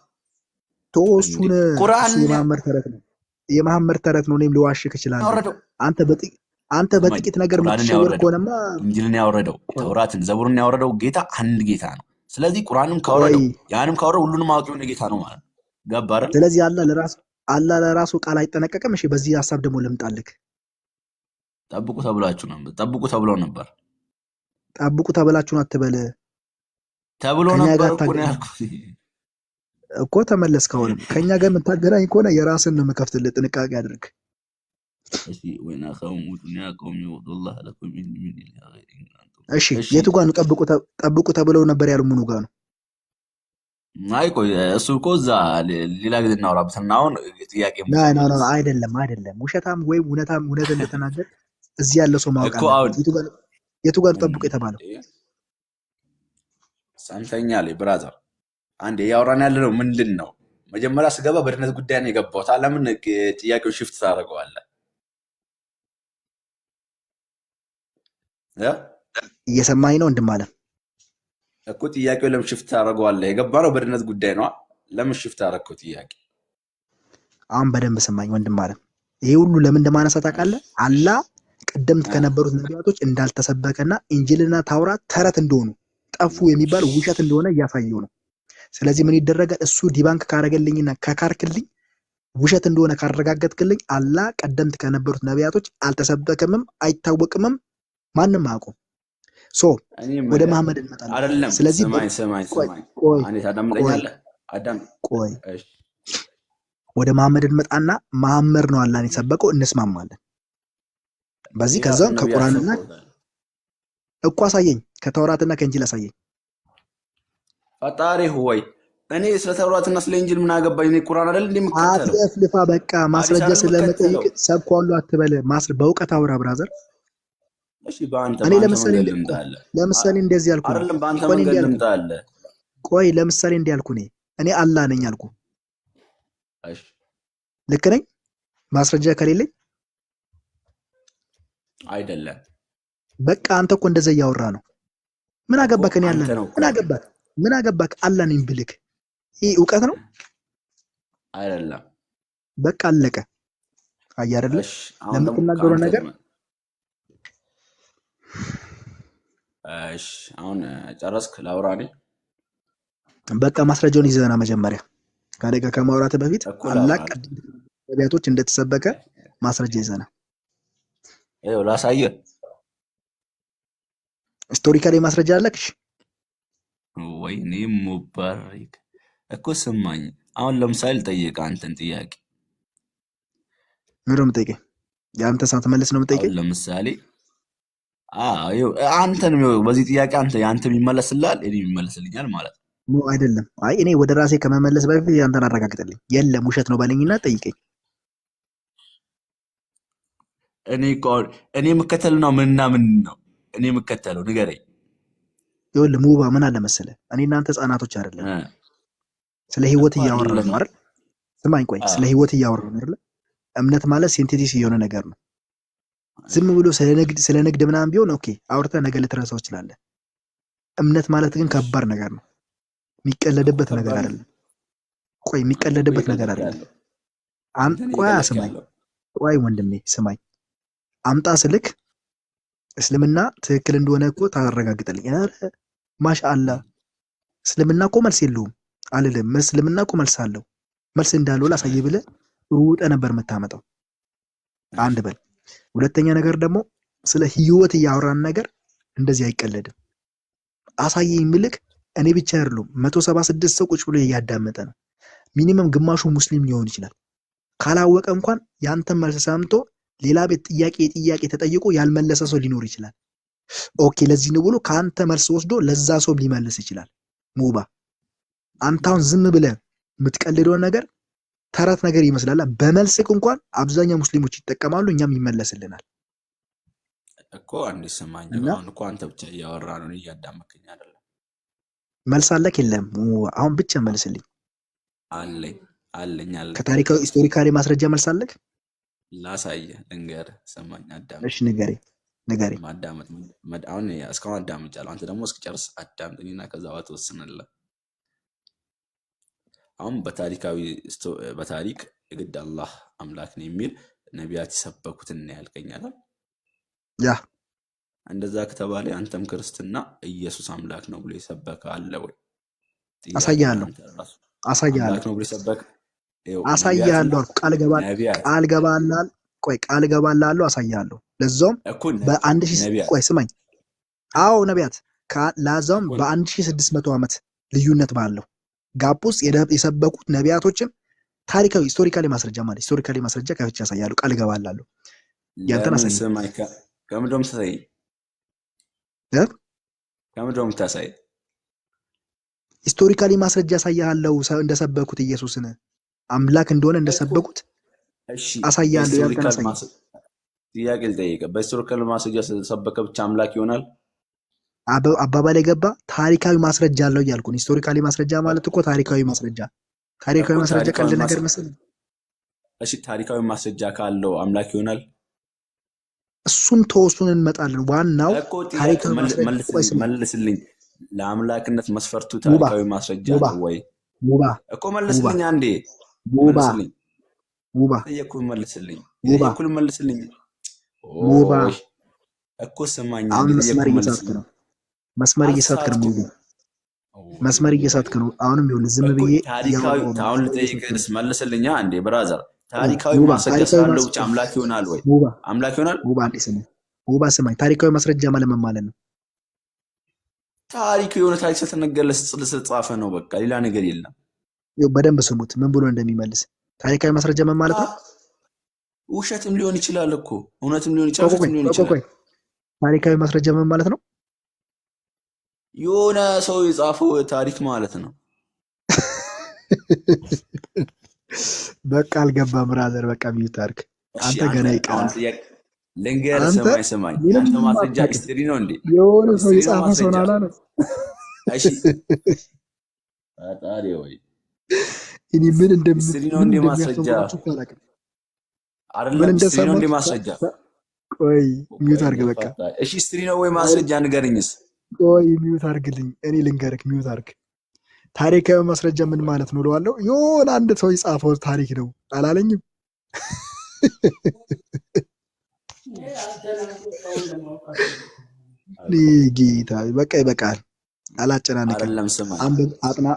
[SPEAKER 1] ተወሱን የመሐመድ ተረት ነው። የመሐመድ ተረት ነው። እኔም ልዋሽክ እችላለሁ። አንተ በጥቂት ነገር የምትሸወር ከሆነማ
[SPEAKER 12] እንጂልን ያወረደው ተውራትን ዘቡርን ያወረደው ጌታ አንድ ጌታ ነው። ስለዚህ ቁርአንም ካወረደው ያንም ካወረደው ሁሉንም አዋቂ የሆነ ጌታ ነው ማለት ገባ አይደል?
[SPEAKER 1] ስለዚህ አላህ ለራሱ ቃል አይጠነቀቅም። እሺ በዚህ ሐሳብ ደግሞ ልምጣልክ።
[SPEAKER 12] ጠብቁ ተብላችሁ ነበር። ጠብቁ ተብሎ ነበር።
[SPEAKER 1] ጠብቁ ተብላችሁ አትበል
[SPEAKER 12] ተብሎ ነበር እኮ ነው ያልኩት
[SPEAKER 1] እኮ። ተመለስክ። አሁንም ከኛ ጋር የምታገናኝ ከሆነ የራስን ነው የምከፍትልህ። ጥንቃቄ አድርግ።
[SPEAKER 12] እሺ ወይና ቀውሙ ዱንያ ቀውሚ ወላህ ለኩም ምን
[SPEAKER 1] እሺ የቱ ጋር ነው ጠብቁ ተብለው ነበር ያሉ? ምኑ ጋር ነው?
[SPEAKER 12] አይ ቆይ እሱ እኮ እዛ ሌላ ጊዜ እናወራበትና አሁን ጥያቄ
[SPEAKER 1] አይደለም ውሸታም ወይም እውነት እንደተናገር እዚህ ያለ ሰው ማወቅ አለ። የቱ ጋር ነው ጠብቁ የተባለው?
[SPEAKER 12] ሰምተኛል ብራዘር። አንዴ ያወራን ያለ ነው ምንድን ነው? መጀመሪያ ስገባ በድነት ጉዳይ ነው የገባሁት። ለምን ጥያቄው ሽፍት ታደርገዋለህ?
[SPEAKER 1] እየሰማኝ ነው እንድማለም
[SPEAKER 12] እኮ ጥያቄው ለምን ሽፍት ታደርገዋለህ? የገባነው በድነት ጉዳይ ነው። ለምን ሽፍት አደረግከው ጥያቄ?
[SPEAKER 1] አሁን በደንብ ሰማኝ ወንድማለም። ይሄ ሁሉ ለምን እንደማነሳ ታውቃለህ? አላህ ቀደምት ከነበሩት ነቢያቶች እንዳልተሰበከና እንጂልና ታውራት ተረት እንደሆኑ ጠፉ የሚባል ውሸት እንደሆነ እያሳየው ነው። ስለዚህ ምን ይደረጋል? እሱ ዲባንክ ካረገልኝና ከካርክልኝ ውሸት እንደሆነ ካረጋገጥክልኝ አላህ ቀደምት ከነበሩት ነቢያቶች አልተሰበከምም፣ አይታወቅምም፣ ማንም አያውቁም። ወደ መሐመድ እንመጣለን።
[SPEAKER 12] አይደለም
[SPEAKER 1] ስለዚህ ቆይ ወደ መሐመድ እንመጣና መሐመድ ነው አላህን የሰበከው፣ እንስማማለን በዚህ። ከዛም ከቁርአንና እኮ አሳየኝ፣ ከተውራትና ከእንጂል አሳየኝ።
[SPEAKER 12] ፈጣሪ ሆይ እኔ ስለ ተውራትና ስለ እንጂል ምን አገባኝ? እኔ ቁርአን አይደል እንደምከተለው?
[SPEAKER 1] አትለፍልፋ በቃ። ማስረጃ ስለመጠይቅ ሰብኳሉ አትበል። በእውቀት አውራ ብራዘር።
[SPEAKER 12] እሺ በአንተ
[SPEAKER 1] እኔ ለምሳሌ እንደዚህ ያልኩ
[SPEAKER 12] አይደለም። በአንተ መንገድ ልምጣለህ።
[SPEAKER 1] ቆይ ለምሳሌ እንዲህ ያልኩ እኔ አላህ ነኝ አልኩ።
[SPEAKER 12] እሺ
[SPEAKER 1] ልክ ነኝ? ማስረጃ ከሌለኝ
[SPEAKER 12] አይደለም።
[SPEAKER 1] በቃ አንተ እኮ እንደዛ እያወራ ነው። ምን አገባክ? እኔ አላህ ምን አገባክ? አላህ ነኝ ብልክ ይሄ እውቀት ነው
[SPEAKER 12] አይደለም?
[SPEAKER 1] በቃ አለቀ። አይ አይደለ? ለምትናገረው ነገር
[SPEAKER 12] እሺ አሁን ጨረስክ? ላውራ እኔ
[SPEAKER 1] በቃ ማስረጃውን ይዘና መጀመሪያ ካለቀ ከማውራት በፊት አላህ ቀደምት ነቢያቶች እንደተሰበከ ማስረጃ ይዘና
[SPEAKER 12] ይኸው ላሳየህ።
[SPEAKER 1] ስቶሪካሊ ማስረጃ አለክሽ?
[SPEAKER 12] ወይኔ ሙባረክ እኮ ስማኝ። አሁን ለምሳሌ ልጠይቅህ አንተን ጥያቄ።
[SPEAKER 1] ምንድን ነው የምጠይቀኝ? የአንተ ሳትመልስ ነው የምጠይቀኝ?
[SPEAKER 12] ለምሳሌ አንተን በዚህ ጥያቄ የአንተ ይመለስልሃል፣ እኔ ይመለስልኛል ማለት
[SPEAKER 1] ነው አይደለም? አይ እኔ ወደ ራሴ ከመመለስ በፊት ያንተን አረጋግጥልኝ። የለም ውሸት ነው በለኝና ጠይቀኝ።
[SPEAKER 12] እኔ የምከተለው ነው ምንና ምን ነው እኔ የምከተለው? ንገረኝ።
[SPEAKER 1] ይኸውልህ ሙባ ምን አለ መሰለህ፣ እኔ እናንተ ህጻናቶች አይደለም፣ ስለ ህይወት እያወራን ነው አይደል? ስማኝ ቆይ፣ ስለ ህይወት እያወራን ነው አይደል? እምነት ማለት ሴንቴቲስ የሆነ ነገር ነው። ዝም ብሎ ስለ ንግድ ምናምን ቢሆን ኦኬ አውርተህ ነገ ልትረሳው ትችላለህ። እምነት ማለት ግን ከባድ ነገር ነው። የሚቀለድበት ነገር አይደለም። ቆይ የሚቀለድበት ነገር አይደለም። ቆይ ስማኝ፣ ቆይ ወንድሜ ስማኝ። አምጣ ስልክ እስልምና ትክክል እንደሆነ እኮ ታረጋግጥልኝ። ኧረ ማሻአላ እስልምና እኮ መልስ የለውም አልልም። እስልምና እኮ መልስ አለው። መልስ እንዳለው ላሳይ ብለህ ሩጠ ነበር የምታመጣው። አንድ በል። ሁለተኛ ነገር ደግሞ ስለ ህይወት እያወራን ነገር እንደዚህ አይቀለድም። አሳየኝ ምልክ እኔ ብቻ አይደሉም 176 ሰው ቁጭ ብሎ እያዳመጠ ነው። ሚኒመም ግማሹ ሙስሊም ሊሆን ይችላል። ካላወቀ እንኳን ያንተን መልስ ሰምቶ ሌላ ቤት ጥያቄ ተጠይቆ ያልመለሰ ሰው ሊኖር ይችላል። ኦኬ ለዚህ ነው ብሎ ከአንተ መልስ ወስዶ ለዛ ሰው ሊመልስ ይችላል። ሙባ አንተ አሁን ዝም ብለህ የምትቀልደው ነገር ተረት ነገር ይመስላል። በመልስክ እንኳን አብዛኛው ሙስሊሞች ይጠቀማሉ፣ እኛም ይመለስልናል
[SPEAKER 12] እኮ። አንዴ ሰማኝ። አሁን እኮ አንተ ብቻ እያወራ ነው እያዳመከኝ አይደለም።
[SPEAKER 1] መልስ አለክ የለም? አሁን ብቻ መልስልኝ።
[SPEAKER 12] አለኝ።
[SPEAKER 1] ከታሪካዊ ሂስቶሪካሊ ማስረጃ መልስ አለክ?
[SPEAKER 12] ላሳየህ፣ ልንገርህ። ሰማኝ፣ አዳምጥ።
[SPEAKER 1] እሺ ንገረኝ።
[SPEAKER 12] ማዳመጥ አሁን እስካሁን አዳምጫለሁ። አንተ ደግሞ እስክጨርስ አዳምጥኝና ከዛ በኋላ ትወስናለህ። አሁን በታሪክ የግድ አላህ አምላክ ነው የሚል ነቢያት የሰበኩትን ያልከኛል።
[SPEAKER 1] ያ
[SPEAKER 12] እንደዛ ከተባለ አንተም ክርስትና ኢየሱስ አምላክ ነው ብሎ የሰበከ አለ ወይ?
[SPEAKER 1] አሳያለሁ
[SPEAKER 12] ነው ብሎ የሰበከ
[SPEAKER 1] አሳያለሁ። ቃል ገባላለሁ። አሳያለሁ። ለዛውም በ1000 ቆይ ስማኝ። አዎ ነቢያት ለዛውም በ1600 ዓመት ልዩነት ባለው ጋፕ ውስጥ የሰበኩት ነቢያቶችን ታሪካዊ ሂስቶሪካሊ ማስረጃ ከፍቼ ያሳያሉ። ቃል ገባላለሁ። ያንተን አሳይ።
[SPEAKER 12] ከምንድነው የምታሳይ?
[SPEAKER 1] ሂስቶሪካሊ ማስረጃ ያሳያለው እንደሰበኩት ኢየሱስን አምላክ እንደሆነ እንደሰበኩት አሳያለሁ። ያንተን አሳይ።
[SPEAKER 12] ጥያቄ ልጠይቅ። በሂስቶሪካል ማስረጃ ስለተሰበከ ብቻ አምላክ ይሆናል?
[SPEAKER 1] አባባል የገባ ታሪካዊ ማስረጃ አለው እያልኩ። ሂስቶሪካሊ ማስረጃ ማለት እኮ ታሪካዊ ማስረጃ ቀልድ ነገር መሰለኝ።
[SPEAKER 12] እሺ ታሪካዊ ማስረጃ ካለው አምላክ ይሆናል?
[SPEAKER 1] እሱን ተወሱን እንመጣለን። ዋናው ታሪካዊ
[SPEAKER 12] መልስልኝ። ለአምላክነት መስፈርቱ ታሪካዊ ማስረጃ ነው ወይ? እኮ መልስልኝ። አንዴ መልስልኝ። መልስልኝ እኮ ሰማኝ።
[SPEAKER 1] መስመር እየሳትክ ነው። አሁንም ይኸውልህ ዝም ብዬ
[SPEAKER 12] አሁን ልጠይቅህስ መልስልኛ አንዴ ብራዘር። ታሪካዊ ማስረጃ ስላለው ብቻ አምላክ ይሆናል ወይ? አምላክ ይሆናል?
[SPEAKER 1] ሙባ ስማኝ፣ ታሪካዊ ማስረጃ ማለት ምን ማለት ነው?
[SPEAKER 12] ታሪክ የሆነ ታሪክ ስለተነገረ ስለተጻፈ ነው። በቃ ሌላ ነገር የለም።
[SPEAKER 1] በደንብ ስሙት ምን ብሎ እንደሚመልስ። ታሪካዊ ማስረጃ ምን ማለት ነው?
[SPEAKER 12] ውሸትም ሊሆን ይችላል እኮ እውነትም ሊሆን ይችላል።
[SPEAKER 1] ታሪካዊ ማስረጃ ምን ማለት ነው?
[SPEAKER 12] የሆነ ሰው የጻፈው ታሪክ ማለት ነው።
[SPEAKER 1] በቃ አልገባም ብራዘር። በቃ ሚዩት አድርግ አንተ። ገና ይቀራል።
[SPEAKER 12] ልንገርህ፣ ሰማኝ። አንተ ማስረጃ ሂስትሪ ነው እንዴ?
[SPEAKER 1] የሆነ ሰው የጻፈው ሰው ናላ ነው።
[SPEAKER 12] እሺ ፈጣሪ ወይ
[SPEAKER 1] እኔ ምን እንደምትል
[SPEAKER 12] ሂስትሪ ነው እንዴ ማስረጃ? አይደለም ሂስትሪ ነው እንዴ ማስረጃ?
[SPEAKER 1] ቆይ ሚዩት አድርግ በቃ።
[SPEAKER 12] እሺ ሂስትሪ ነው ወይ ማስረጃ ንገረኝስ።
[SPEAKER 1] ቆይ ሚዩት አድርግልኝ። እኔ ልንገርክ፣ ሚዩት አድርግ። ታሪካዊ ማስረጃ ምን ማለት ነው እለዋለሁ። የሆነ አንድ ሰው የጻፈው ታሪክ ነው አላለኝም? ጌታ በቃ ይበቃል። አላጨናንቅም። አንብብ፣ አጥና፣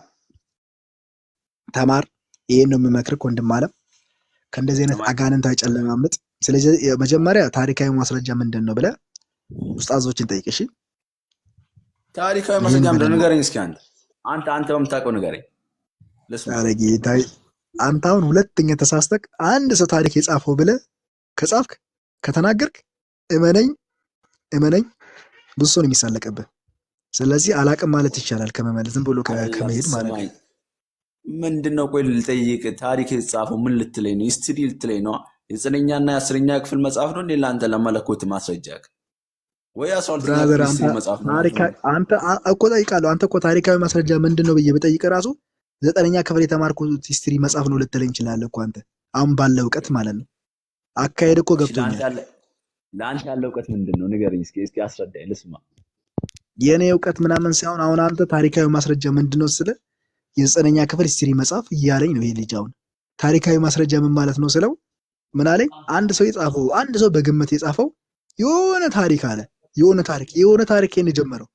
[SPEAKER 1] ተማር። ይሄን ነው የምመክርህ ወንድም አለም። ከእንደዚህ አይነት አጋንንታዊ ጨለማምጥ። ስለዚህ መጀመሪያ ታሪካዊ ማስረጃ ምንድን ነው ብለህ ኡስታዞችን ጠይቅ። እሺ
[SPEAKER 12] ታሪካዊ ማስረጃ ምንድን ነው ንገረኝ እስኪ። አንተ በምታውቀው ንገረኝ።
[SPEAKER 1] ኧረ ጌታዬ፣ አንተ አሁን ሁለተኛ ተሳስተክ አንድ ሰው ታሪክ የጻፈው ብለህ ከጻፍክ ከተናገርክ እመነኝ ብዙ ሰው ነው የሚሳለቅብህ። ስለዚህ አላቅም ማለት ይቻላል ከመመለስ ዝም ብሎ ከመሄድ ማለት ነው።
[SPEAKER 12] ምንድነው? ቆይ ልጠይቅ። ታሪክ የተጻፈው ምን ልትለኝ ነው? ሂስትሪ ልትለኝ ነው? የ9ኛና የ10ኛ ክፍል መጽሐፍ ነው እንዴ ለአንተ ለመለኮት ማስረጃ? ወይ 12ኛ ክፍል ሂስትሪ መጽሐፍ ነው?
[SPEAKER 1] አንተ እኮ ጠይቃለሁ። አንተ እኮ ታሪካዊ ማስረጃ ምንድነው ብዬ በጠይቅ ራሱ 9ኛ ክፍል የተማርኩት ሂስትሪ መጽሐፍ ነው ልትለኝ ይችላል እኮ አንተ አሁን ባለው እውቀት ማለት ነው። አካሄድ እኮ ገብቶኛል።
[SPEAKER 12] ለአንተ ያለው እውቀት ምንድነው ንገረኝ እስኪ አስረዳኝ ልስማ።
[SPEAKER 1] የኔ እውቀት ምናምን ሳይሆን አሁን አንተ ታሪካዊ ማስረጃ ምንድነው ስለ የዘጠነኛ ክፍል ሂስትሪ መጽሐፍ እያለኝ ነው ይሄ ልጅ። አሁን ታሪካዊ ማስረጃ ምን ማለት ነው ስለው ምን አለኝ? አንድ ሰው በግምት የጻፈው የሆነ ታሪክ አለ። የሆነ ታሪክ የጀመረው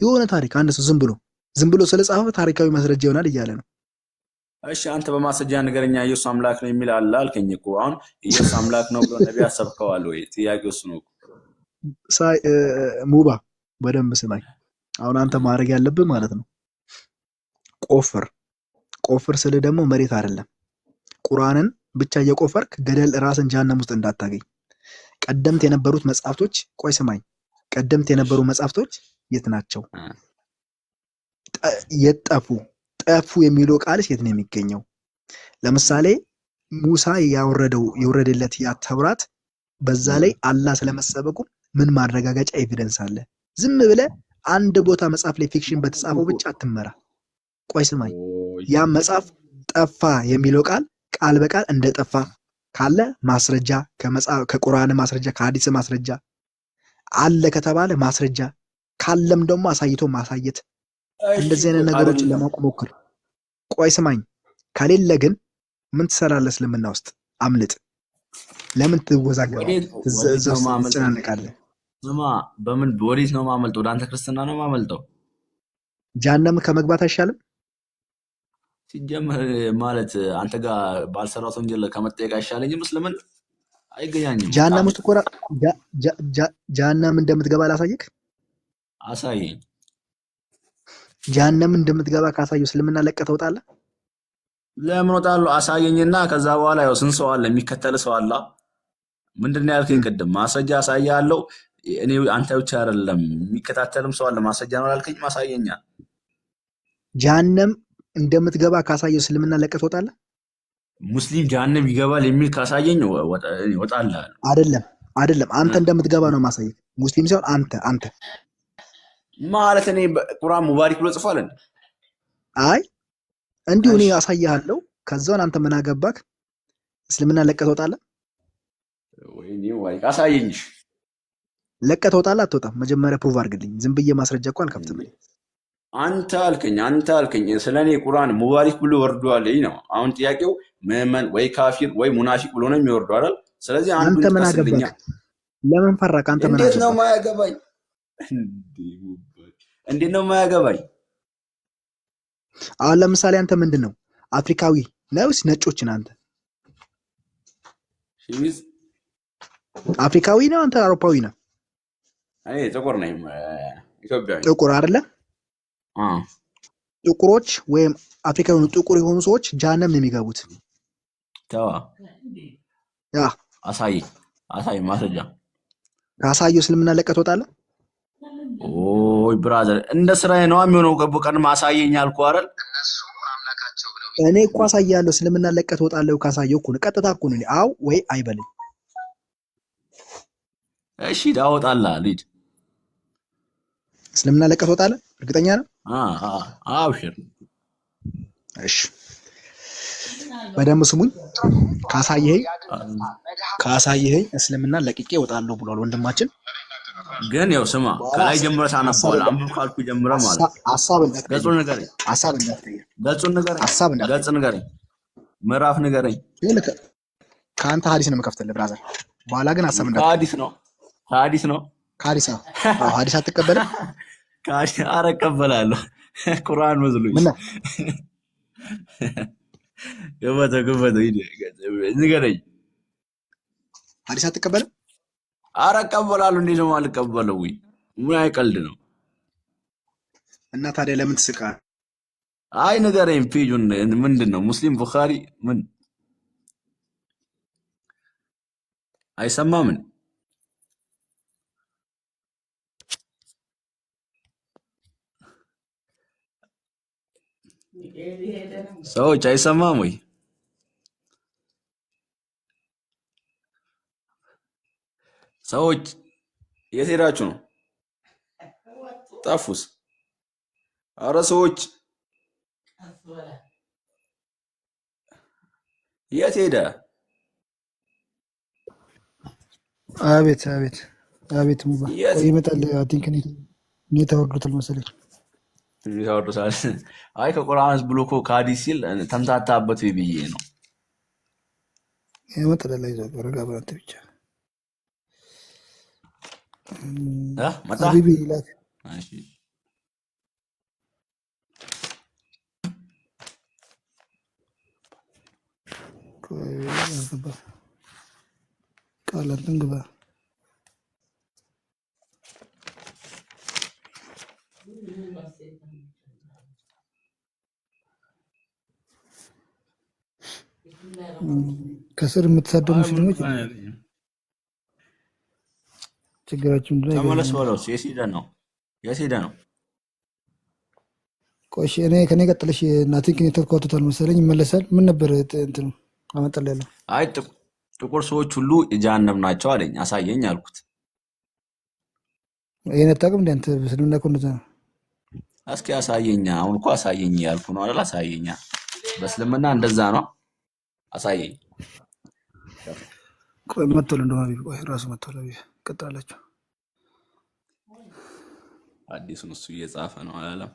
[SPEAKER 1] የሆነ ታሪክ አንድ ሰው ዝም ብሎ ስለጻፈ ታሪካዊ ማስረጃ ይሆናል እያለ ነው።
[SPEAKER 12] እሺ አንተ በማስረጃ ነገረኛ ኢየሱስ አምላክ ነው የሚል አለ አልከኝ እኮ። አሁን ኢየሱስ አምላክ ነው ብሎ ነቢያት ሰብከዋል ወይ? ጥያቄው እሱ ነው።
[SPEAKER 1] ሙባ በደንብ ስማኝ። አሁን አንተ ማድረግ ያለብህ ማለት ነው ቆፍር ስለ ደግሞ መሬት አይደለም። ቁርአንን ብቻ እየቆፈርክ ገደል ራስን ጀሃነም ውስጥ እንዳታገኝ። ቀደምት የነበሩት መጽሐፍቶች ቆይ ስማኝ፣ ቀደምት የነበሩ መጽሐፍቶች የት ናቸው? ጠፉ የሚለው ቃልስ የት ነው የሚገኘው? ለምሳሌ ሙሳ የወረደለት ያ ተውራት በዛ ላይ አላህ ስለመሰበኩ ምን ማረጋገጫ ኤቪደንስ አለ? ዝም ብለህ አንድ ቦታ መጽሐፍ ላይ ፊክሽን በተጻፈው ብቻ አትመራ። ቆይ ስማኝ፣ ያ መጽሐፍ ጠፋ የሚለው ቃል በቃል እንደጠፋ ካለ ማስረጃ ከቁርአን ማስረጃ ከሐዲስ ማስረጃ አለ ከተባለ ማስረጃ ካለም ደግሞ አሳይቶ ማሳየት። እንደዚህ አይነት ነገሮችን ለማወቅ ሞክር። ቆይ ስማኝ፣ ከሌለ ግን ምን ትሰራለህ? እስልምና ውስጥ አምልጥ። ለምን ትወዛገባለህ? ትጨናነቃለህ?
[SPEAKER 12] ስማ፣ ወዴት ነው ማመልጠው? ወደ አንተ ክርስትና ነው ማመልጠው?
[SPEAKER 1] ጀሃነም ከመግባት አይሻልም?
[SPEAKER 12] ሲጀመር ማለት አንተ ጋር ባልሰራሁት ወንጀል ከመጠየቅ አይሻለኝም? እስልምን አይገናኝም።
[SPEAKER 1] ጀሃነም ውስጥ እኮ ጀሃነም እንደምትገባ ላሳየክ።
[SPEAKER 12] አሳየኝ።
[SPEAKER 1] ጀሃነም እንደምትገባ ካሳየው እስልምና ለቀህ ትወጣለህ?
[SPEAKER 12] ለምን እወጣለሁ? አሳየኝና ከዛ በኋላ ያው ስንት ሰው አለ የሚከተል ሰው አለ። ምንድን ነው ያልከኝ ቅድም? ማስረጃ አሳያለሁ። እኔ አንተ ብቻ አይደለም የሚከታተልም ሰው አለ። ማስረጃ ነው ያልከኝ? ማሳየኛ።
[SPEAKER 1] ጀሃነም እንደምትገባ ካሳየው እስልምና ለቀህ ትወጣለህ?
[SPEAKER 12] ሙስሊም ጀሃነም ይገባል የሚል ካሳየኝ እወጣለሁ።
[SPEAKER 1] አይደለም አንተ እንደምትገባ ነው ማሳየት። ሙስሊም ሲሆን አንተ
[SPEAKER 12] ማለት እኔ ቁርአን ሙባሪክ ብሎ ጽፏል እንዴ?
[SPEAKER 1] አይ እንዲሁ እኔ አሳያለሁ። ከዛውን አንተ ምን አገባክ? እስልምና ለቀህ ትወጣለህ?
[SPEAKER 12] ወይኔ ወይ አሳየኝሽ።
[SPEAKER 1] ለቀህ ትወጣለህ አትወጣም? መጀመሪያ ፕሩቭ አድርግልኝ። ዝም ብዬ ማስረጃ እኮ አልከፍትም።
[SPEAKER 12] አንተ አልከኝ ስለኔ ቁርአን ሙባሪክ ብሎ ወርዷል ነው። አሁን ጥያቄው ምዕመን ወይ ካፊር ወይ ሙናፊቅ ብሎ ነው የሚወርደው አይደል? ስለዚህ
[SPEAKER 1] አንተ ምን አገባክ? ለምን ፈራክ? አንተ ምን አገባክ?
[SPEAKER 12] እንዴት ነው ማያገባኝ? እንዴት ነው ማያገባኝ?
[SPEAKER 1] አሁን ለምሳሌ አንተ ምንድን ነው አፍሪካዊ ነውስ ነጮች ነህ? አንተ አፍሪካዊ ነው? አንተ አውሮፓዊ ነው?
[SPEAKER 12] እኔ ጥቁር ነኝ፣ ኢትዮጵያዊ።
[SPEAKER 1] ጥቁር አይደለ? ጥቁሮች ወይም አፍሪካዊ ጥቁር የሆኑ ሰዎች ጀሃነም ነው የሚገቡት።
[SPEAKER 12] ተዋ አሳይ ማስረጃ
[SPEAKER 1] ካሳየው እስልምና ለቀህ ትወጣለህ?
[SPEAKER 12] ኦይ ብራዘር፣ እንደ ስራዬ ነው የሚሆነው። ቀን ማሳየኝ አልኩህ አይደል?
[SPEAKER 1] እኔ እኮ አሳያለሁ። እስልምና ለቀህ ትወጣለህ ካሳየው እኮ ነው። ቀጥታ እኮ ነው። አው ወይ አይበልኝ።
[SPEAKER 12] እሺ ታወጣለህ ልጅ።
[SPEAKER 1] እስልምና ለቀህ ትወጣለህ? እርግጠኛ ነህ?
[SPEAKER 12] አብሽር።
[SPEAKER 1] እሺ በደንብ ስሙኝ። ካሳየኸኝ እስልምና ለቅቄ እወጣለሁ ብሏል ወንድማችን።
[SPEAKER 12] ግን ያው ስማ፣ ከላይ ጀምረህ ታነባዋለህ። አንብብ ካልኩ ጀምረህ ማለት ገጹን ንገረኝ፣ ገጽ ንገረኝ፣ ምዕራፍ ንገረኝ።
[SPEAKER 1] ከአንተ ሀዲስ ነው የምከፍትልህ ብራዘር። በኋላ ግን ሀሳብ እንዳትል።
[SPEAKER 12] ከሀዲስ ነው።
[SPEAKER 1] ሀዲስ አትቀበልም?
[SPEAKER 12] ኧረ እቀበላለሁ። ቁርአን መስሎኝ። ግበተው ንገረኝ።
[SPEAKER 1] ሀዲስ አትቀበልም?
[SPEAKER 12] ኧረ እቀበላለሁ። እንዴት ነው የማልቀበለው? ምን አይቀልድ ነው?
[SPEAKER 1] እና ታዲያ ለምን ትስቃለህ?
[SPEAKER 12] አይ ንገረኝ። ፔጁን ምንድን ነው? ሙስሊም ቡኻሪ ምን አይሰማምን? ሰዎች አይሰማም ወይ? ሰዎች የት ሄዳችሁ ነው? ጠፉስ? አረ ሰዎች የት ሄደ?
[SPEAKER 13] አቤት ሙባ ይመጣል። አይ ቲንክ ኔት አወርዶታል መሰለኝ።
[SPEAKER 12] አይ ከቁርአንስ ብሎ እኮ ከሐዲስ ሲል ተምታታበት ብዬ ነው።
[SPEAKER 13] የመጠለላ ይዘው ረጋ ብላት ብቻ
[SPEAKER 12] መጣ
[SPEAKER 13] ሀቢቢ ይላት ቃላትን ግባ ከስር የምትሳደቡ ሙስሊሞች ችግራችሁ ምንድነው?
[SPEAKER 12] ተመለስ በለው። የት ሄደ ነው?
[SPEAKER 13] ቆይ እኔ ከኔ ቀጥለሽ እናቴን ኔትወርክ አውጥቷል መሰለኝ ይመለሳል። ምን ነበር እንትኑ አመጣላ ያለው?
[SPEAKER 12] አይ ጥቁር ሰዎች ሁሉ ጀሃነም ናቸው አለኝ። አሳየኝ አልኩት።
[SPEAKER 13] ይሄን አታውቅም እንደ አንተ በስልምና እኮ እንደዛ ነው።
[SPEAKER 12] እስኪ አሳየኛ። አሁን እኮ አሳየኝ ያልኩ ነው አይደል? አሳየኛ። በስልምና እንደዛ ነው። አሳየኝ።
[SPEAKER 13] ቆይ መጥቷል እንደው ሀቢብ ቆይ ራሱ መጥቷል። ሀቢብ ቀጥላላችሁ።
[SPEAKER 12] አዲሱን እሱ እየጻፈ ነው አላለም።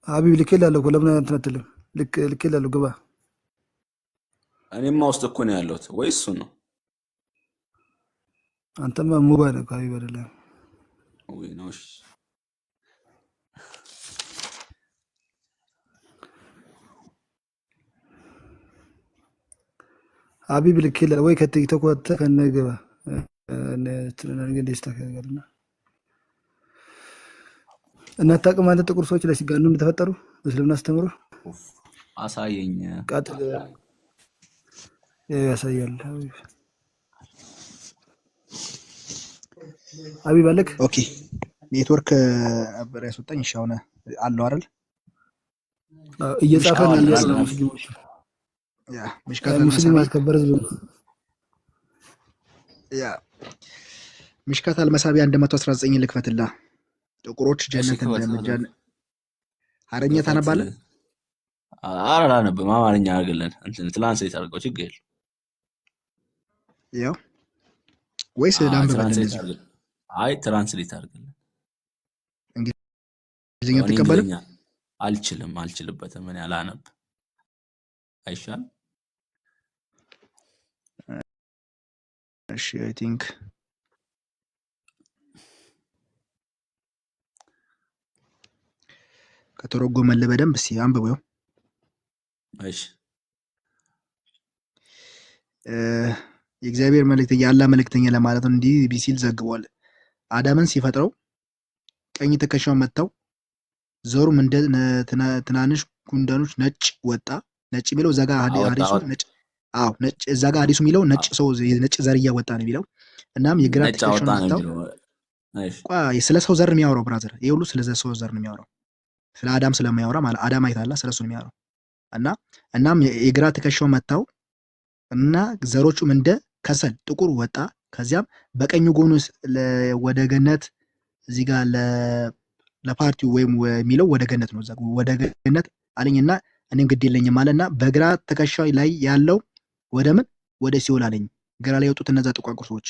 [SPEAKER 13] ሀቢብ ልኬልሃለሁ እኮ ለምን እንትን አትልም? ልኬልሃለሁ ግባ።
[SPEAKER 12] እኔማ ውስጥ እኮ ነው ያለሁት። ወይ እሱ ነው?
[SPEAKER 13] አንተማ ሞባይል ነው ሀቢብ አይደለም
[SPEAKER 12] ወይ ነው? እሺ
[SPEAKER 13] ሀቢብ ልኬልሃለሁ ወይ ከቲክቶክ ወጥተህ ከነገባ እንግዲህ እና አታውቅም አንተ ጥቁር ሰዎች ላይ ሲጋኑ እንደተፈጠሩ በእስልምና አስተምሮ
[SPEAKER 12] አሳየኝ።
[SPEAKER 13] ቃጥል ያሳያል። ሀቢብ አለክ?
[SPEAKER 1] ኦኬ ኔትወርክ ነበር ያስወጣኝ። እሺ አሁን አለው አይደል?
[SPEAKER 13] እየጻፈ ነው ሙስሊሞች
[SPEAKER 1] ያ
[SPEAKER 13] ሙስሊም ማስከበር ህዝብ
[SPEAKER 1] ያ ሚሽካት አልመሳቢያ 119 ልክፈትላ። ጥቁሮች ጀነት እንደምጃን አረኛ ታነባለህ?
[SPEAKER 12] አላነብም። አማርኛ አድርግልን እንትን ትራንስሌት አድርገው ችግር የለም።
[SPEAKER 1] ያው ወይስ ላንብብልህ?
[SPEAKER 12] አይ ትራንስሌት አድርግልን።
[SPEAKER 1] እንግሊዝኛ ተቀበለ?
[SPEAKER 12] አልችልበትም። እኔ አላነብ አይሻል?
[SPEAKER 1] እሺ አይ ቲንክ ከተረጎመልህ በደንብ እስኪ አንብበው።
[SPEAKER 12] እሺ
[SPEAKER 1] የእግዚአብሔር መልእክተኛ የአላህ መልእክተኛ ለማለት ነው እንዲህ ሲል ዘግቧል። አዳምን ሲፈጥረው ቀኝ ትከሻውን መታው፣ ዘሩም እንደ ትናንሽ ጉንዳኖች ነጭ ወጣ። ነጭ የሚለው እዛ ጋር ሐዲሱ ነጭ ነጭ እዛ ጋር ሐዲሱ የሚለው ነጭ ሰው ነጭ ዘር እያወጣ ነው የሚለው። እናም የግራ ትከሻውን መታው። ስለ ሰው ዘር ነው የሚያወራው ብራዘር። ይሄ ሁሉ ስለ ሰው ዘር ነው የሚያወራው። ስለ አዳም ስለማያወራ ማለት አዳም አይታላ ስለሱ ነው የሚያወራው። እናም የግራ ትከሻውን መታው እና ዘሮቹም እንደ ከሰል ጥቁር ወጣ። ከዚያም በቀኙ ጎኑ ወደ ገነት እዚህ ጋር ለፓርቲው ወይም የሚለው ወደ ገነት ነው። ወደ ገነት አለኝና እኔም ግድ የለኝም አለና በግራ ትከሻው ላይ ያለው ወደ ምን ወደ ሲኦል አለኝ። ግራ ላይ የወጡት እነዛ ጥቋቁር ሰዎች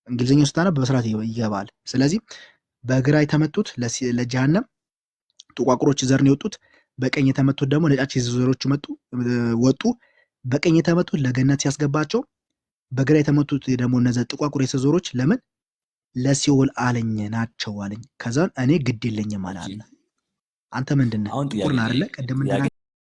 [SPEAKER 1] እንግሊዝኛው ስታነብ በስርዓት ይገባል። ስለዚህ በግራ የተመቱት ለጀሃነም ጥቋቁሮች ዘር ነው የወጡት። በቀኝ የተመቱት ደግሞ ነጫጭ ዘሮች ወጡ። በቀኝ የተመቱት ለገነት ሲያስገባቸው፣ በግራ የተመቱት ደግሞ እነዛ ጥቋቁር ዘሮች ለምን ለሲኦል አለኝ ናቸው አለኝ። ከዛን እኔ ግድ የለኝም አለ። አንተ ምንድነህ? ጥቁር ነህ አይደለ? ቅድም